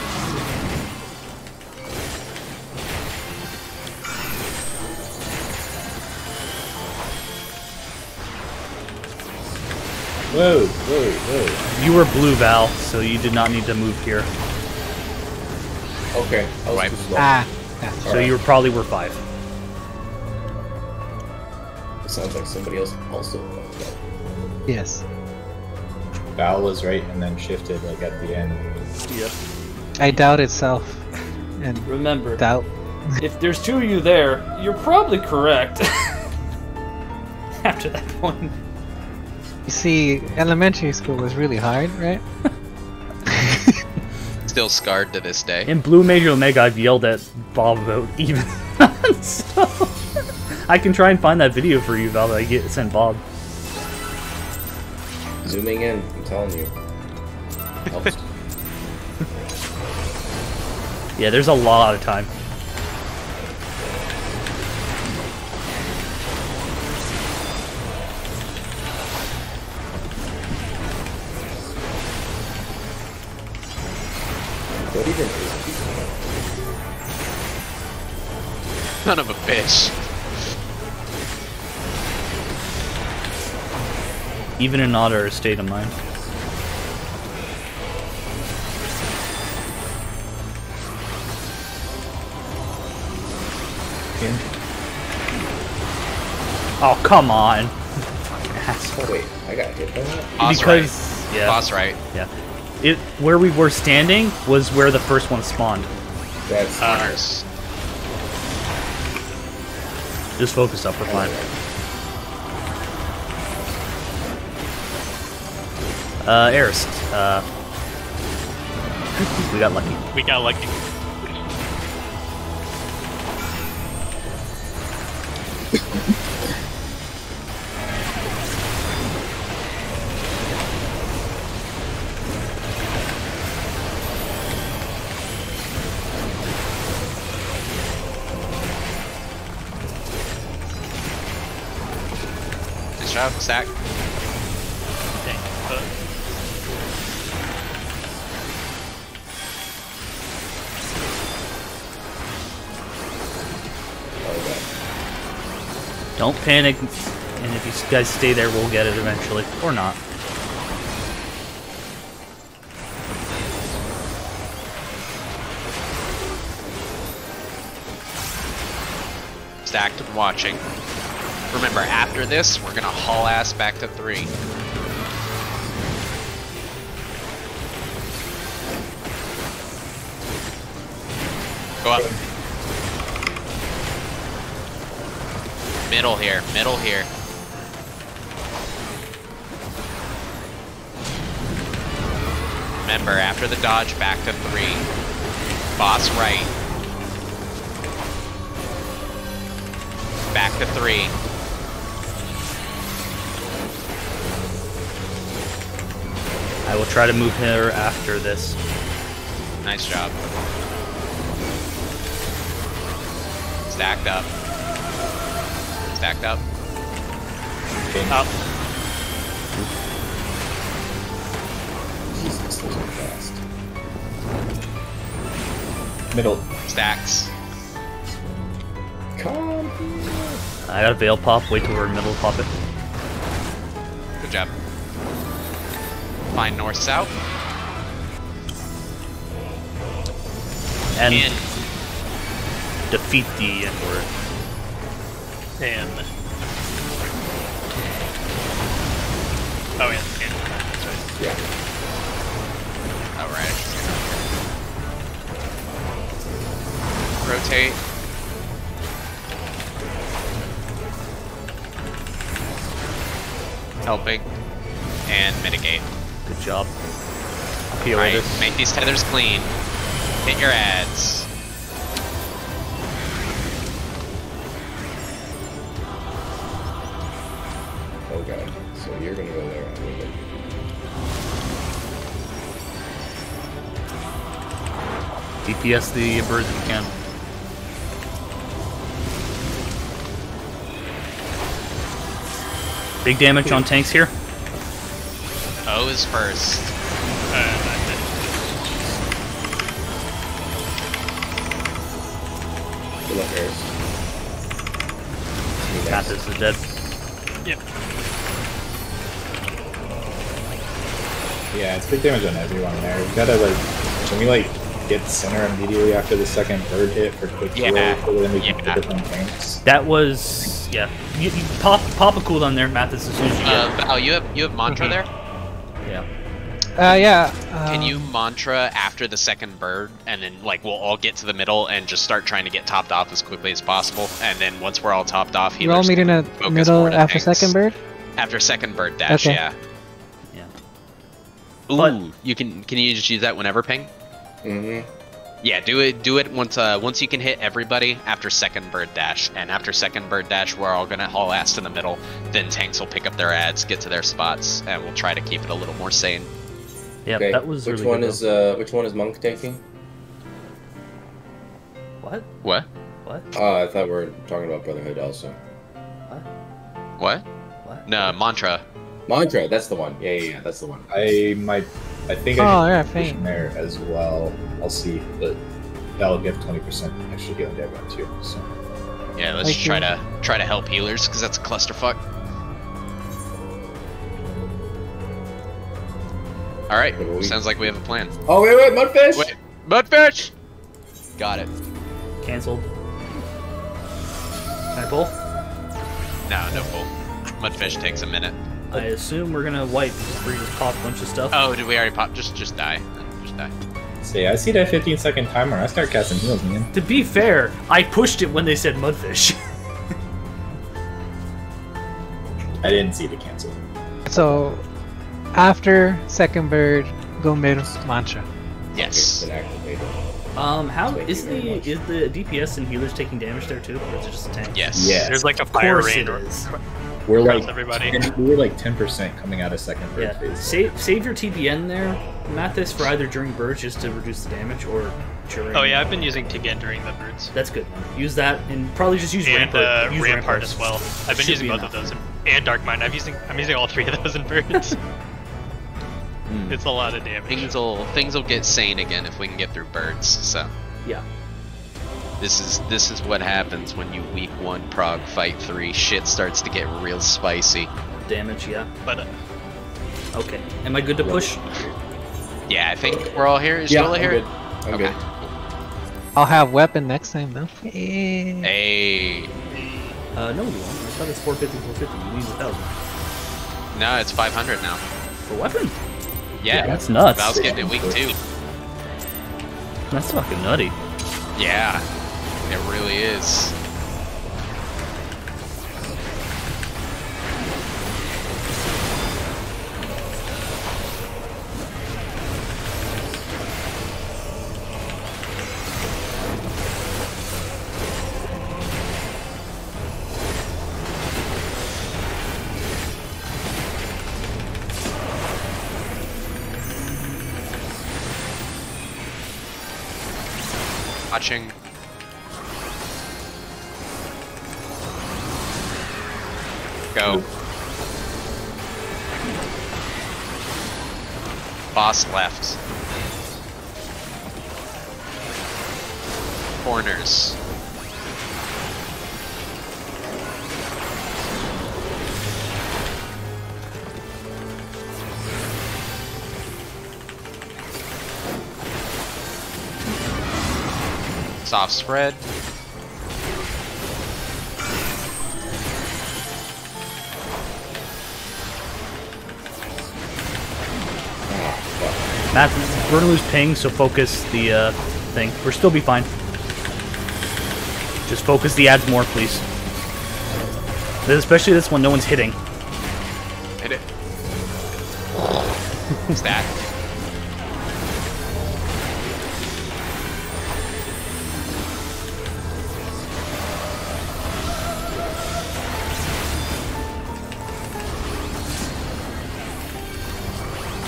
Whoa, whoa, whoa. You were blue, Val, so you did not need to move here. Okay, I was Right. too slow. Yeah. So you probably were 5. It sounds like somebody else also. Yes. Val was right and then shifted like at the end. Yep. I doubt itself. And Remember, doubt. if there's 2 of you there, you're probably correct. After that point. You see, elementary school was really hard, right? Still scarred to this day. In Blue Major Omega, I've yelled at Bob about even. So, I can try and find that video for you, Val, that I sent Bob. Zooming in, I'm telling you. Helps. Yeah, there's a lot of time. What even is Son of a bitch. Even in not our state of mind. Oh, come on. Fucking asshole. Wait, I got hit by that? Boss Because, right. yeah. Boss right. Yeah. Where we were standing was where the first one spawned. That's Corners. Just focus up, we're fine. Arist. We got lucky. We got lucky. Good job, Stack. Dang. Don't panic, and if you guys stay there, we'll get it eventually. Or not. Stacked and watching. Remember, after this, we're gonna haul ass back to 3. Go up. Middle here, middle here. Remember, after the dodge, back to 3. Boss right. Back to 3. I will try to move her after this. Nice job. Stacked up. Stacked up. Up. Jesus, those are fast. Middle. Stacks. Come here. I got a veil pop, wait till we're in the middle, pop it. Good job. Find north-south. And defeat the N-word. And... Oh, yeah. That's right. Yeah. Alright. Rotate. Helping. And mitigate. Good job. Alright, make these tethers clean. Hit your ads. Oh god. So you're gonna go there. I'm gonna go. DPS the birds if you can. Big damage on tanks here. O is first. Good luck, Harris. Mathis is dead. Yep. Yeah, it's big damage on everyone there. You gotta like, can we like get center immediately after the second bird hit for quick heal, so then we can put it on tanks? That was You pop a cooldown there, Mathis, as soon as you get. Val, you have mantra there. Yeah. Yeah. Can you mantra after the second bird, and then like we'll all get to the middle and just start trying to get topped off as quickly as possible, and then once we're all topped off, we're all meeting at middle after second bird. After second bird dash, okay. yeah. Ooh, But, can you just use that whenever ping? Mm-hmm. Yeah, do it once you can hit everybody after second bird dash, and after second bird dash we're all gonna haul ass to the middle. Then tanks will pick up their ads, get to their spots, and we'll try to keep it a little more sane. Yeah, Okay. that was which really one good, is which one is Monk taking? What? What? What? I thought we were talking about Brotherhood also. What? What? No, mantra. Mantra, that's the one. Yeah, that's the one. I think Oh, I yeah, can push faint. there as well. I'll see, but that'll give 20% extra healing to everyone too. So Yeah, let's Thank try you. to help healers because that's a clusterfuck. All right, sounds like we have a plan. Oh wait, Mudfish! Wait, Mudfish! Got it. Cancelled. Can I pull? No, no pull. Mudfish takes a minute. I assume we're gonna wipe before you just pop a bunch of stuff. Oh, did we already pop? Just die. Just die. see, I see that 15-second timer. I start casting heals, man. To be fair, I pushed it when they said mudfish. I didn't see the cancel. So, after second bird, go middle mantra. Yes. It's been activated. How Thank is you very much. the DPS and healers taking damage there too, or is it just a tank? Yes. Yeah. There's like a Of fire course rain it is. We're across like everybody. we were like 10% coming out of second bird Yeah. phase. Save your TBN there, Mathis, for either during birds just to reduce the damage, or during. Oh yeah, I've been using TBN during the birds. That's good. Use that and probably just use And Rampart. Use Rampart as well. I've been Should using be both of enough. those. And Dark Mind. I'm using all three of those in birds. It's a lot of damage. Things will get sane again if we can get through birds. So Yeah. this is what happens when you week 1 Prog fight 3. Shit starts to get real spicy. Damage. Yeah. But Okay. Am I good to push? Yeah, I think we're all here. Is Yeah, Jola I'm here? good. I'm Okay. good. I'll have weapon next time though. Hey. No, you won't. I thought it's 450, 450. You need 1,000 No, it's 500 now. for weapon. Yeah. That's nuts. Val's getting it week 2. That's fucking nutty. Yeah. It really is. Watching. Go. Boss left. Corners. Soft spread. Matt, we're gonna lose ping, so focus the thing. We'll still be fine. Just focus the ads more, please. Especially this one, no one's hitting. Hit it. Stack.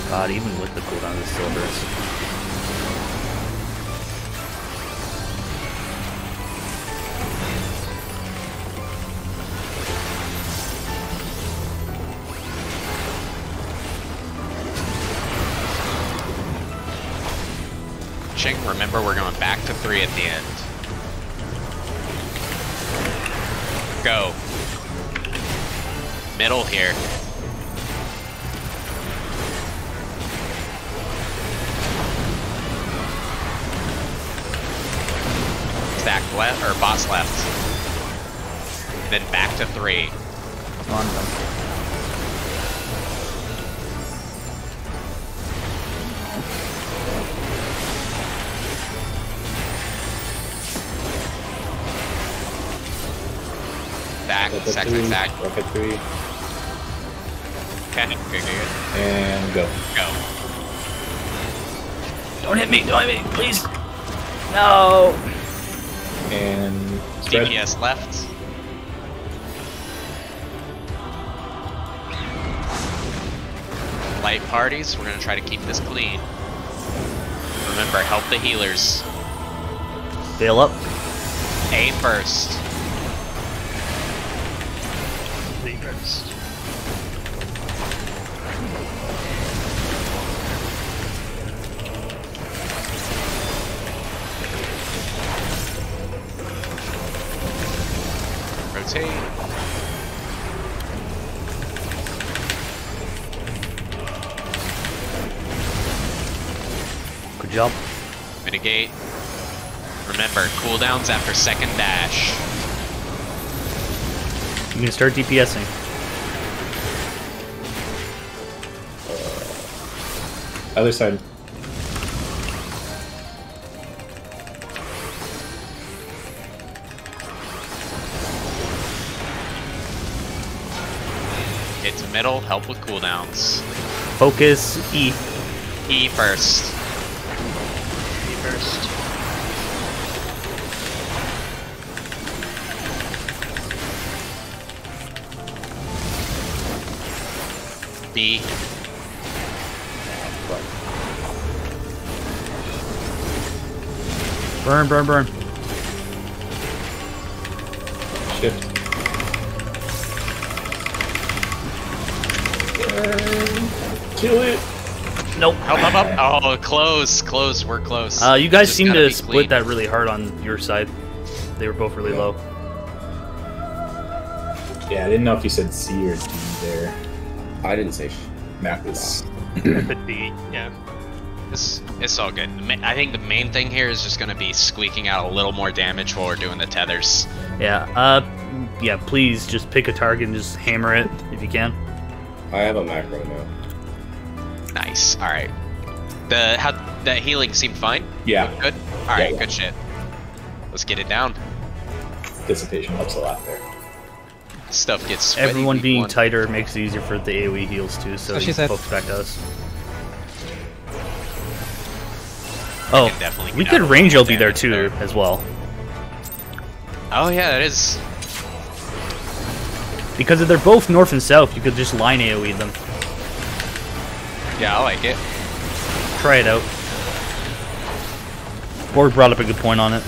God, even with the cooldown, it still hurts. Ching, remember we're going back to 3 at the end. Go. Middle here. Stack left, or boss left. Then back to 3. Come on, then. Back, stack. Rock at 3. Okay, good. And go. Go. Don't hit me, please. No. And spread. DPS left. Light parties, we're gonna try to keep this clean. Remember, help the healers. Bail up. A first. Rotate. Good job. Mitigate. Remember, cooldowns after second dash. You can start DPSing. Other side. Get to middle, help with cooldowns. Focus E. E first. Me first. B. Burn. Shift. Kill it. Nope. Help. Oh, close. We're close. You guys Just seem gotta to be split clean. that really hard on your side. They were both really Yeah. low. Yeah, I didn't know if you said C or D there. I didn't say Map is. Could be, yeah. It's all good. I think the main thing here is just gonna be squeaking out a little more damage while we're doing the tethers. Yeah. Yeah. Please just pick a target and just hammer it if you can. I have a macro now. Nice. All right. That healing seemed fine. Yeah. Good. All right. Yeah. Good shit. Let's get it down. Dissipation helps a lot there. Stuff gets sweaty. Everyone week being one. tighter makes it easier for the AoE heals too. So she you said. focus back to us. can Oh, definitely we get could out range of LB there damage too there. as well. Oh yeah, it is. Because if they're both north and south, you could just line AoE them. Yeah, I like it. Try it out. Borg brought up a good point on it.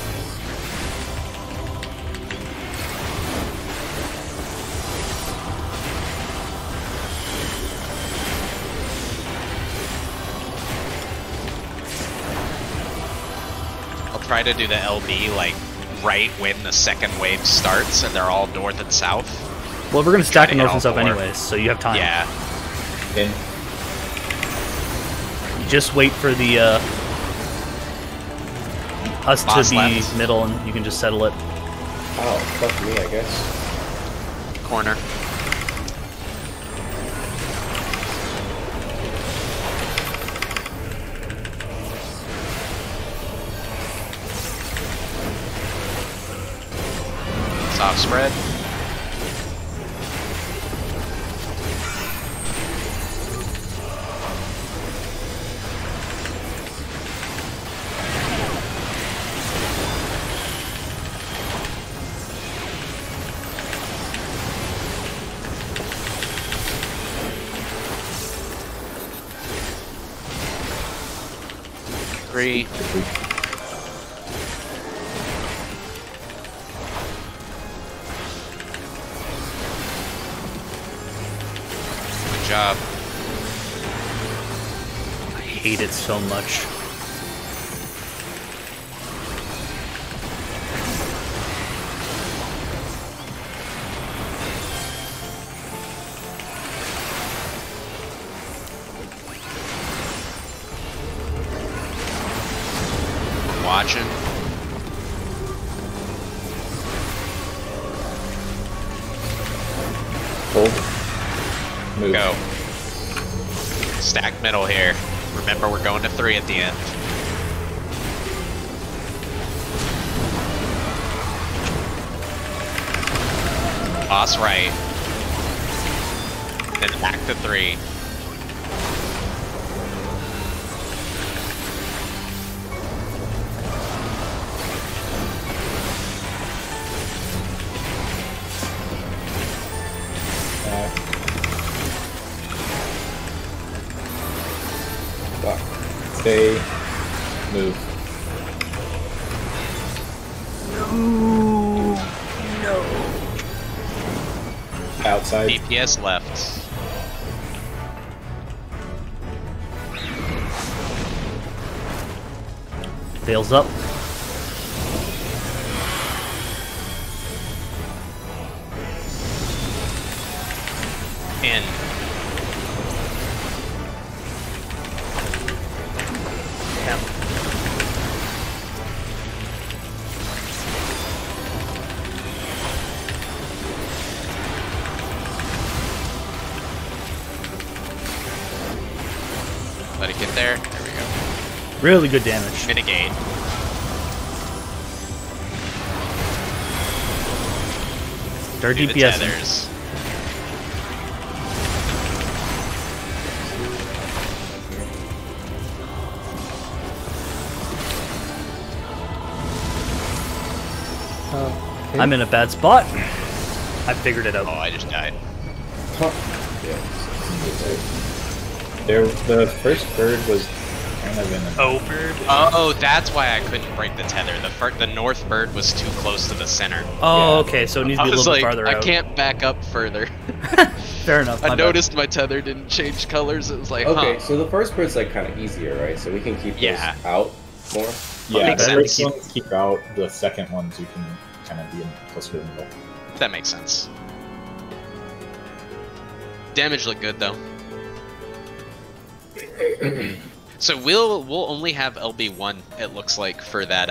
I'll try to do the LB like right when the second wave starts and they're all north and south. Well, we're gonna stack to the hit north all and south four. anyways, so you have time. Yeah. In. Just wait for the us Boss to be left. middle, and you can just settle it. Oh, fuck me, I guess. Corner. Soft spread. Three. Good job. I hate it so much. Watching. Hold. Move. Go. Stack middle here. Remember, we're going to 3 at the end. Boss right. Then back to 3. Stay. Move. No. Outside. DPS left. Fails up. In. Yep. Let it get there. There we go. Really good damage. Mitigate. Our Do the DPS. tethers. Okay. I'm in a bad spot. I figured it out. Oh, I just died. Huh. Yeah. There, the first bird was kind of in a... Oh, Birb. Oh, that's why I couldn't break the tether. The north bird was too close to the center. Oh, Yeah. okay, so it needs to I be a was little like, bit farther I out. can't back up further. Fair enough. I my bad. noticed my tether didn't change colors. It was like, Okay, huh. so the first bird's like kind of easier, right? So we can keep Yeah. those out more. Yeah, Makes the sense. first ones keep out, the second ones you can kind of be in closer to the middle. That makes sense. Damage looked good though. So we'll only have LB1, it looks like, for that,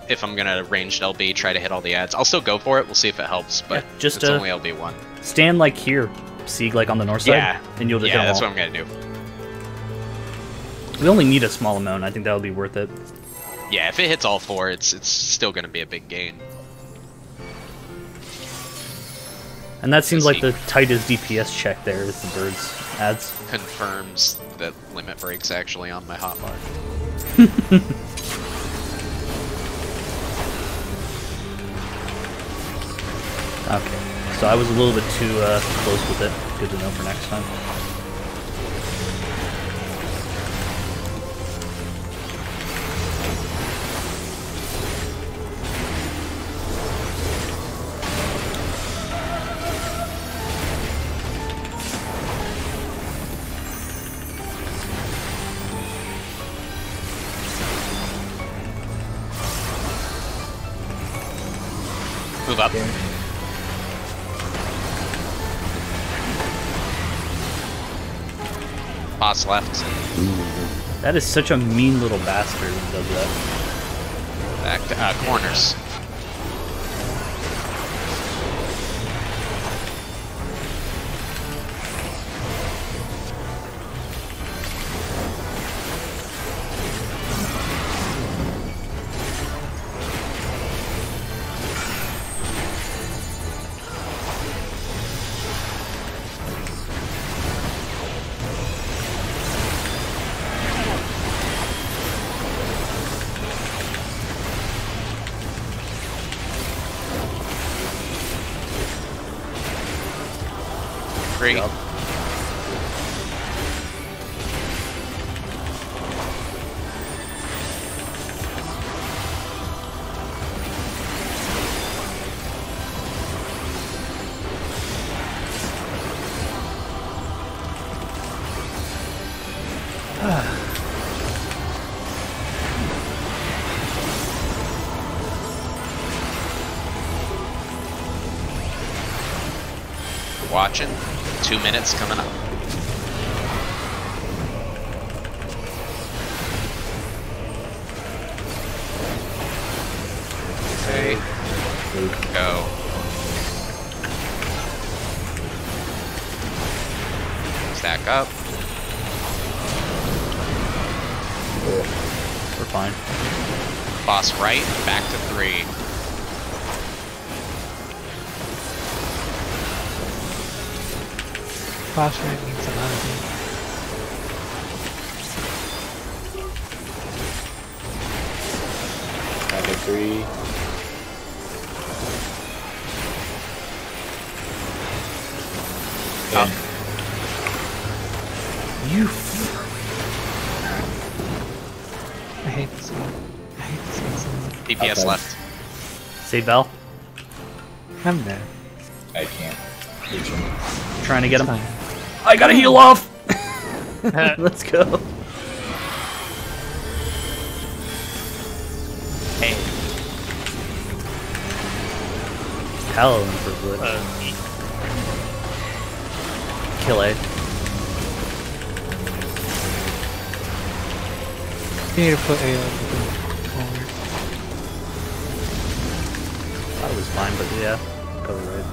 if I'm gonna ranged LB, try to hit all the ads. I'll still go for it, we'll see if it helps, but Yeah, just, it's only LB1. Stand like here, Sieg, like on the north side, Yeah, and you'll just yeah, hit that's them what I'm gonna do. all. We only need a small amount. I think that would be worth it. Yeah, if it hits all 4, it's still gonna be a big gain. And that seems like Sieg the tightest DPS check there is the birds ads. Confirms that limit break's actually on my hotbar. Okay, so I was a little bit too close with it. Good to know for next time. Move up. Boss left. That is such a mean little bastard who does that. Back to corners. Yep. Watching. 2 minutes coming up. Okay. Go. Stack up. We're fine. Boss right, back to 3. Boss right means a lot of things. Back to 3. Up. You. I hate this one. I hate this one so much. DPS Okay. left. Save Val. I'm dead. I can't reach him. Trying to get It's him. fine. I gotta heal off. Let's go. Hey. Hell, for good. Kill A. You need to put A on forward. Thought it was fine, but yeah, probably right.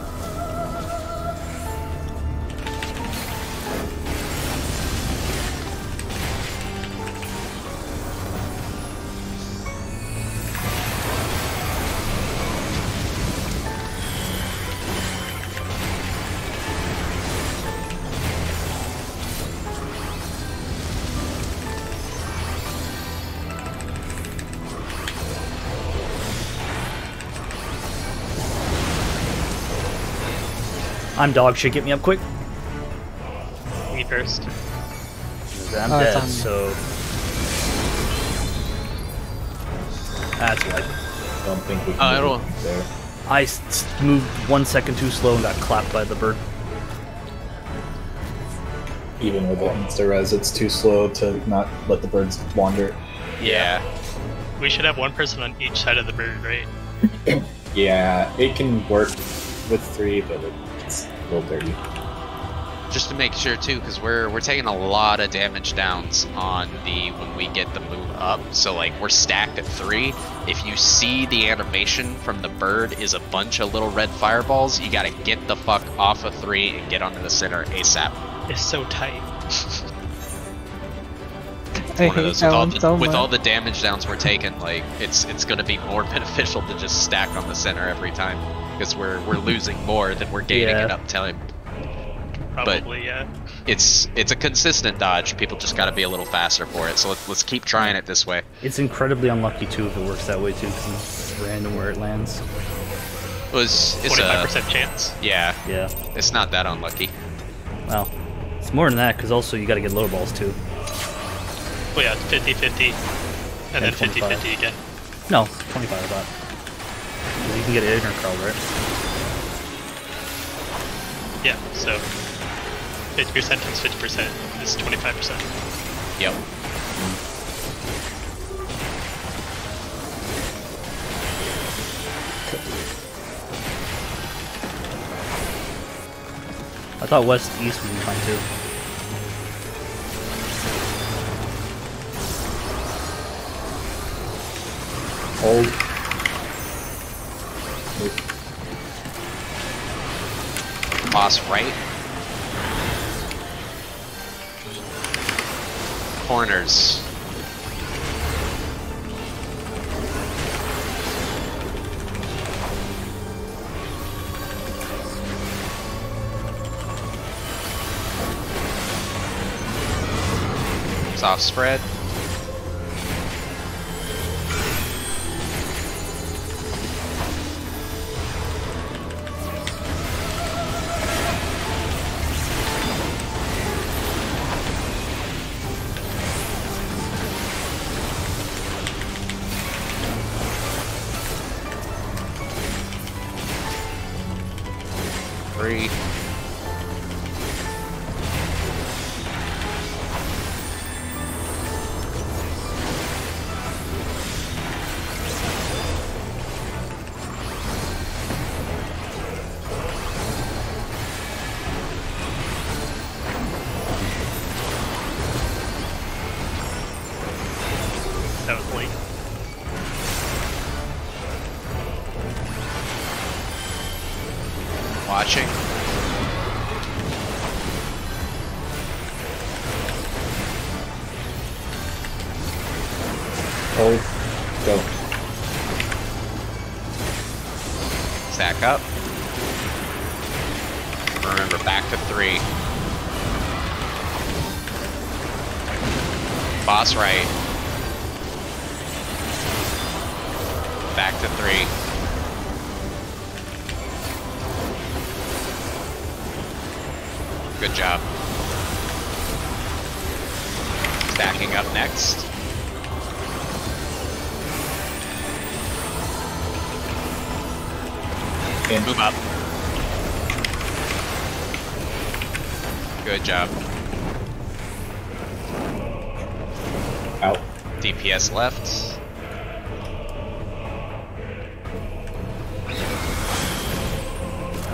I'm dog shit, get me up quick. Me first. I'm Oh, it's dead, on me. so... That's right. Don't think we can It'll- do it there. I moved 1 second too slow and got clapped by the bird. Even with the insta-res, it's too slow to not let the birds wander. Yeah. We should have one person on each side of the bird, right? Yeah, it can work with 3, but it's a little dirty. Just to make sure too, because we're taking a lot of damage downs on the when we get the move up. So like we're stacked at 3. If you see the animation from the bird is a bunch of little red fireballs, you gotta get the fuck off of 3 and get onto the center ASAP. It's so tight. I One of hate those that one so with all much. the damage downs we're taking, like it's gonna be more beneficial to just stack on the center every time because we're losing more than we're gaining Yeah. in uptime. Probably, yeah. It's a consistent dodge. People just got to be a little faster for it. So let's keep trying it this way. It's incredibly unlucky too if it works that way too, because it's random where it lands. It's 25% chance. yeah. Yeah. It's not that unlucky. Well, it's more than that, because also you gotta get low balls too. Well, yeah, 50-50, and then 25. 50-50 again. No, 25 I thought. 'Cause you can get an ignorant crawl, right? Yeah, so 50% times 50% is 25%. Yep. I thought west-east would be fine too. Hold. Boss right. Corners. Soft spread. Three. That was late. Watching. Hold. Go. Stack up. Remember, back to 3. Boss right. Back to 3. Good job. Stacking up next. In. Move up. Good job. Out. DPS left.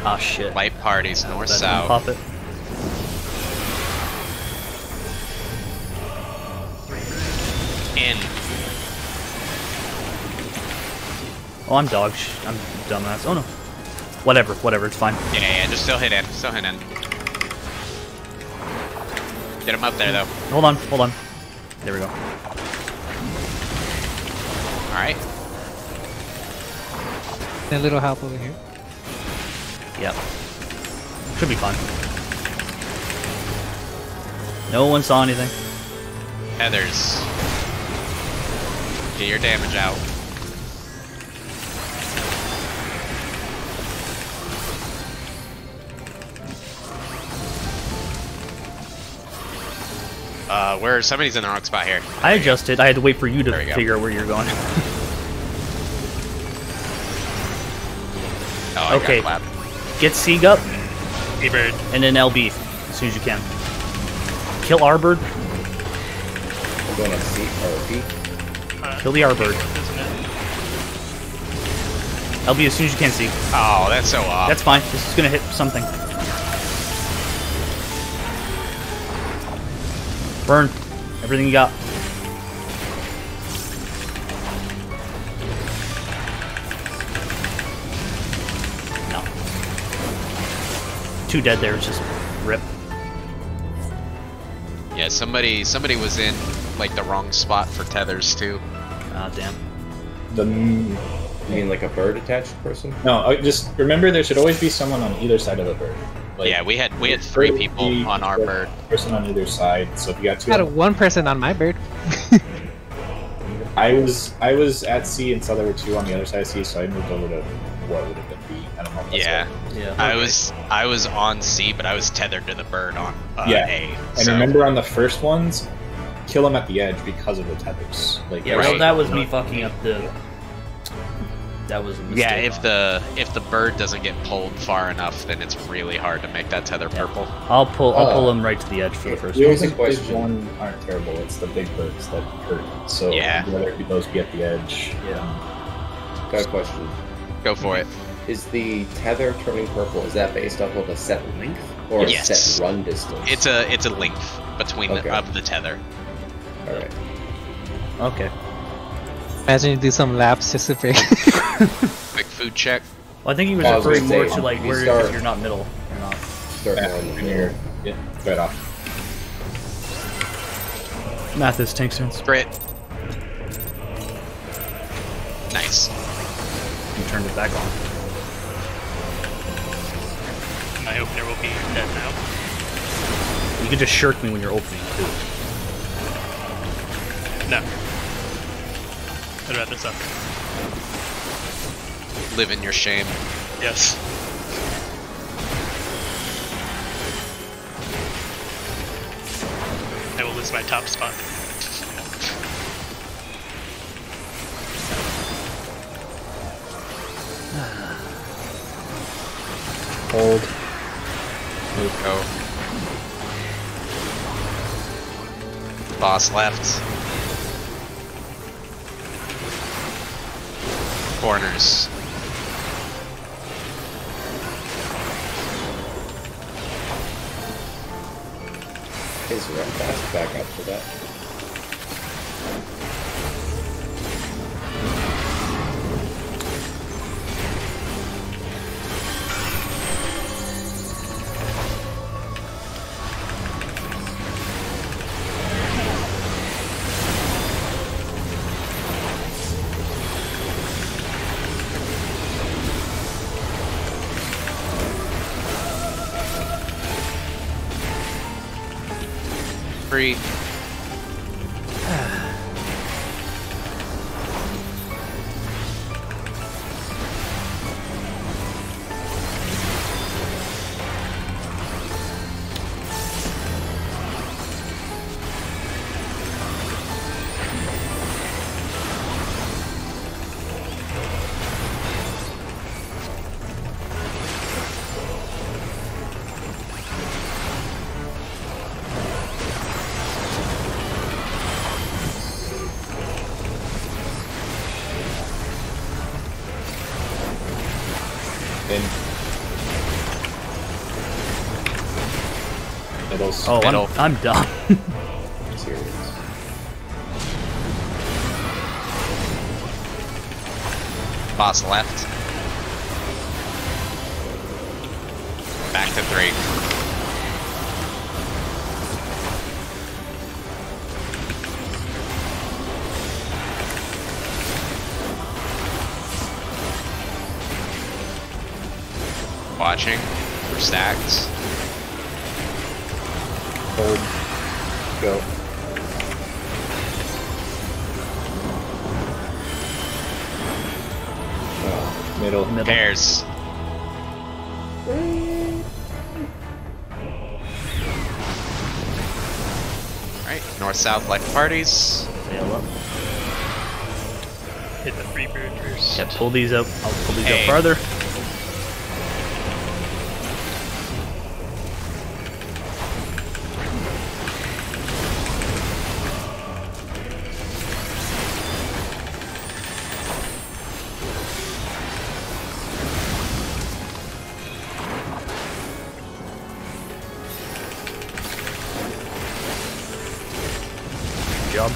Ah, shit. Light parties north That didn't south. pop it. In. Oh, I'm I'm dumbass. Oh no. Whatever, it's fine. Yeah, just still hit in. Still hit in. Get him up there though. Hold on. There we go. Alright. A little help over here. Yep. Should be fine. No one saw anything. Heathers. Get your damage out. Where somebody's in the wrong spot here. I adjusted. I had to wait for you to There we go. figure out where you're going. Oh, I Okay. got clapped. Get Sieg up, Bird. and then LB as soon as you can. Kill Arbird. I'm going to C or B. Kill the Arbird. Isn't it? LB as soon as you can, Sieg. Oh, that's so off. That's fine. This is gonna hit something. Burn. Everything you got. No. 2 dead there. It's just rip. Yeah, somebody was in like the wrong spot for tethers too. Ah, damn. You mean like a bird attached person? No, just remember there should always be someone on either side of the bird. Like, Yeah, we had 3 people on our bird. Person on either side. So if you got 2, I had one person on my bird. I was at C and saw there were 2 on the other side of C, so I moved over to what would have been B. I don't know. If that's Yeah. right. Yeah. I was on C, but I was tethered to the bird on Yeah. A. And so- remember on the first ones, kill them at the edge because of the tethers. Like Yeah, Right. well, that was me fucking up the. That was a mistake. Yeah, if the bird doesn't get pulled far enough, then it's really hard to make that tether purple. I'll pull him right to the edge for the first The one. Here's a big question. one aren't terrible. It's the big birds that hurt. So Yeah. whether those be at the edge. Yeah. Got a question. Go for it. Is the tether turning purple, is that based off of a set length or a Yes. set run distance? It's a length between Okay. of the tether. Alright. Okay. Imagine you do some laps just to pick. Quick food check. Well, I think he was referring more to like where if you're not middle or not. Start more in the middle. Yeah, right off. Mathis, tank turns. Crit. Nice. You turned it back on. My opener will be dead now. You can just shirk me when you're opening too. No. I'd rather suffer. Live in your shame. Yes. I will lose my top spot. Hold. Move, go. Boss left. Corners. Is run fast back up for that. Free. In. Middles. Oh, Middle. I'm done. Serious. Boss left. Back to 3. Watching for stacks. Hold. Go. Middle. Middle. Pairs. Alright, north-south left parties. Sail up. Hit the free bird first. Yeah, pull these up. I'll pull these Hey. up farther. Job.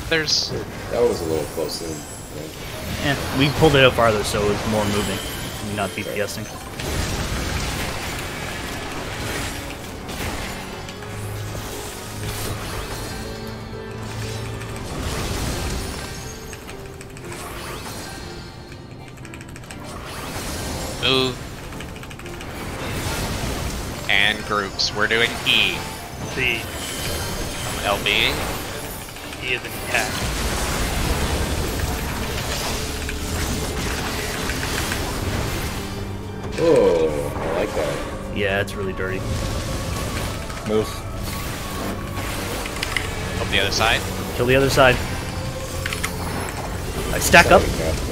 There's That was a little close. We pulled it up farther, so it was more moving, not DPSing. move. And groups. We're doing E. C. LB. E is in cat. Oh, I like that. Yeah, it's really dirty. Move. Up the other side. Kill the other side. I stack up.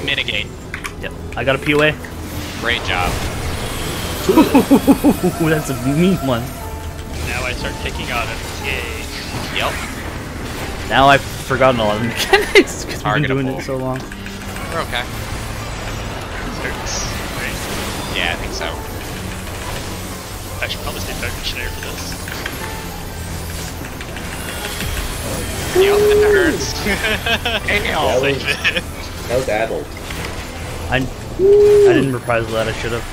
Mitigate. Yep, I got a POA. Great job. Ooh, that's a mean one. Now I start taking on it. Yay. Yep. Now I've forgotten a lot of the mechanics because we've been doing it so long. We're okay. Starts. Right. Yeah, I think so. I should probably stay back missionary for this. Yep, that hurts. Hey, That I'll was- save it. That was adult. I didn't reprisal that. I should have.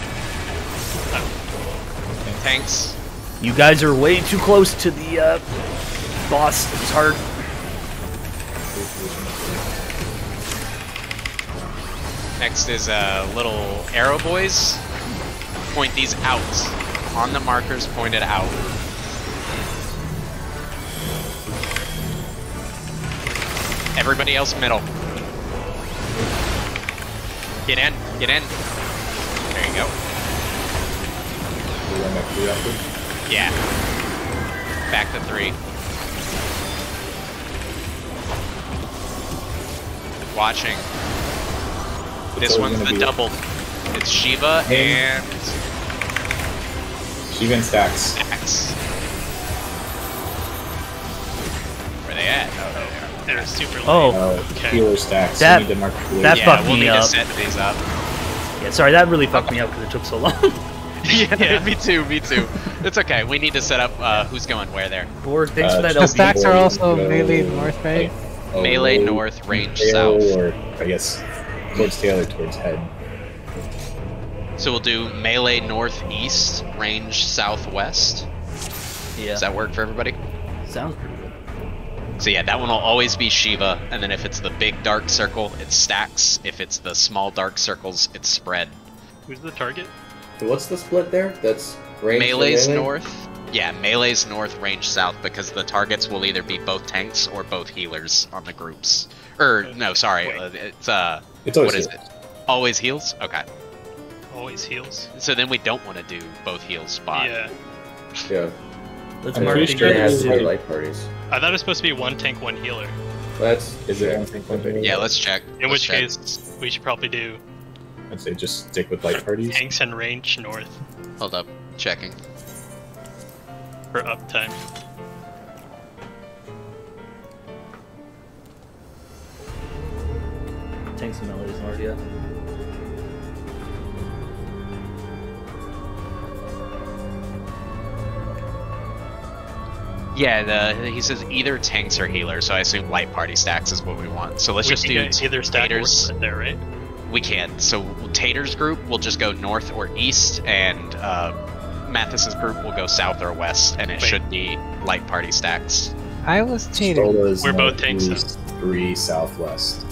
Tanks. You guys are way too close to the boss. It's hard. Next is little arrow boys. Point these out. On the markers, pointed out. Everybody else middle. Get in, get in. There you go. Yeah. Back to 3. Watching. This one's the double. It's Shiva and... Shiva and Stacks. Stacks. Where they at? Oh, They're super late. Oh, okay. Healer Stacks. That, we need to mark that yeah, fucked we'll me need up. to set these up. Yeah, sorry, that really fucked me up because it took so long. Yeah, me too, me too. It's okay, we need to set up who's going where there. Or thanks for that The LP. stacks are also melee north, right? Melee north, range tail, south. Or, I guess, towards tail or towards head. So we'll do melee northeast, range southwest. Yeah. Does that work for everybody? Sounds pretty good. So yeah, that one will always be Shiva, and then if it's the big dark circle, it's Stacks. If it's the small dark circles, it's Spread. Who's the target? What's the split there? That's range Melee's melee? north. Yeah, melee's north, range south, because the targets will either be both tanks or both healers on the groups. Or no, sorry, it's It's always what is heals. it? Always heals. Okay. Always heals. So then we don't want to do both heals spot. Yeah. Yeah. Let's I'm mark pretty the sure It has guys. to be light parties. I thought it was supposed to be 1 tank, 1 healer. That's Is it anything? Yeah, let's check. In Let's which check. case, we should probably do I'd say just stick with light parties. tanks and range north Hold up, checking. for uptime. Tanks and melees north, yeah. Yeah, he says either tanks or healers, so I assume light party stacks is what we want. So let's We just can do get either stack or taters. split there, right? We can. So Tater's group will just go north or east, and Mathis's group will go south or west, and it Wait. should be light party stacks. I was cheating. Stola's We're both tanks, northeast, 3 southwest.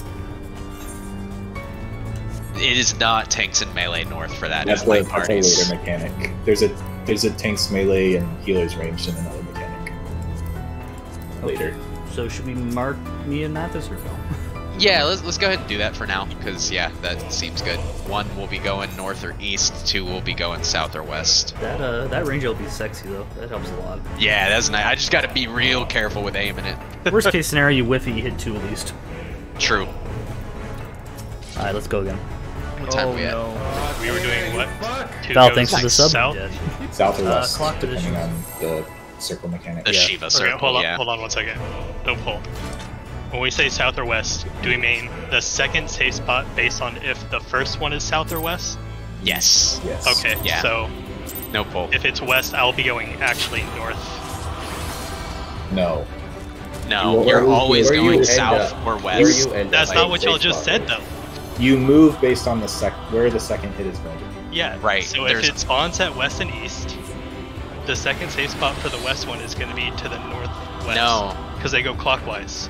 It is not tanks and melee north for that. That's It's light a later parties. mechanic. There's a tanks melee and healers ranged in another mechanic. Later. So should we mark me and Mathis or no? Yeah, let's go ahead and do that for now, because yeah, that seems good. 1 will be going north or east, 2 will be going south or west. That range will be sexy though. That helps a lot. Yeah, that's nice. I just got to be real careful with aiming it. Worst case scenario, you whiff it, you hit 2 at least. True. All right, let's go again. What time we at? We were doing what? 2 Val, goes thanks for the sub. South? Yeah. South or west, clock depending position. on the circle mechanic. The Yeah. Shiva Okay, circle, hold on, yeah. hold on 1 second. Don't pull. When we say south or west, do we mean the second safe spot based on if the first one is south or west? Yes. Yes. Okay, Yeah. so No pull. if it's west, I'll be going actually north. No. No, Where you're you- always where you going end south up. or Where west. you end That's up not is what safe y'all just spot. said though. You move based on the where the second hit is going to be. Yeah, Right, So there's- if it spawns at west and east, the second safe spot for the west one is going to be to the northwest. No. Because they go clockwise.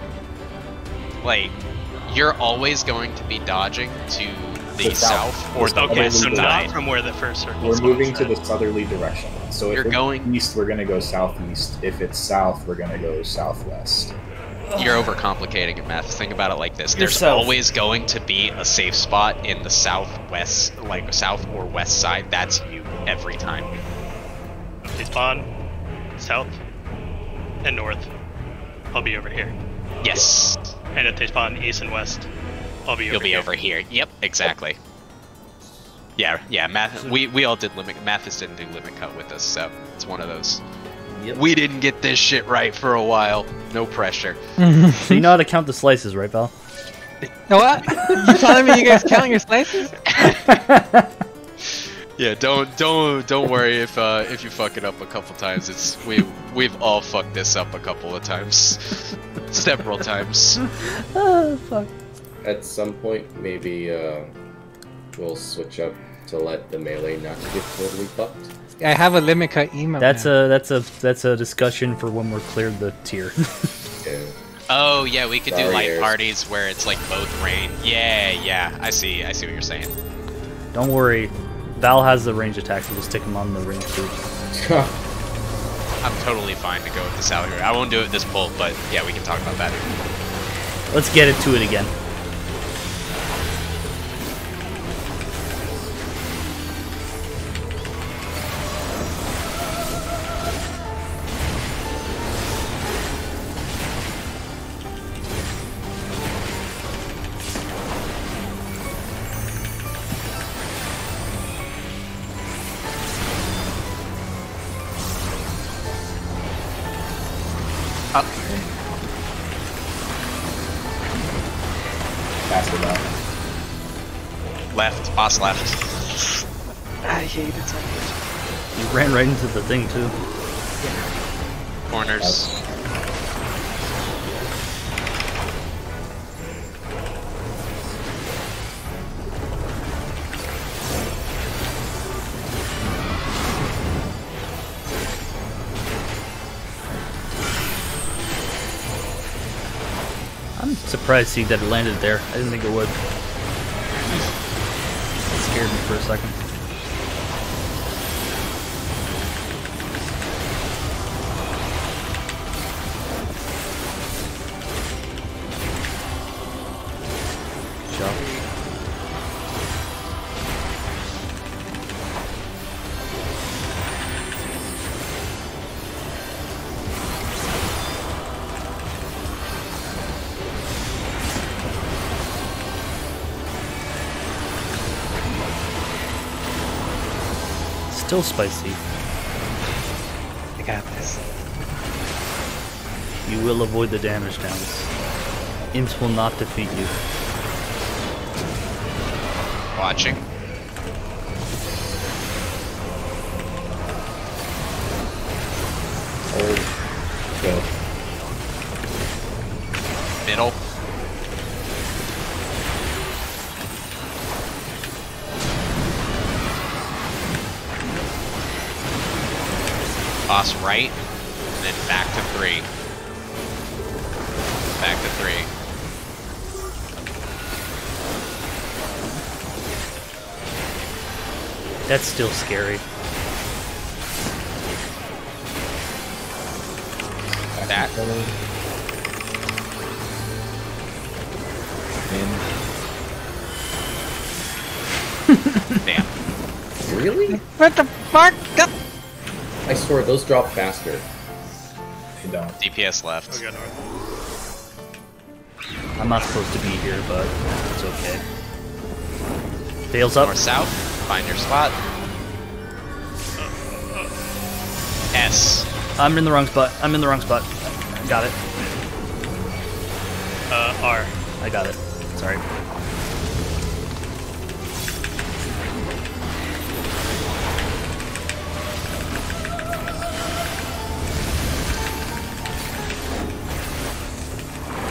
Like, you're always going to be dodging to the The south. south or the Okay, west so side. not from where the first circle We're spawns, moving to right? the southerly direction. So if You're it's going- east, we're going to go southeast. If it's south, we're going to go southwest. You're overcomplicating it, Math. Think about it like this. You're There's south. always going to be a safe spot in the southwest, like south or west side. That's you every time. They spawn south and north. I'll be over here. Yes. And if they spawn east and west, I'll be over You'll be here. over here. Yep, exactly. Yeah, Math. We all did limit. Mathis didn't do limit cut with us, so it's one of those. Yep. We didn't get this shit right for a while. No pressure. So you know how to count the slices, right, Val? What? You telling me you guys count your slices? Yeah, don't worry if you fuck it up a couple times. It's we've all fucked this up a couple of times, several times. Oh, fuck. at some point, maybe we'll switch up to let the melee not get totally fucked. I have a limit cut email. That's a discussion for when we're cleared the tier. Yeah. Oh yeah, we could do Sorry, light Airs. parties where it's like both rain. Yeah, I see what you're saying. Don't worry, Val has the range attack, so we'll stick him on the range too. I'm totally fine to go with the salary. I won't do it this pull, but yeah, we can talk about that. Let's get it to it again. Up. Faster now. Left, boss left. I hate it so much. You ran right into the thing too. Corners. I'm surprised seeing that it landed there. I didn't think it would. It scared me for a second. Good job. Still spicy. I got this. You will avoid the damage downs. Imps will not defeat you. Watching. Oh, go. Middle. Boss right, and then back to 3. Back to 3. That's still scary. That. Damn. Really? What the fuck? I swear, those drop faster. They don't. DPS left. Oh, God, north. I'm not supposed to be here, but it's okay. Fails up. North south. Find your spot. S. I'm in the wrong spot. I'm in the wrong spot. Got it. R. I got it. Sorry.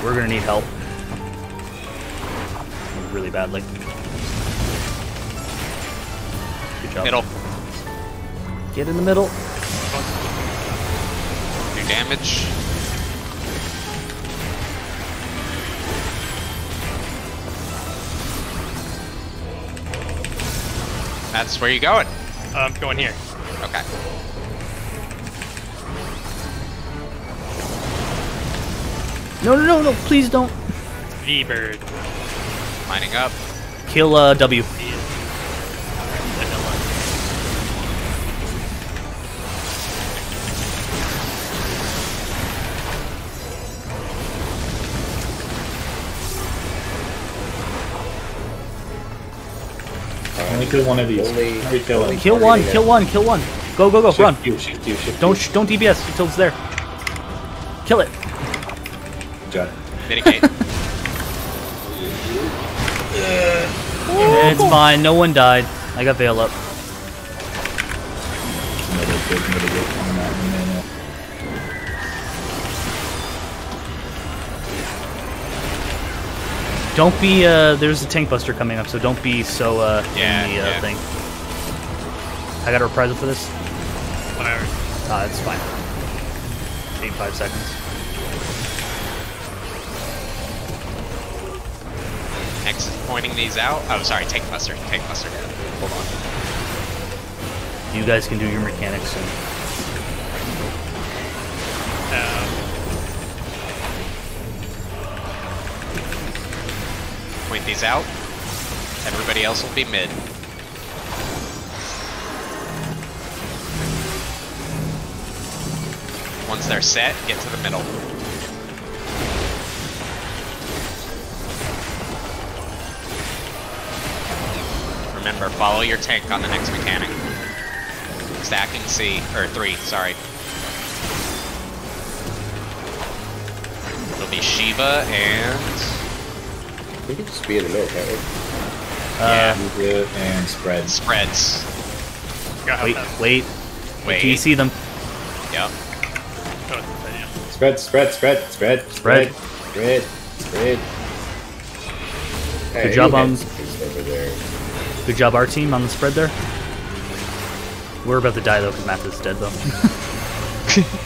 We're gonna need help. Really badly. Good job. Middle. Get in the middle. Do damage. That's where you going. I'm going here. Okay. No, please don't. V-Bird. Lining up. Kill W. Only kill one of these. Only kill him. Kill one. Go, run. Shift you. Don't DPS until it's there. Kill it. Jet. Mitigate. It's fine, no one died. I got Veil up. Another big mitigate coming out in a minute. Don't be, there's a tank buster coming up, so don't be so, in the, thing. I got a reprisal for this? Whatever. It's fine. 5 seconds. X is pointing these out. Oh, sorry, tank buster. Tank buster. Hold on. You guys can do your mechanics soon. Point these out. Everybody else will be mid. Once they're set, get to the middle. Remember, follow your tank on the next mechanic. Stacking C, or 3, sorry. It'll be Shiva and... We could just be in the middle, can't we? Yeah. And spread. Spreads. Wait. Do you see them? Yep. Spread. Hey, Good job on. over there. Good job, our team, on the spread there. We're about to die though, because Math is dead though.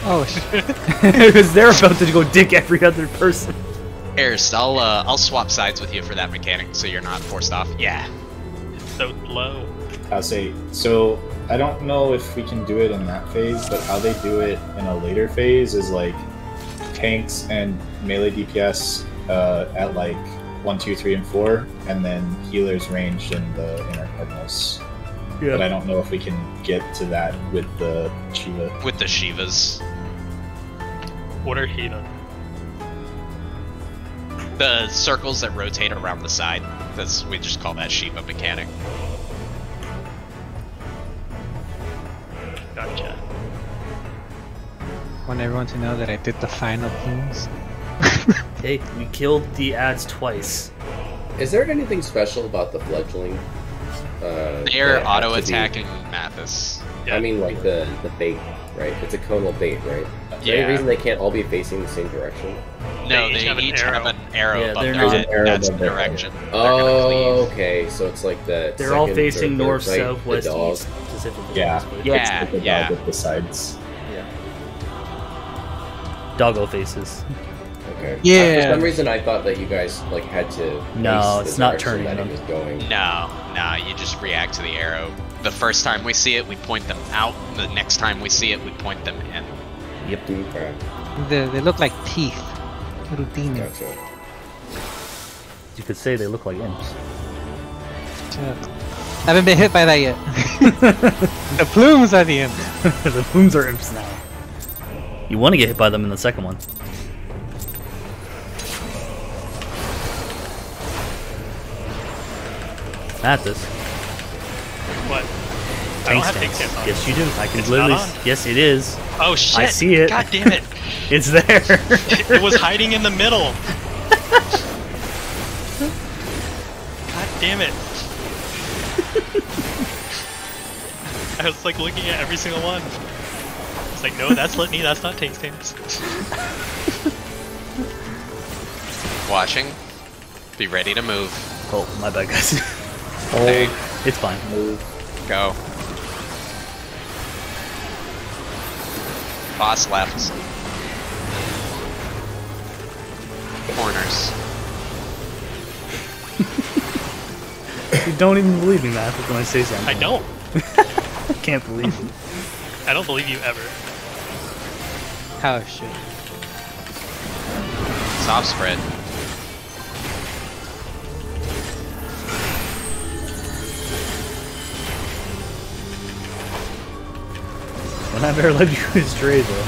Oh shit. Because they're about to go dick every other person. Eris, I'll swap sides with you for that mechanic, so you're not forced off. Yeah. It's so low. I'll say, so I don't know if we can do it in that phase, but how they do it in a later phase is like tanks and melee DPS at like 1, 2, 3, and 4, and then healers ranged in the inner cardinals. Yeah. But I don't know if we can get to that with the Shiva. With the Shivas. What are Hina? The circles that rotate around the side. We just call that Shiva mechanic. Gotcha. Want everyone to know that I did the final plumes. Hey, we killed the ads twice. Is there anything special about the fledgling? They're auto-attacking Mathis. Yeah. I mean, like the bait, right? It's a conal bait, right? Is there any reason they can't all be facing the same direction? No, they each have an arrow above their head. That's the direction. Oh, okay. So it's like that. They're all facing north, south, west, east, specifically. Yeah. With the sides. Yeah. Doggo faces. Okay. Yeah. For some reason, I thought that you guys like had to. No, face it's the not direction turning that them. it was going. No, you just react to the arrow. The first time we see it, we point them out. The next time we see it, we point them in. Yep. Okay. They look like teeth. Little demons. Gotcha. You could say they look like imps. Haven't been hit by that yet. The plumes are the imps. The plumes are imps now. You want to get hit by them in the second one. At this. What? I don't have tank stance on. Yes, you do. I can It's literally. not on? Yes, it is. Oh shit! I see it. God damn it! It's there. It was hiding in the middle. God damn it! I was like looking at every single one. It's like, no, that's Litany. That's not tank stance. Watching. Be ready to move. Oh, my bad, guys. Hey. It's fine. Move. Go. Boss left. Corners. You don't even believe me, Matt, when I say something. I don't. I can't believe you. I don't believe you ever. Oh shit. Soft spread. When I better let you astray, though.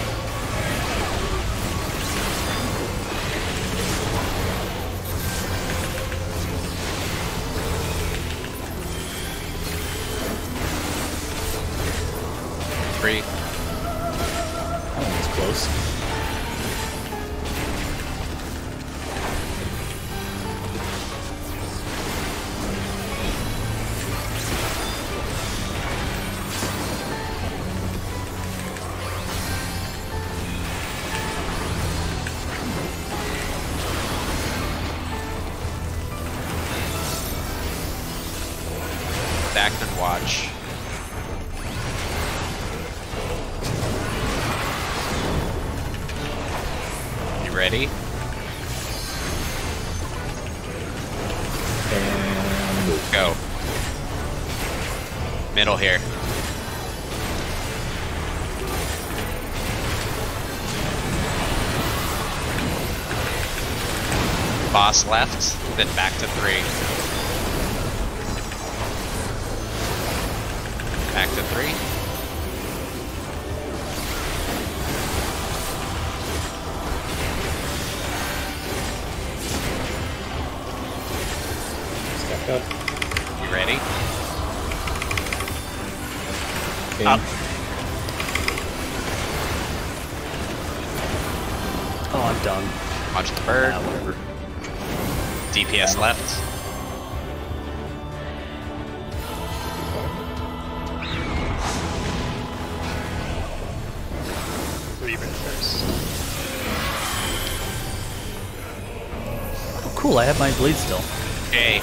Three. Oh, that's close. range. You ready? And Go. Middle here. Boss left, then back to 3. Back to 3. stack up. You ready? Up. Oh, I'm done. Watch the bird. Ah, whatever. DPS left. Reaver first. Oh, cool. I have my bleed still. Okay.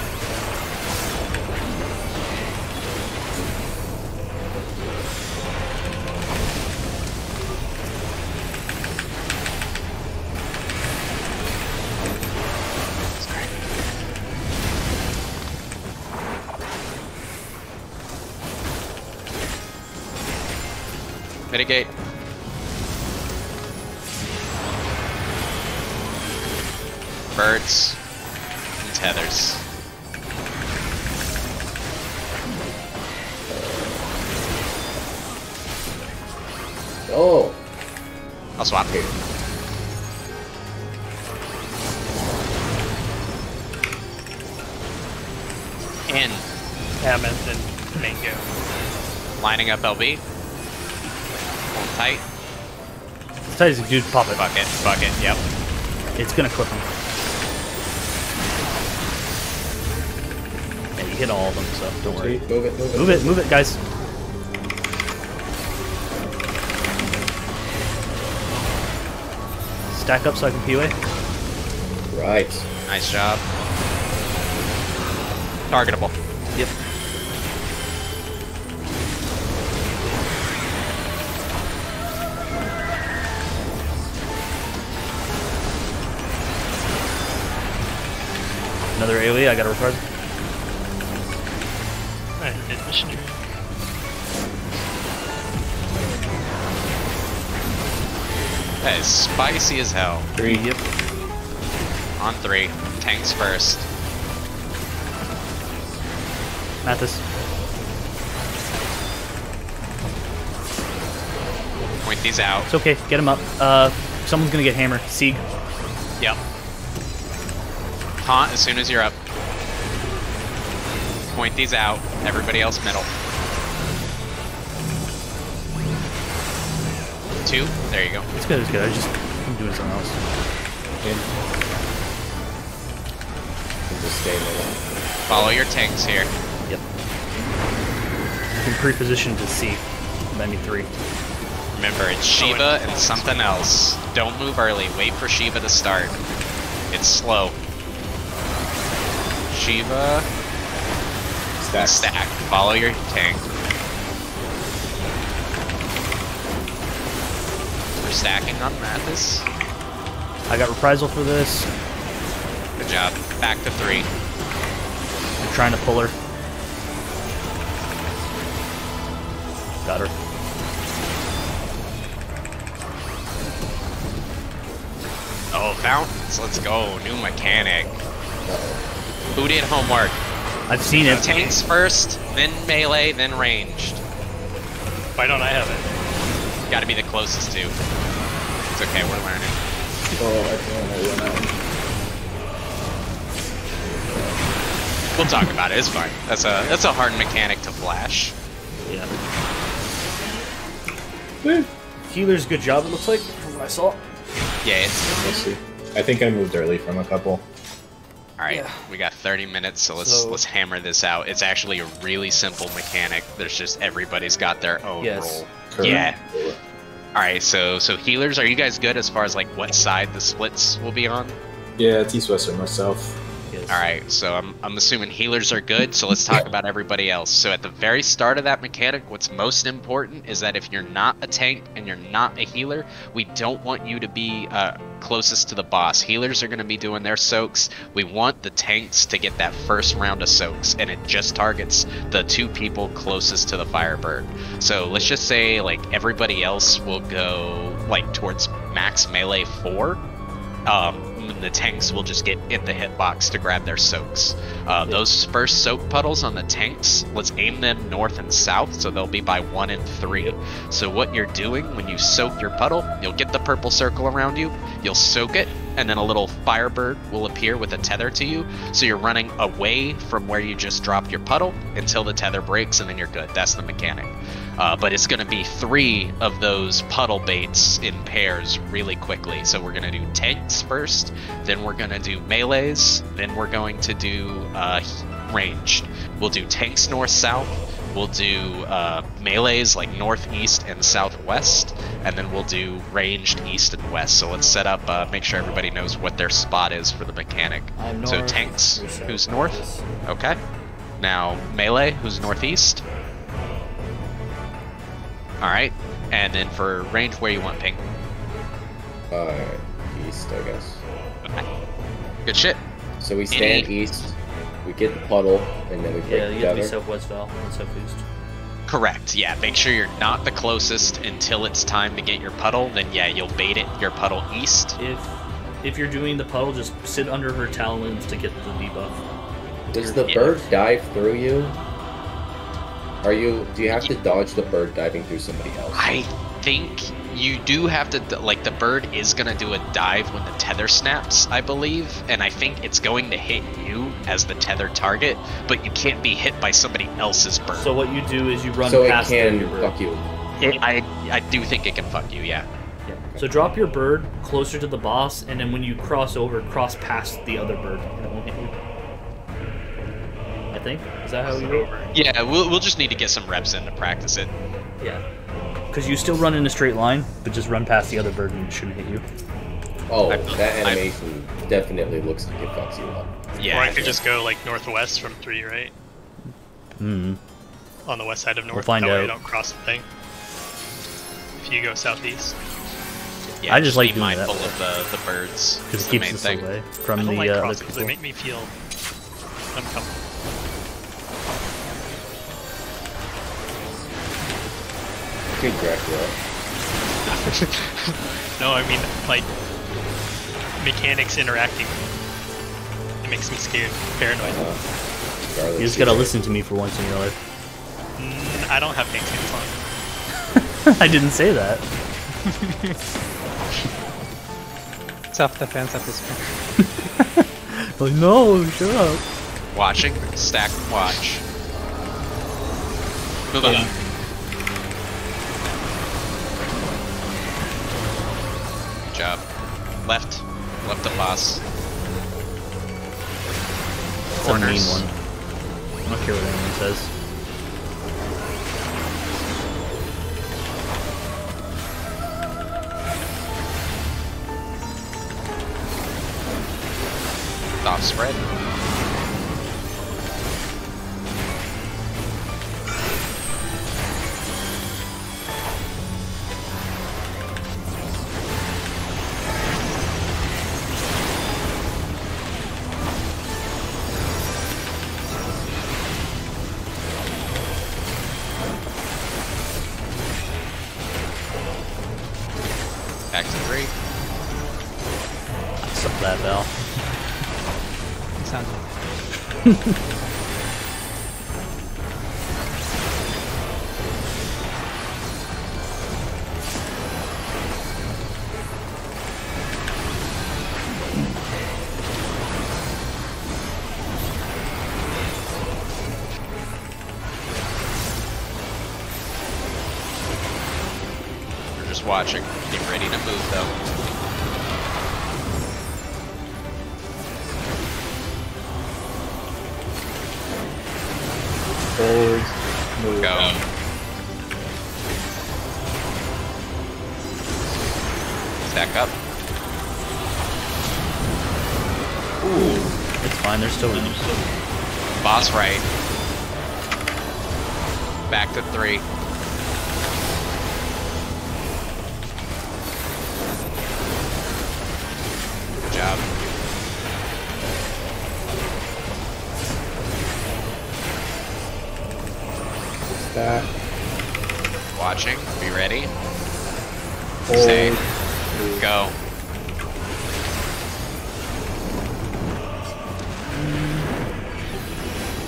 Mitigate. Birds and tethers. Oh, I'll swap here. In. Mammoth and Mango. Lining up LB. Hold tight. As tight as you do, pop it. Bucket, yep. It's gonna clip him. Yeah, you hit all of them, so don't worry. move it. Move it, guys. Stack up so I can POA. Right. Nice job. Targetable. Yep. Another AoE, I got a retard. Alright, hit missionary. That is spicy as hell. 3, yep. On 3. Tanks first. Mathis. Point these out. It's okay, get him up. Someone's gonna get hammer. Sieg. Yep. Taunt as soon as you're up. Point these out. Everybody else middle. 2. There you go. It's good, I'm doing something else. Just stay middle. Follow your tanks here. Yep. You can pre-position to C. Maybe 3. Remember, it's Shiva and something else. Don't move early. Wait for Shiva to start. It's slow. Shiva. Stack. Follow your tank. We're stacking on Mathis. I got reprisal for this. Good job. Back to 3. I'm trying to pull her. Got her. Oh, fountains. Let's go. New mechanic. Who did homework? I've seen it. Tanks first, then melee, then ranged. Why don't I have it? Gotta be the closest to. It's okay, we're learning. Oh, I can't. We'll talk about it, it's fine. That's a hard mechanic to flash. Yeah. Healer's good job, it looks like, from what I saw. Yeah, it's... We'll see. I think I moved early from a couple. Alright, Yeah. we got 30 minutes, so let's hammer this out. It's actually a really simple mechanic. There's just everybody's got their own role. Correct. Yeah. Alright, so healers, are you guys good as far as like what side the splits will be on? Yeah, it's east, west, or north, south. Yeah, Alright, so I'm assuming healers are good, so let's talk about everybody else. So at the very start of that mechanic, what's most important is that if you're not a tank and you're not a healer, we don't want you to be closest to the boss. Healers are going to be doing their soaks. We want the tanks to get that first round of soaks, and it just targets the 2 people closest to the Firebird. So let's just say, like, everybody else will go, like, towards max melee 4. The tanks will just get in the hitbox to grab their soaks. Those first soak puddles on the tanks, let's aim them north and south, so they'll be by 1 and 3. So what you're doing when you soak your puddle, you'll get the purple circle around you, you'll soak it, and then a little Firebird will appear with a tether to you, so you're running away from where you just dropped your puddle until the tether breaks, and then you're good. That's the mechanic. But it's going to be 3 of those puddle baits in pairs really quickly. So we're going to do tanks first, then we're going to do melees, then we're going to do ranged. We'll do tanks north-south, we'll do melees like northeast and southwest, and then we'll do ranged east and west. So let's set up, make sure everybody knows what their spot is for the mechanic. So tanks, who's north? Okay. Now melee, who's northeast? Alright, and then for range, where you want ping? East, I guess. Okay. Good shit. So we stand east, we get the puddle, and then we break Yeah, you together. have to be southwest, Val, not southeast. Correct, yeah. Make sure you're not the closest until it's time to get your puddle, then yeah, you'll bait it, your puddle east. If you're doing the puddle, just sit under her talons to get the debuff. Does the bird dive through you? Do you have to dodge the bird diving through somebody else? I think you do have to, like, the bird is going to do a dive when the tether snaps, I believe, and I think it's going to hit you as the tether target, but you can't be hit by somebody else's bird. So what you do is you run so past it can your bird. fuck you. I do think it can fuck you, yeah. So drop your bird closer to the boss, and then when you cross over, cross past the other bird, and it won't hit you. I think. Is that how you do it? Yeah, we'll just need to get some reps in to practice it. Yeah. Because you still run in a straight line, but just run past the other bird and it shouldn't hit you. Oh, that animation definitely looks like it fucks you up. Yeah. Or I could just go like northwest from 3, right? Hmm. On the west side of north. We'll find that way out. I don't cross the thing. If you go southeast. Yeah, I just like be doing that mindful of the birds. Because Is it the keeps main us thing. away from I don't the like other crossings. They people. make me feel uncomfortable. Good Dracula. No, I mean, like, mechanics interacting. It makes me scared, paranoid. You just gotta listen to me for once in your life. I don't have pink pants on. I didn't say that. Self-defense at this point. Like, no, shut up. Watching, stack, watch. Move on. Good job. Left of boss. It's a mean one. I don't care what anyone says. Off spread. Back to 3. I suck that bell. Sounds like We're just watching. Get ready to move though. Forward, move. Go. Stack up. Ooh, it's fine. They're still winning. Boss right. Back to 3. Good job. Back. Watching. Be ready. Hold. Stay. Go.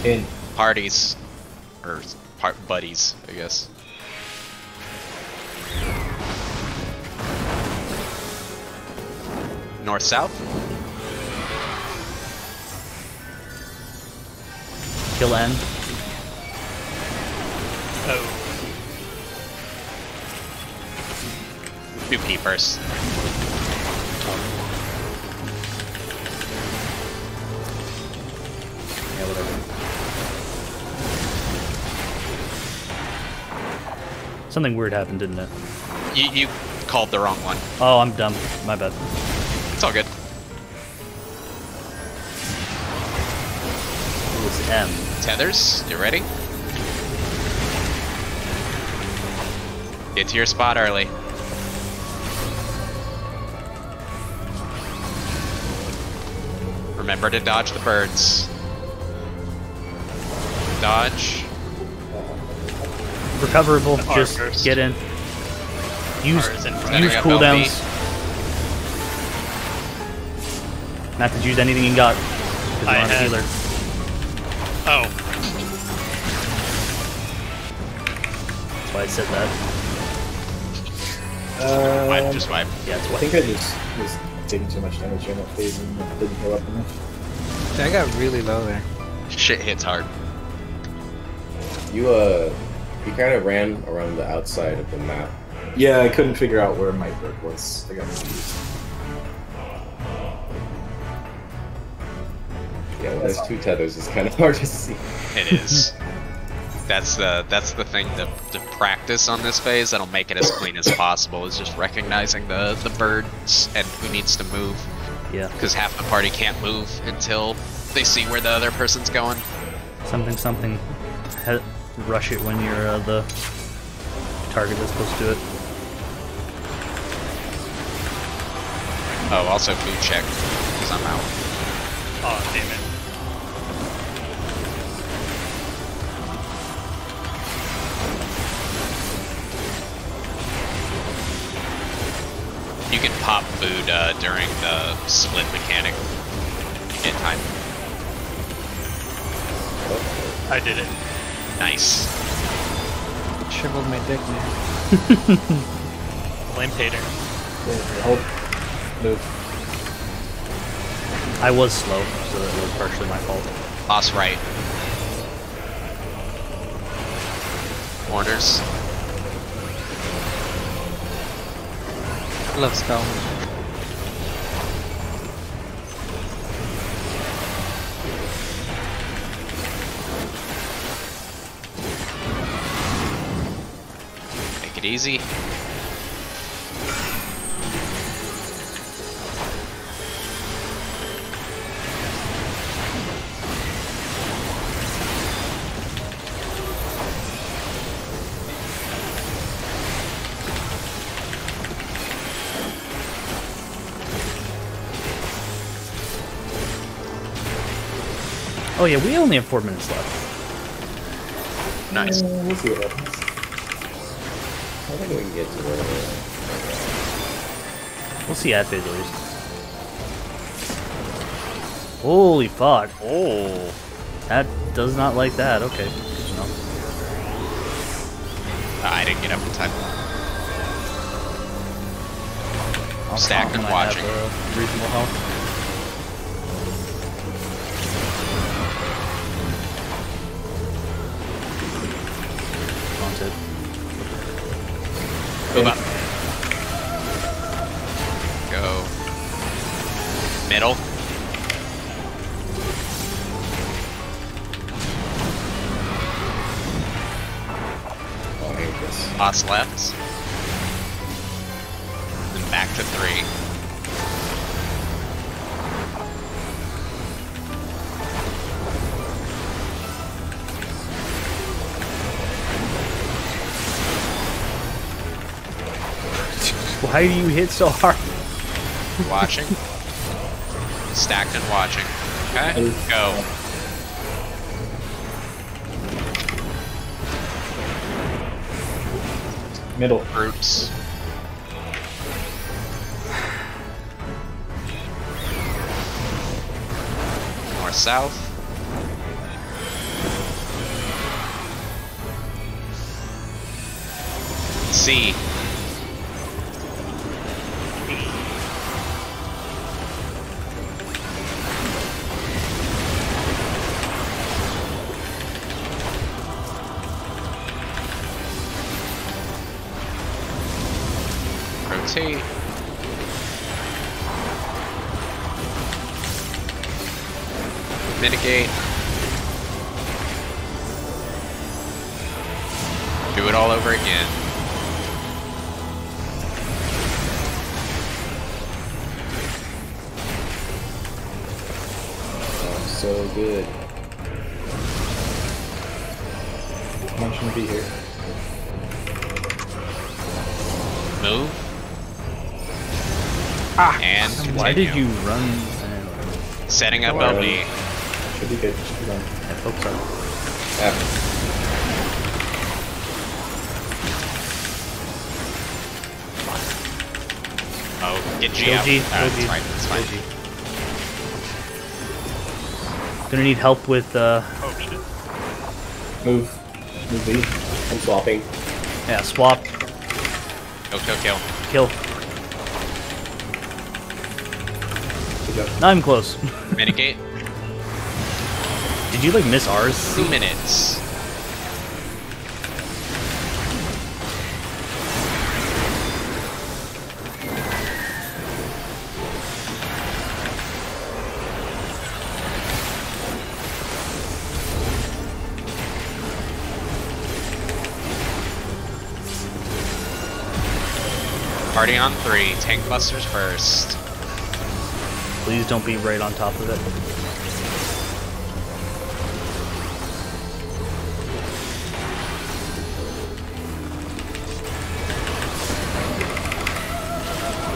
In. Parties. Or buddies, I guess. North south. Kill N. Oh. Do P first. Yeah, whatever. Something weird happened, didn't it? You called the wrong one. Oh, I'm dumb. My bad. It's all good. It was M. Tethers, you ready? Get to your spot early. Remember to dodge the birds. Dodge. Recoverable. R Just first. get in. Use R is in front. Setting up cooldowns. Not to use anything you got. 'Cause you're I not a had- healer. Oh. That's why I said that. Wipe, just wipe. Yeah, it's I what. think I just was taking too much damage in that phase and didn't heal up enough. I got really low there. Shit hits hard. You kind of ran around the outside of the map. Yeah, I couldn't figure out where my bird was. I got confused. Yeah, when there's 2 tethers, it's kind of hard to see. It is. That's the thing to practice on this phase. That'll make it as clean as possible. Is just recognizing the birds and who needs to move. Yeah. Because half the party can't move until they see where the other person's going. Something. Rush it when you're the target that's supposed to do it. Oh, also food check because I'm out. Oh, damn it. You can pop food during the split mechanic in time. I did it. Nice. Shriveled my dick, man. Blame Tater. Yeah, hold. Move. I was slow, so that was partially my fault. Boss right. Orders. Love spell. Make it easy. Oh yeah, we only have 4 minutes left. Nice. We'll see what happens. I think we can get to where We'll see ad phase at least. Holy fuck. Oh. That does not like that. Okay. Good to know. I didn't get up in time. I'll Stacked stop and when I have, watching. reasonable health. Haunted. Move up. Go. Middle. Oh, I hate this. Boss left. Then back to 3. Why do you hit so hard? Watching. Stacked and watching. Okay, go. Middle. Groups. North, south. C. Rotate. Mitigate. Do it all over again. So good. One shouldn't be here. Move. And Why did continue. you run? Setting up Alright. LB. Should be good. Should be done. I hope so. Oh, get G Go out. G, Ah, go it's G, fine, it's fine. go G. Gonna need help with Oh shit. Move. Move B. I'm swapping. yeah, swap, Go, kill, kill. kill. Good job. Now I'm close. Mitigate. Did you like miss ours? 2 minutes. Party on 3. Tank busters first. Please don't be right on top of it.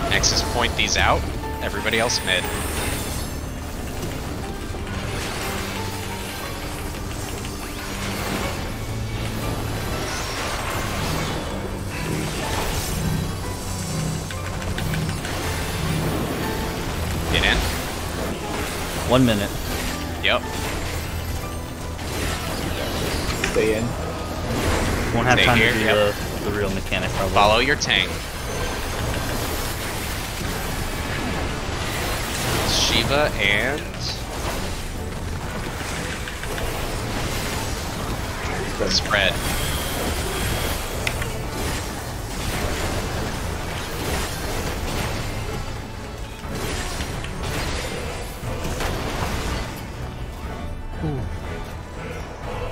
Next is point these out. Everybody else mid. Get in. 1 minute. Yep. Stay in. Won't have Stay time here, to do yep. the real mechanic probably. Follow your tank. Shiva and spread.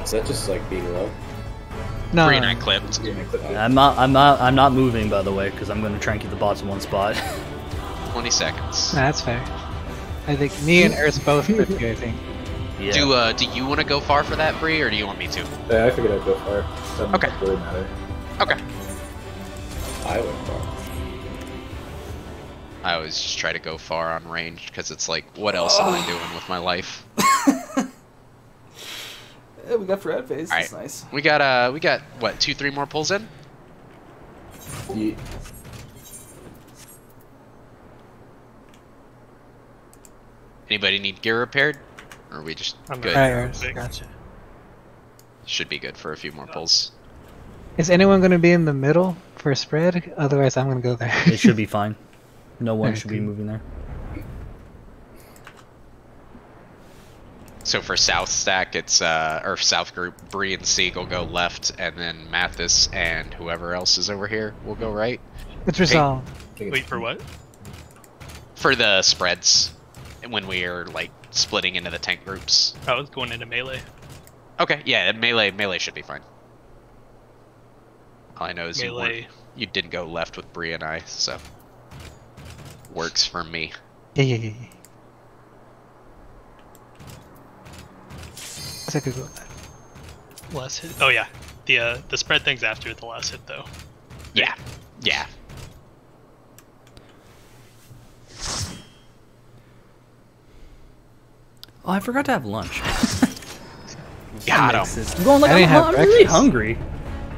Is that just like being low? No. 3-9 clipped. I'm not moving by the way because I'm gonna try and keep the bots in one spot. 20 seconds. That's fair. I think me and Earth both could do, I think. Yeah. Do you want to go far for that, Bree, or do you want me to? Yeah, I figured I'd go far. Doesn't Okay. really matter. Okay. I went far. I always just try to go far on range because it's like, what else am I doing with my life? Yeah, we got Fred phase. That's nice. We got what, 2-3 more pulls in? Ye- Anybody need gear repaired? Or are we just I'm good? not- Alright, Earth. Big. Gotcha. Should be good for a few more pulls. Is anyone going to be in the middle for a spread? Otherwise, I'm going to go there. It should be fine. No one Alright, should be good. moving there. So for South stack, it's or South group, Bree and Sieg will go left, and then Mathis and whoever else is over here will go right. It's resolved. Wait for what? For the spreads, when we are like splitting into the tank groups. I was going into melee. Okay, yeah, melee should be fine. All I know is Melee. you didn't go left with Bree and I, so works for me. Yeah. I could go with that. Last hit. Oh yeah, the spread thing's after the last hit though. Yeah, yeah. Oh, I forgot to have lunch. Got him. I'm going like I'm really hungry.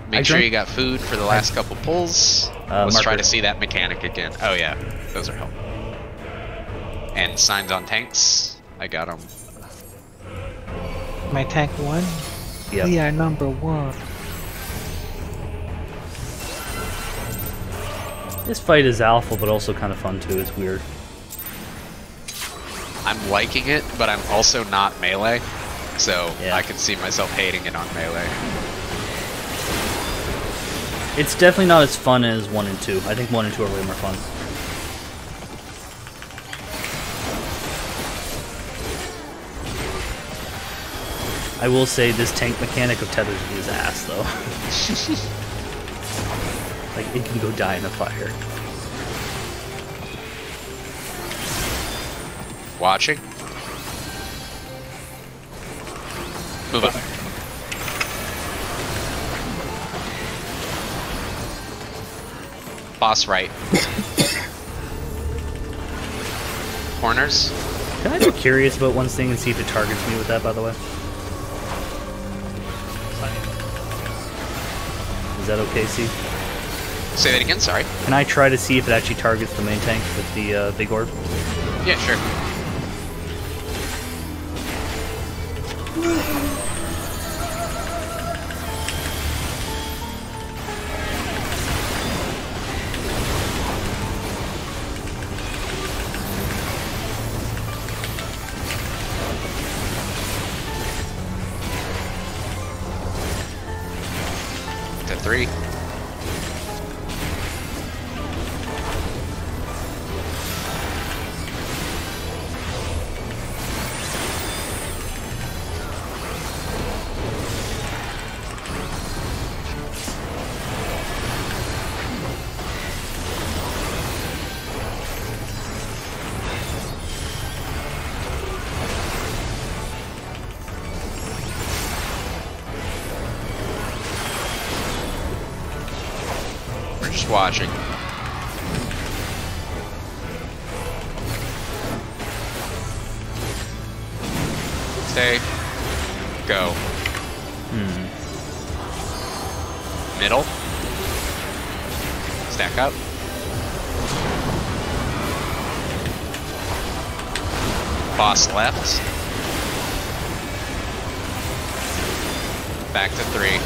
Make sure you got food for the last couple pulls. Let's try to see that mechanic again. Oh yeah, those are helpful. And signs on tanks. I got them. My tank 1? Yep. We are number 1. This fight is alpha, but also kind of fun too. It's weird. I'm liking it, but I'm also not melee, so yeah. I can see myself hating it on melee. It's definitely not as fun as 1 and 2. I think 1 and 2 are way more fun. I will say this tank mechanic of tethers is ass, though. Like, it can go die in a fire. Watching. Move up. Boss right. Corners. Can I be curious about one thing and see if it targets me with that, by the way? Is that okay, C? Say that again, sorry. Can I try to see if it actually targets the main tank with the big orb? Yeah, sure. To 3. Just watching. Stay. Go. Middle. Stack up. Boss left. Back to 3.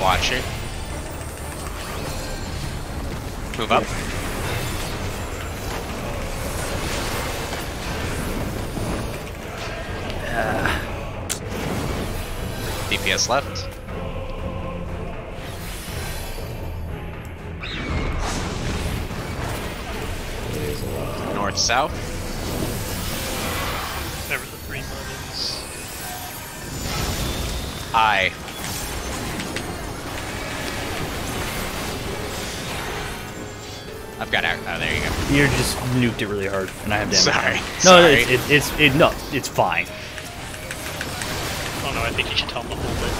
Watch it. Move up. DPS left. North, south. There were the 3 buttons. I. I've got out. Oh, there you go. You just nuked it really hard, and I have damage. Sorry. No, Sorry. no, it's fine. Oh no, I think you should tell him to hold it.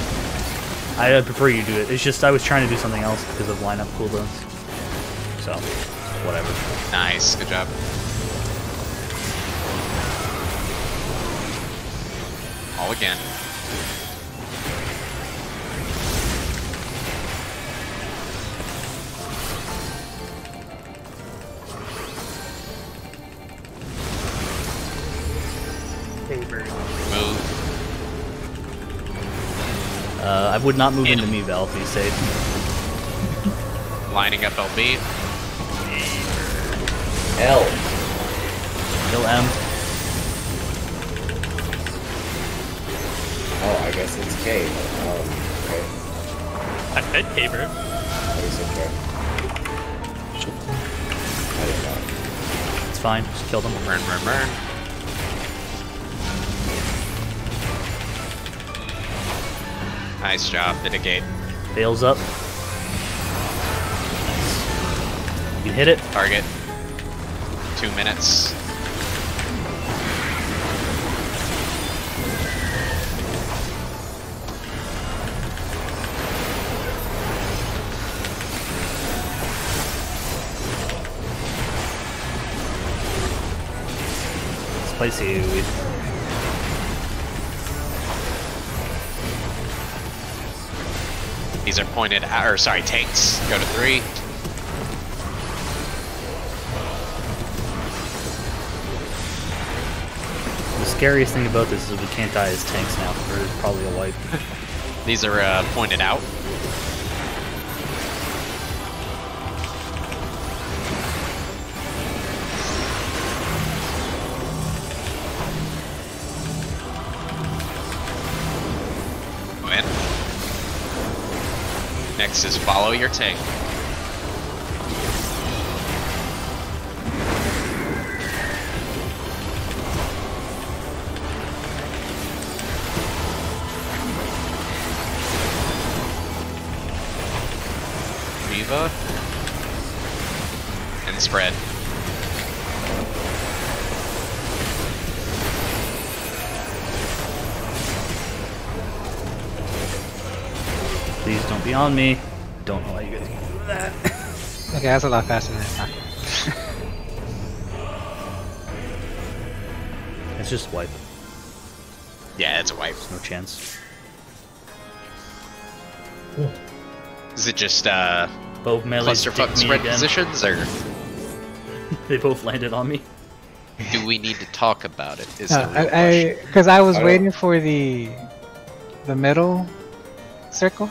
I prefer you do it. It's just I was trying to do something else because of lineup cooldowns. So, whatever. Nice. Good job. All again. Move. I would not move into me, Val, please save. Lining up LB. L. Kill M. Oh, I guess it's K. Okay. I fed Birb. What is it, K? I didn't know. It's fine. Just kill them. Burn, burn, burn. Nice job. Mitigate. Bails up. You hit it. Target. 2 minutes. place AoE. These are pointed at, or sorry, tanks. Go to 3. The scariest thing about this is we can't die as tanks now, or it's probably a wipe. These are pointed out. Win. Next is follow your tank. And spread. Please don't be on me. Don't know why you guys can do that. Okay, that's a lot faster than I thought. It's just wipe. Yeah, it's a wipe. There's no chance. Is it just Both melee clusterfuck spread positions, or they both landed on me? do we need to talk about it? Is Because I was waiting for the middle circle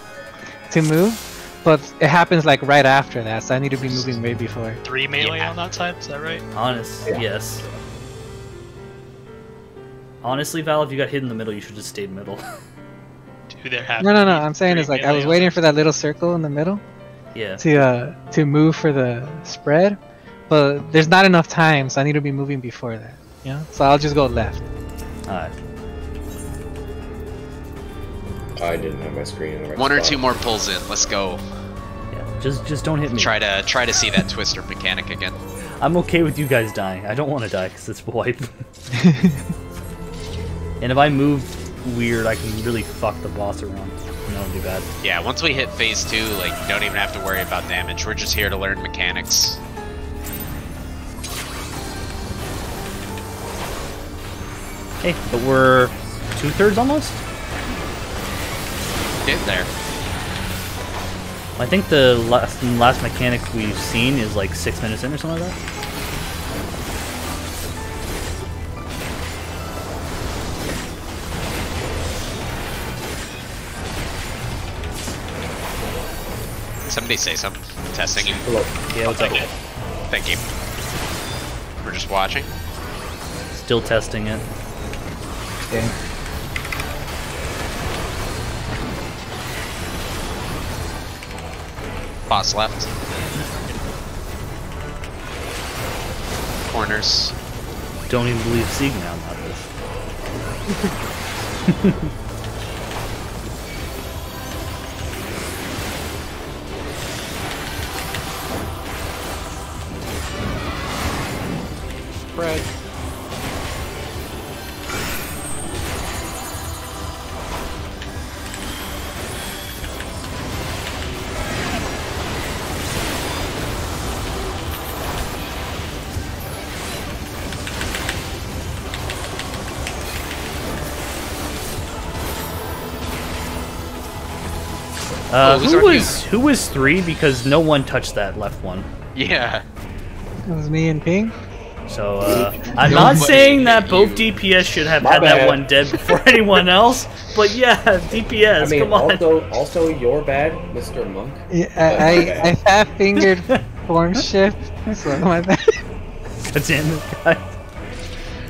to move, but it happens like right after that, so I need to be moving way before. 3 melee on that side, is that right? Yes. Honestly, Val, if you got hit in the middle, you should just stay middle. Do there have No, I'm saying is like I was waiting for that little circle in the middle. Yeah. To move for the spread, but there's not enough time, so I need to be moving before that. Yeah. So I'll just go left. Alright. I didn't have my screen in the right one or spot. two more pulls in? Let's go. Yeah. Just don't hit me. Try to see that twister mechanic again. I'm okay with you guys dying. I don't want to die because it's wipe. And if I move weird, I can really fuck the boss around. And that'll be bad. Yeah, once we hit phase 2, like, you don't even have to worry about damage. We're just here to learn mechanics. Hey, but we're 2/3 almost? Get there. I think the last mechanic we've seen is like 6 minutes in or something like that. Somebody say something. Testing you. Hello. Yeah, what's up? Thank you. We're just watching. Still testing it. Okay. Boss left. Corners. Don't even believe Sieg now about this. Spread. Who was 3? Because no one touched that left one. Yeah. It was me and Ping. So I'm not saying that both DPS should have had that one dead before anyone else, but yeah, DPS. I mean, come on. also your bad, Mr. Monk. Yeah, I fat fingered form shift, so my bad. God damn it, guys.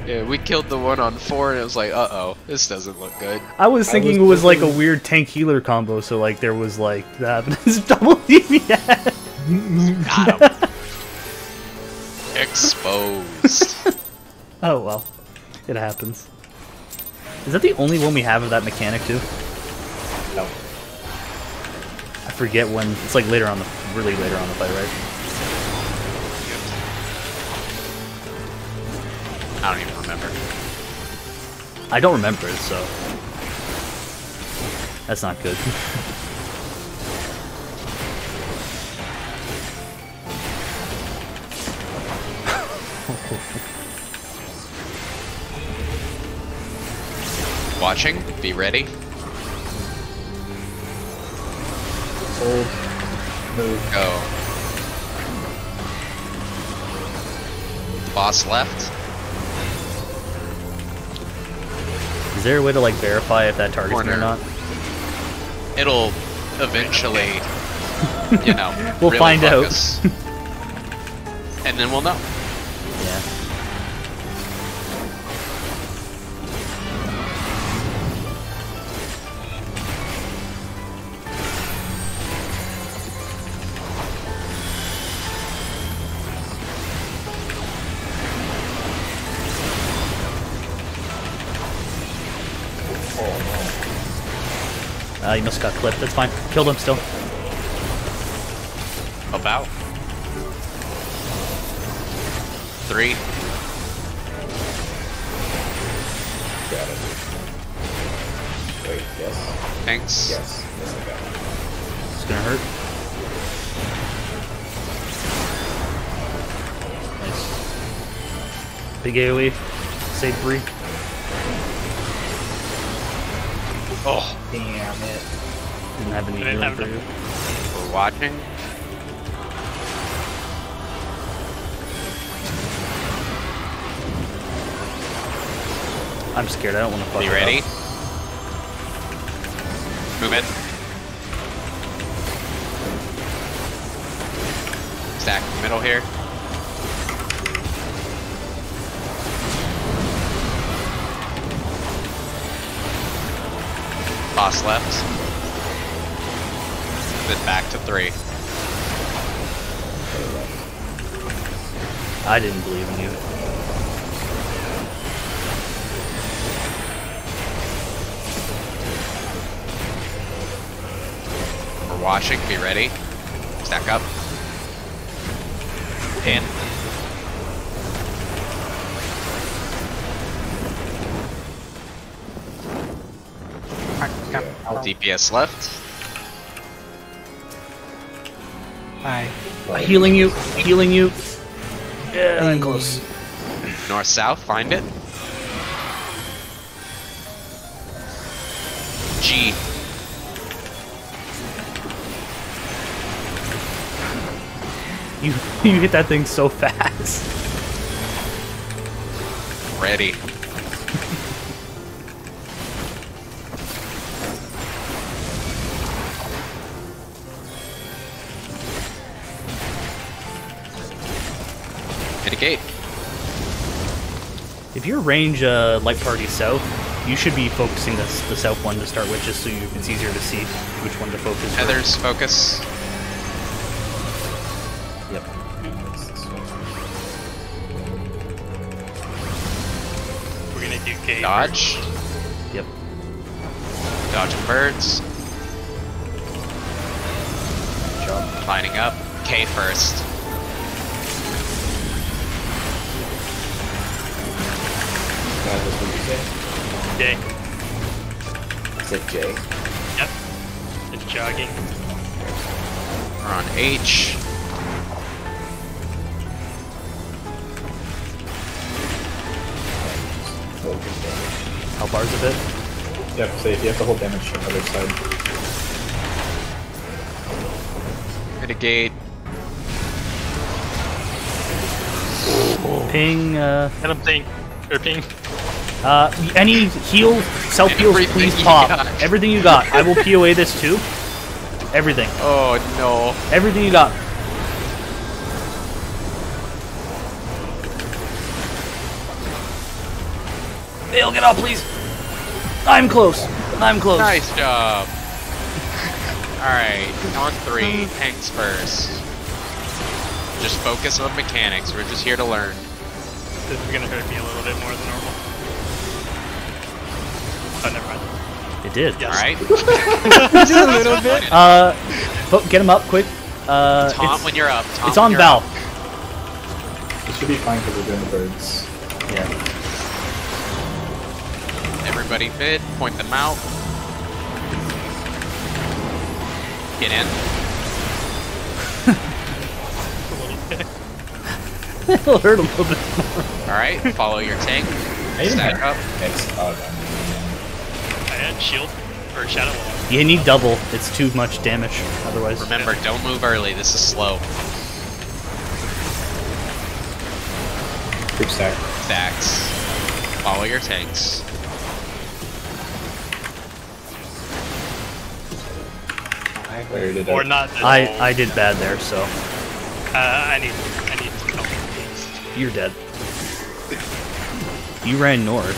Yeah, we killed the one on 4 and it was like, uh-oh, this doesn't look good. I was thinking it was like a weird tank healer combo, so like there was like that, but it's double DPS. Got him. Exposed. Oh well, it happens. Is that the only one we have of that mechanic too? No. I forget when. It's like later on the, really later on the fight, right? I don't even remember. I don't remember it, so that's not good. Watching. Be ready. Hold. Move. Go. Boss left. Is there a way to like verify if that targets me or not? It'll eventually, you know, we'll really find out. And then we'll know. Yeah. He must have got clipped. That's fine. Killed him still. About 3. Got it. Wait, yes? Thanks. Yes. Yes, I got it. It's gonna hurt. Nice. Big AoE. Save 3. Oh, Damn it. Didn't have any Didn't healing have for enough. you. we're watching. I'm scared. I don't want to fuck You it ready? up. Move it. Stack in the middle here. Boss left. Then back to 3. I didn't believe in you. We're watching. Be ready. Stack up. In. DPS left. Hi. Healing you. Healing you. Yeah, I'm close. North south. Find it. G. You hit that thing so fast. Ready. Mitigate. If you range light party south, you should be focusing the south one to start with, just so it's easier to see which one to focus. Heather's focus. Yep. We're gonna do K. Dodge. Yep. Dodging birds. Lining up. K first. What did you say? J. You said J? Yep. It's jogging. We're on H. Help ours a bit. Yep, safe. You have to hold damage on the other side. Mitigate. Ping. Get him thing. Or ping. Any heal, self heals, Everything please you pop. got. Everything you got. I will POA this too. Everything. Oh no. Everything you got. Dale, get up, please. I'm close. I'm close. Nice job. Alright, on 3, tanks first. Just focus on mechanics, we're just here to learn. This is gonna hurt me a little bit more than normal. Oh, never mind. It did. Yes. Alright? Just a little bit. Get him up quick. Tom, when you're up. Tom, It's on when you're Val. up. It should be fine because we're doing the birds. Yeah. Everybody mid, point them out. Get in. It'll hurt a little bit more. Alright, follow your tank. I even Stack have up. X. Oh, shield or shadow wall. You need double. It's too much damage otherwise. Remember, don't move early. This is slow. Group stack. Stacks. Follow your tanks. Where did Or not. I did bad there, so I need to help things. you're dead. You ran north.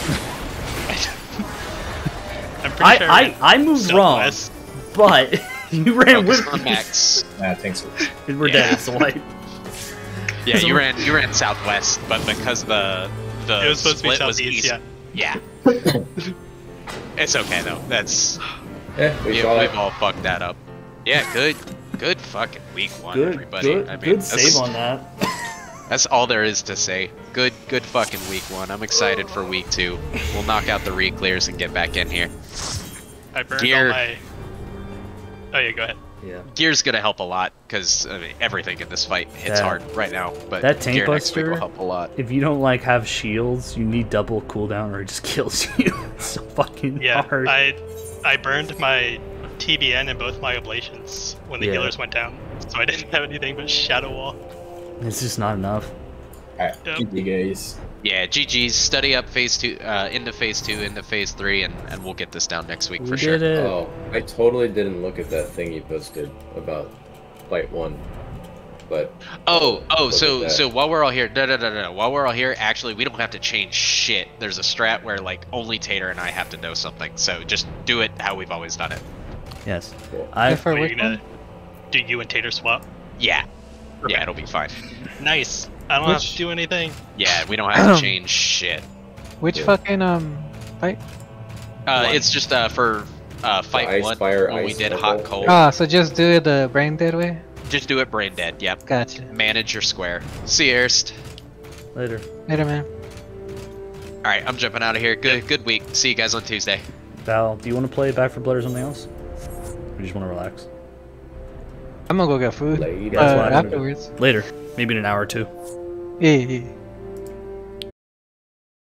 I'm pretty sure I moved southwest. wrong, but you ran Focus with on Max. I think so. We're dead. It's white. Yeah, you ran southwest, but because the It was supposed to be split was southeast, east. yeah. It's okay though. That's we've we've all fucked that up. Yeah, good fucking week one, everybody. I mean, good save on that. That's all there is to say. Good fucking week one. I'm excited for week two. We'll knock out the re-clears and get back in here. I burned Gear. all my... Oh yeah, go ahead. Yeah. Gear's gonna help a lot because I mean, everything in this fight hits hard right now. But that tank Gear next week buster will help a lot. If you don't like have shields, you need double cooldown or it just kills you. It's so fucking Yeah, hard. I burned my TBN in both my ablations when the healers went down, so I didn't have anything but shadow wall. It's just not enough. Alright, Yep. GG guys. Yeah, GG's. Study up phase 2, into phase 2, into phase 3, and we'll get this down next week for sure. Did it. Oh, I totally didn't look at that thing you posted about fight 1. But So while we're all here, no. While we're all here, actually, we don't have to change shit. There's a strat where like only Tater and I have to know something. So just do it how we've always done it. Yes. Cool. Are you gonna do you and Tater swap? Yeah. Yeah, it'll be fine. Nice. I don't have to do anything. Yeah, we don't have to change shit. Which fucking fight? It's just for fight Ice, 1 fire, when we ice, did circle. hot cold. Ah, so just do it the brain dead way. Just do it brain dead. Yep. Gotcha. Manage your square. See you, Erst. Later. Later, man. All right, I'm jumping out of here. Good week. See you guys on Tuesday. Val, do you want to play Back for Blood or something else? Or you just want to relax? I'm gonna go get food. Later. That's what I'm gonna do. Afterwards. Later. Maybe in an hour or two. Yeah.